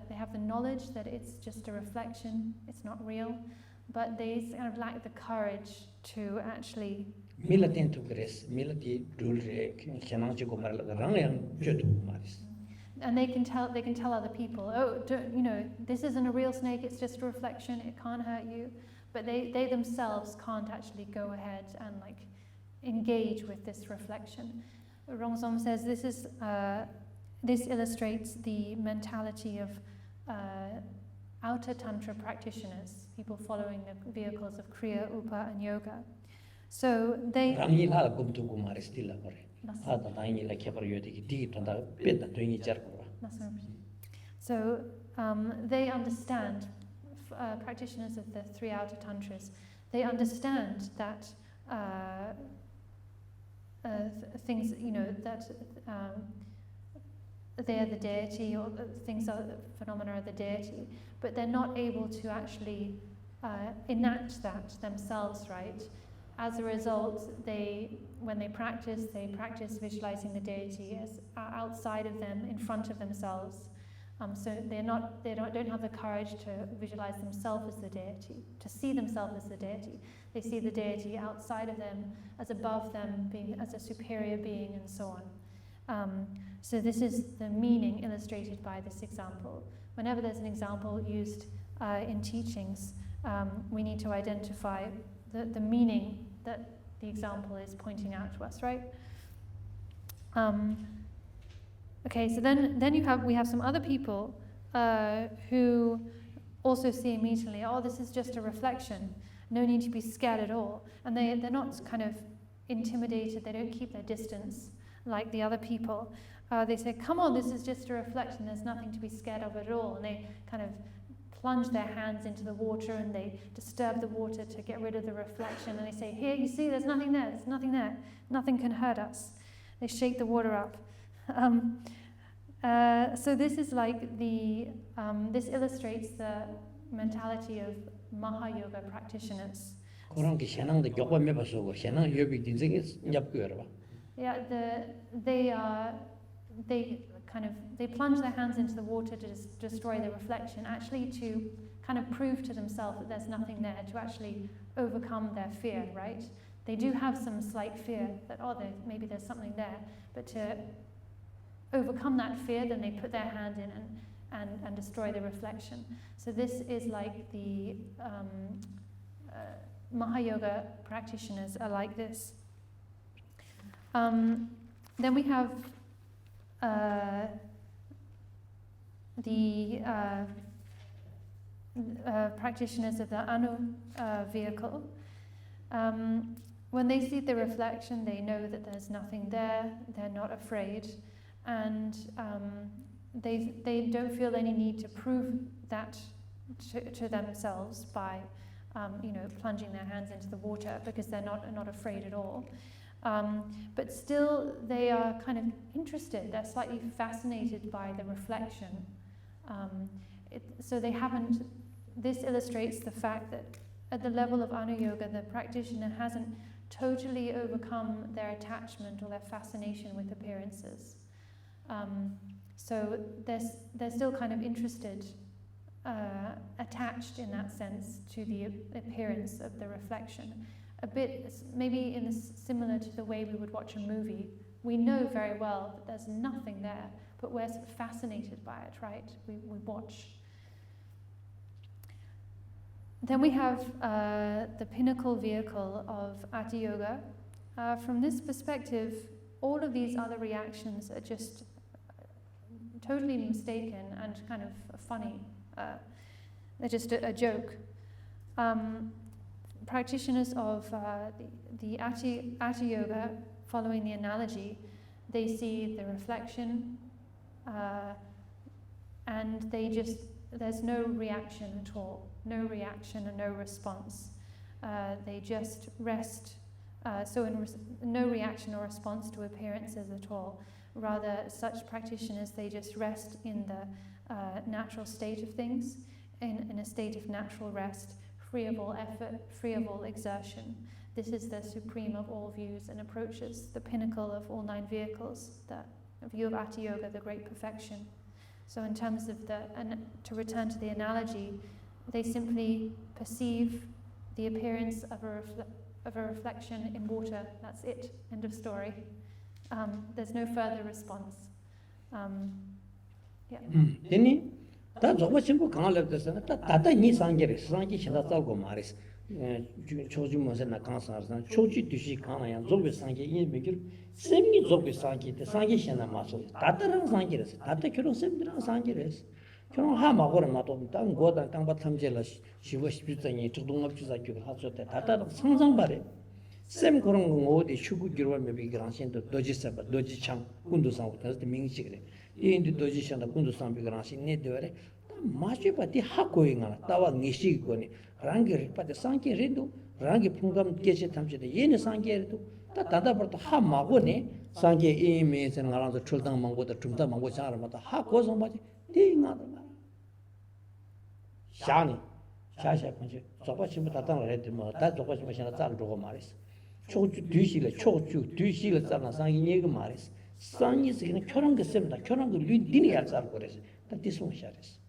they have the knowledge that it's just a reflection, it's not real, but they kind of lack the courage to actually. And they can tell other people, oh, this isn't a real snake, it's just a reflection, it can't hurt you. But they themselves can't actually go ahead and engage with this reflection. Rongsom says this illustrates the mentality of outer tantra practitioners, people following the vehicles of Kriya, Upa, and Yoga. So they. So they understand, practitioners of the three outer tantras, they understand that things, that they're the deity, or phenomena are the deity, but they're not able to actually enact that themselves, right? As a result, when they practice visualizing the deity as outside of them, in front of themselves. So they don't have the courage to visualize themselves as the deity, to see themselves as the deity. They see the deity outside of them, as above them, being as a superior being, and so on. So this is the meaning illustrated by this example. Whenever there's an example used in teachings, we need to identify the meaning that the example is pointing out to us, right? Okay, so then we have some other people who also see immediately, oh, this is just a reflection, no need to be scared at all. And they're not kind of intimidated, they don't keep their distance like the other people. They say, come on, this is just a reflection, there's nothing to be scared of at all. And they kind of plunge their hands into the water and they disturb the water to get rid of the reflection. And they say, here, you see, there's nothing there, nothing can hurt us. They shake the water up. So this is like this illustrates the mentality of Mahayoga practitioners. Yeah, they plunge their hands into the water to destroy the reflection, actually to kind of prove to themselves that there's nothing there, to actually overcome their fear, right? They do have some slight fear that, maybe there's something there, but to overcome that fear, then they put their hand in and destroy the reflection. So this is like the Mahayoga practitioners are like this. Then we have the practitioners of the Anu vehicle. When they see the reflection, they know that there's nothing there, they're not afraid, and they don't feel any need to prove that to themselves by plunging their hands into the water, because they're not afraid at all. But still they are kind of interested, they're slightly fascinated by the reflection. This illustrates the fact that at the level of Anu Yoga, the practitioner hasn't totally overcome their attachment or their fascination with appearances. So they're still kind of interested, attached in that sense to the appearance of the reflection. A bit maybe similar to the way we would watch a movie. We know very well that there's nothing there, but we're sort of fascinated by it, right? We watch. Then we have the pinnacle vehicle of Ati Yoga. From this perspective, all of these other reactions are just totally mistaken and kind of funny. They're just a joke. Practitioners of the Ati Yoga, following the analogy, they see the reflection and there's no reaction at all, no reaction and no response. They just rest, no reaction or response to appearances at all. Rather, such practitioners, they just rest in the natural state of things, in a state of natural rest, free of all effort, free of all exertion. This is the supreme of all views and approaches, the pinnacle of all 9 vehicles, the view of Ati Yoga, the great perfection. So in terms of to return to the analogy, they simply perceive the appearance of a reflection in water. That's it, end of story. There's no further response. Then 다 저거 전부 강할 때서는 다다 니 상계를 상계 신다 살고 말이스. 초주모서나 강사서 초주 뒤시 강아야 저거 상계 이미길 셈기 저거 상계 때 상계 신나 마소. 다다랑 상계를 다다 결혼 셈들랑 상계를 결혼 하마고는 나도 땅 고다 땅바 탐제라 시고 싶지니 저동업 주사교 하죠 때 다다랑 상상 바래. 셈 그런 거 어디 슈구 기로면 비그랑신도 도지사바 도지창 군도상 그래서 명식이래. 인도 도지션다 군도상 비그랑신 네더래. 마치바티 하고잉아 따와 니시고니 랑게 빠데 상케 렌도 랑게 풍감 계체 탐제데 얘네 상게도 다다버도 하마고네 상게 이메선 알아서 출당 망고다 tum다 망고 자라마다 하고서 마치 띵하다 말 샤니 샤샤 번지 저거치면 다당 레드 뭐다 저거치면 신나 잘 두고 말이스 초주 뒤실에 잘나 상이 얘기 말이스 상이스 그냥 결혼 그 셈다 결혼 그 류디니 알잘 거래서 다 디스모샤레스.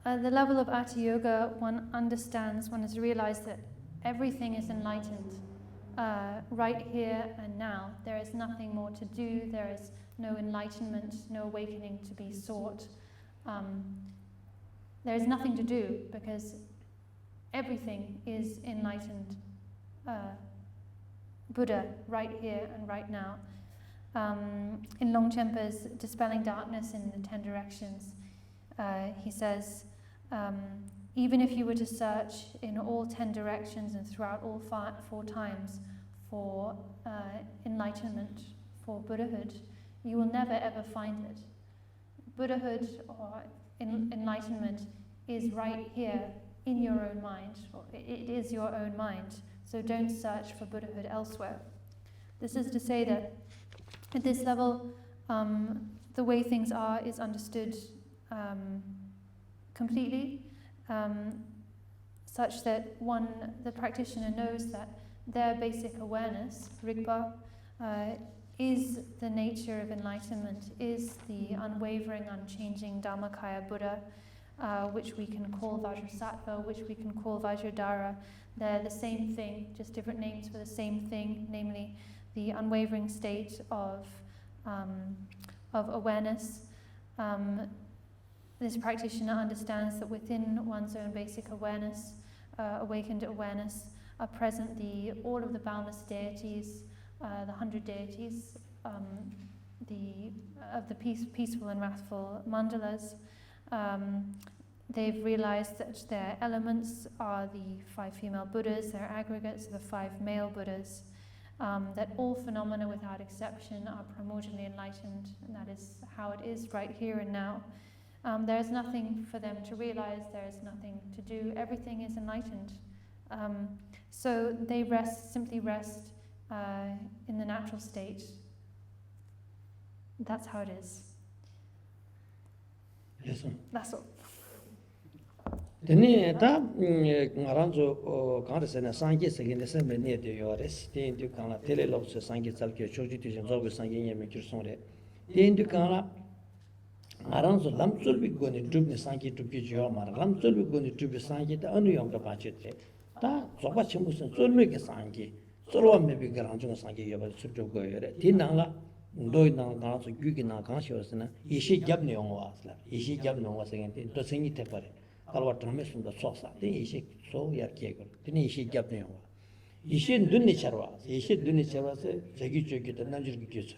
At the level of Ati Yoga, one has realized that everything is enlightened right here and now. There is nothing more to do, there is no enlightenment, no awakening to be sought. There is nothing to do because everything is enlightened Buddha right here and right now. In Longchenpa's Dispelling Darkness in the 10 Directions, he says, even if you were to search in all 10 directions and throughout all 4 times for enlightenment, for Buddhahood, you will never ever find it. Buddhahood or enlightenment is right here in your own mind, or it is your own mind, so don't search for Buddhahood elsewhere. This is to say that at this level, the way things are is understood completely, such that the practitioner knows that their basic awareness, Rigpa, is the nature of enlightenment, is the unwavering, unchanging Dharmakaya Buddha, which we can call Vajrasattva, which we can call Vajradhara. They're the same thing, just different names for the same thing, namely the unwavering state of awareness. This practitioner understands that within one's own basic awareness, awakened awareness, are present all of the boundless deities, the 100 deities, of the peaceful and wrathful mandalas. They've realized that their elements are the 5 female Buddhas, their aggregates are the 5 male Buddhas, that all phenomena without exception are primordially enlightened, and that is how it is right here and now. There is nothing for them to realize, there is nothing to do, everything is enlightened. So they simply rest in the natural state. That's how it is. Yes, sir. That's all. Tene ta ngaranzo karsena sangye segene semene de yores ten du kana tele lobse sangye salke choji de zobe sangye yeme kirsonre ten du kana ngaranzo lamsul bi gone dubne sangye dubge jo mar lamsul bi gone dubbe sangye da anu yom ka pachetre ta zoba chimusen zulme ke sangye zorwa me bi garanjo sangye yoba subjo go yore tinangla ndoi nang ngaranzo gyugi na kanshosena ishi jabne yongwa asla ishi jabne yongwa segente to sengi te pare kalwa trames unda sosa de ishi so yar kego de ishi gyapne yo ishi dunni charwa se jagi jogi de nanjur gi kyosre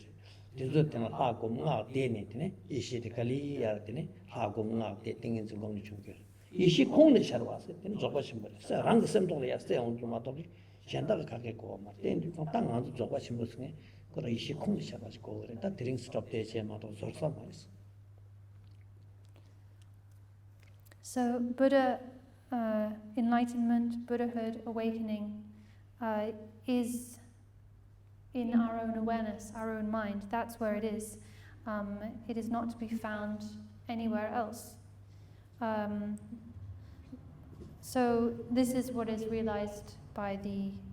de zo tena ha ko nga de ne de ishi de kali yar de ne ha ko nga de tingin zo gom chu ge ishi kong ne charwa se de zoba simbol sa rang sem to ya se on ma to janda ka ke ko ma de du tang an zo zoba simbol se ko ishi kong ne charwa ko re ta drink stop de che ma to zo sa ma. So Buddha, enlightenment, Buddhahood, awakening is in our own awareness, our own mind. That's where it is. It is not to be found anywhere else. So this is what is realized by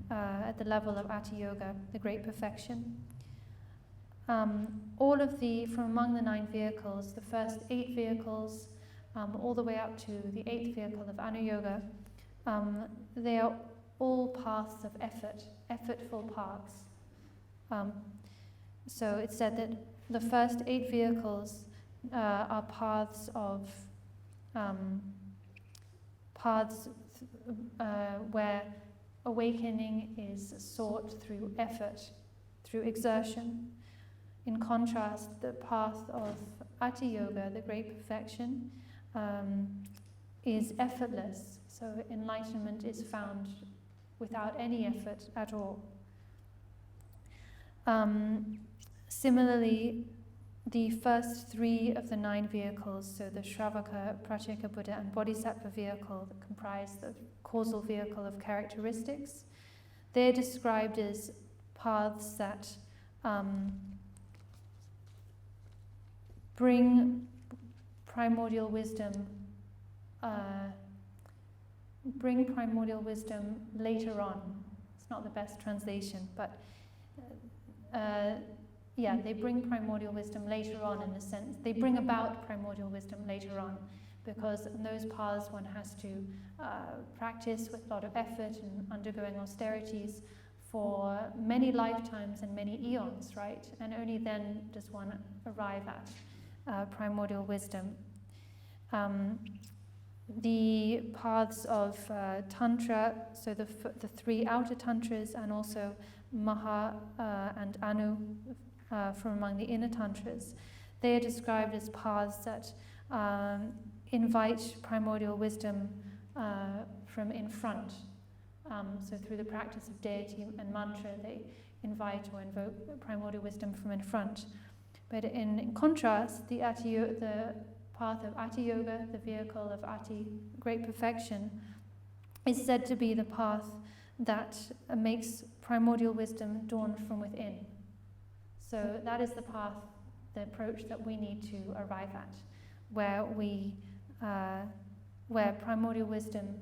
at the level of Ati Yoga, the great perfection. All of from among the 9 vehicles, the first 8 vehicles, all the way up to the 8th vehicle of Anu Yoga, they are all paths of effort, effortful paths. So it's said that the first 8 vehicles are paths where awakening is sought through effort, through exertion. In contrast, the path of Ati Yoga, the great perfection, is effortless, so enlightenment is found without any effort at all. Similarly, the first 3 of the 9 vehicles, so the Shravaka, Pratyeka Buddha and Bodhisattva vehicle that comprise the causal vehicle of characteristics, they're described as paths that bring primordial wisdom later on. It's not the best translation, but they bring primordial wisdom later on, in the sense they bring about primordial wisdom later on, because in those paths one has to practice with a lot of effort and undergoing austerities for many lifetimes and many eons, right? And only then does one arrive at primordial wisdom. The paths of Tantra, so the 3 outer Tantras, and also Maha and Anu from among the inner Tantras, they are described as paths that invite primordial wisdom from in front. So through the practice of deity and mantra, they invite or invoke primordial wisdom from in front. But in contrast, the path of Ati Yoga, the vehicle of Ati, great perfection, is said to be the path that makes primordial wisdom dawn from within. So that is the path, the approach that we need to arrive at, where primordial wisdom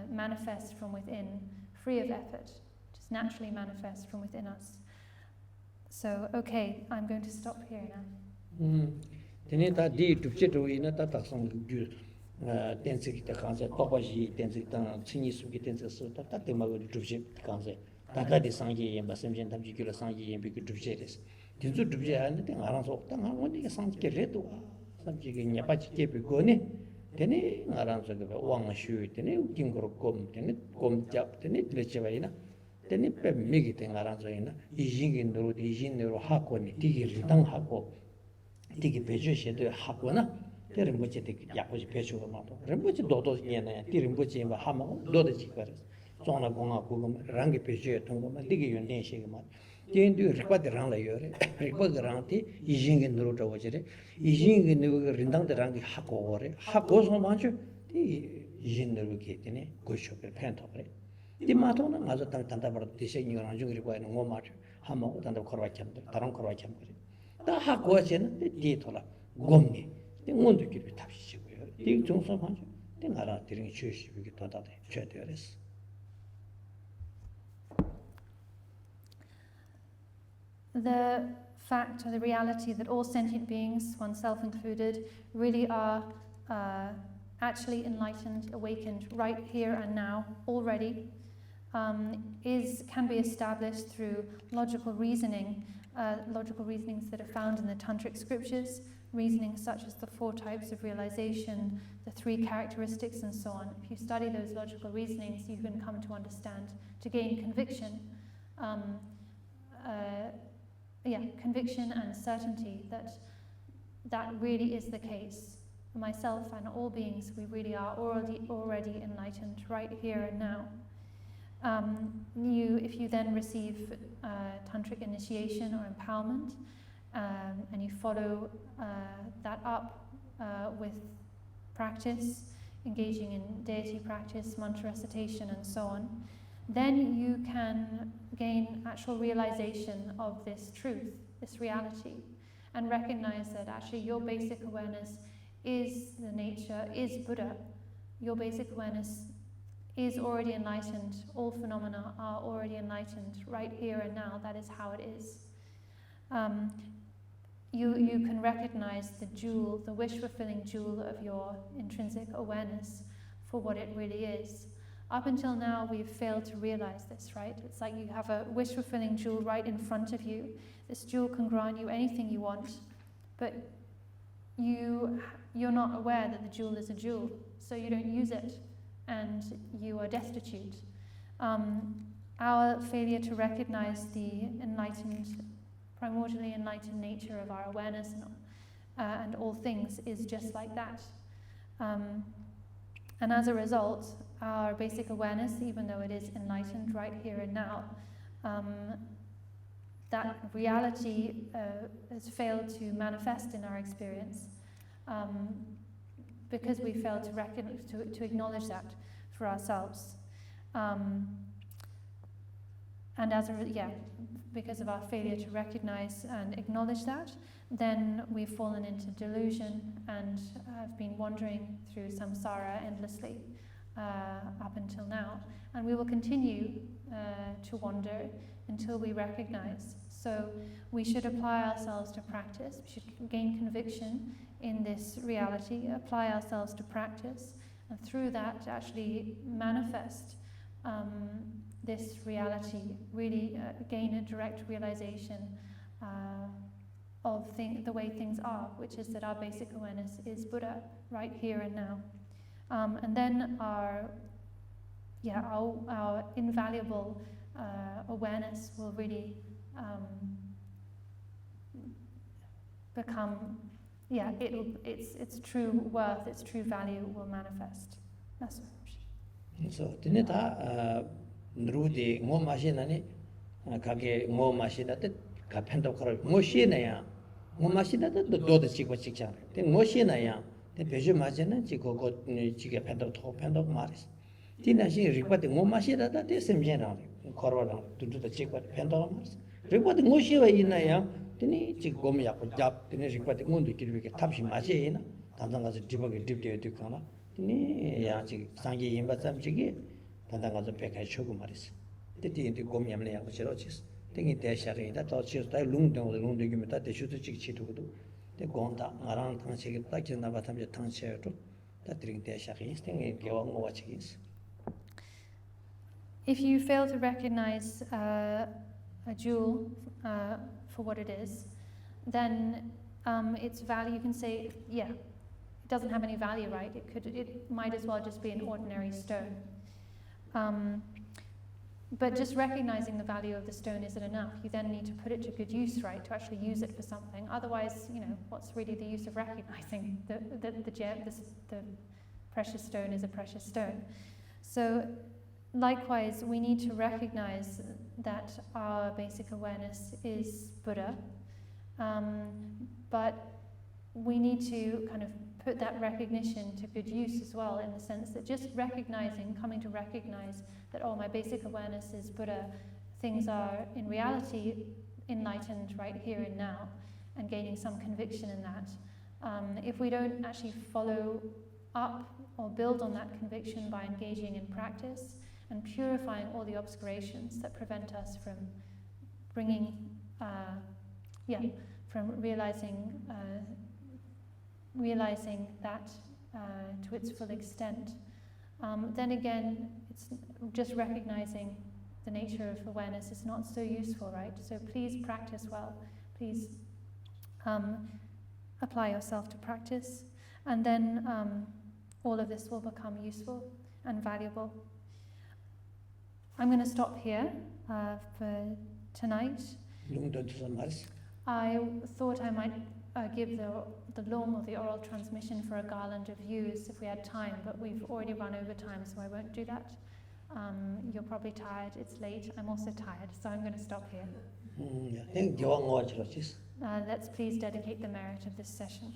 manifests from within, free of effort, just naturally manifests from within us. So, okay, I'm going to stop here now. Tene ta di tupche to ina ta taksang ju tensik ta kanse tobaji tensik ta chini su ki tensik su ta te ma go tupche kanse ta da de sangye yem ba semjen tam ji kilo sangye yem bi tupche res tinzu tupche an te ngaran so ta ngang woni ke sangye ke reto samje ke nya pa chi ke bi go ne tene ngaran so ke wang shu tene king gro kom tene kom jap tene tle che ba ina teni pe migi te ngaran so ina ijingi nuru ijin nuru hako ni tigi ridang hako tigi pecho shedo hako na te rinpoche tigi yakuji pecho ga mato rinpoche dodo nyena ya ti rinpoche inba hama dodo chikwaris zona gonga kugama rangi pecho ya tongama tigi yonden shega mato ten tu rikpa de rang la yore rikpa de rang ti ijingi nuru tawo jire ijingi nuru rindang de rangi hako ore hako so mancho ti ijin nuru ki tene gosho per pento kore di mato na ngazo tang tanda bar dise ngi rang jung rikpa ngo mato hama ko tanda korwa kyamde tarang korwa kyam kore 다 하고서는 뒤돌아 곰니 뭔도 길이 탑시고요. 이 정서만 내가 드린 주시비기 도다대 줘야되었어. The fact or the reality that all sentient beings, oneself included, really are actually enlightened, awakened right here and now already, can be established through logical reasoning. Logical reasonings that are found in the tantric scriptures, reasonings such as the 4 types of realization, the 3 characteristics, and so on. If you study those logical reasonings, you can come to understand, to gain conviction, conviction and certainty that really is the case. Myself and all beings, we really are already enlightened right here and now. If you then receive tantric initiation or empowerment, and you follow that up with practice, engaging in deity practice, mantra recitation, and so on, then you can gain actual realization of this truth, this reality, and recognize that actually your basic awareness is the nature, is Buddha. Your basic awareness is already enlightened. All phenomena are already enlightened right here and now. That is how it is. You can recognize the jewel, the wish-fulfilling jewel of your intrinsic awareness for what it really is. Up until now, we've failed to realize this, right? It's like you have a wish-fulfilling jewel right in front of you. This jewel can grant you anything you want, but you're not aware that the jewel is a jewel, so you don't use it, and you are destitute. Our failure to recognize the primordially enlightened nature of our awareness and all things is just like that. And as a result, our basic awareness, even though it is enlightened right here and now, that reality has failed to manifest in our experience because we failed to acknowledge that for ourselves. And because of our failure to recognize and acknowledge that, then we've fallen into delusion and have been wandering through samsara endlessly up until now. And we will continue to wander until we recognize. So we should apply ourselves to practice. We should gain conviction in this reality, apply ourselves to practice, and through that actually manifest this reality, really gain a direct realization of the way things are, which is that our basic awareness is Buddha right here and now. And then our invaluable awareness will really become, its true worth, its true value will manifest. That's what. So, tineta nrudi ngo mashinani kage ngo mashinate ka pendo karo ngo shinaya ngo mashinate do chikwa chikchang te ngo shinaya te beju masina chiko go chike pendo to pendo maris tina shi rikpate ngo mashinata te semjena korwa dudu chikwa pendo maris rikpate ngo shiwa inaya tini chik gom yakko jap tini rikpate ngundu kirwike tapshi mashi ina tanzang gaso dibage dibde dukana tini ya chik sangi yinba samchigi tanzang gaso pekai chogu maris titi inti gom yamne yakko chiro chis tingi te shari ita to chis ta lungdung gyume ta te shutu chik chitukudu te gomda ngarang tang chigi ta kis naba tamche tang chayotu ta tiring te shari tingi gewa ngowa chigis. If you fail to recognize a jewel for what it is, then its value, you can say, it doesn't have any value, right? It might as well just be an ordinary stone. But just recognizing the value of the stone isn't enough. You then need to put it to good use, right? To actually use it for something. Otherwise, what's really the use of recognizing the precious stone is a precious stone? So, likewise, we need to recognize that our basic awareness is Buddha, but we need to kind of put that recognition to good use as well, in the sense that just coming to recognize that, my basic awareness is Buddha, things are in reality enlightened right here and now, and gaining some conviction in that. If we don't actually follow up or build on that conviction by engaging in practice and purifying all the obscurations that prevent us from from realizing that to its full extent, then again, it's just recognizing the nature of awareness is not so useful, right? So please practice well. Please apply yourself to practice, and then all of this will become useful and valuable. I'm going to stop here for tonight. I thought I might give the long or the oral transmission for a garland of views if we had time, but we've already run over time, so I won't do that. You're probably tired, it's late, I'm also tired, so I'm going to stop here. Let's please dedicate the merit of this session.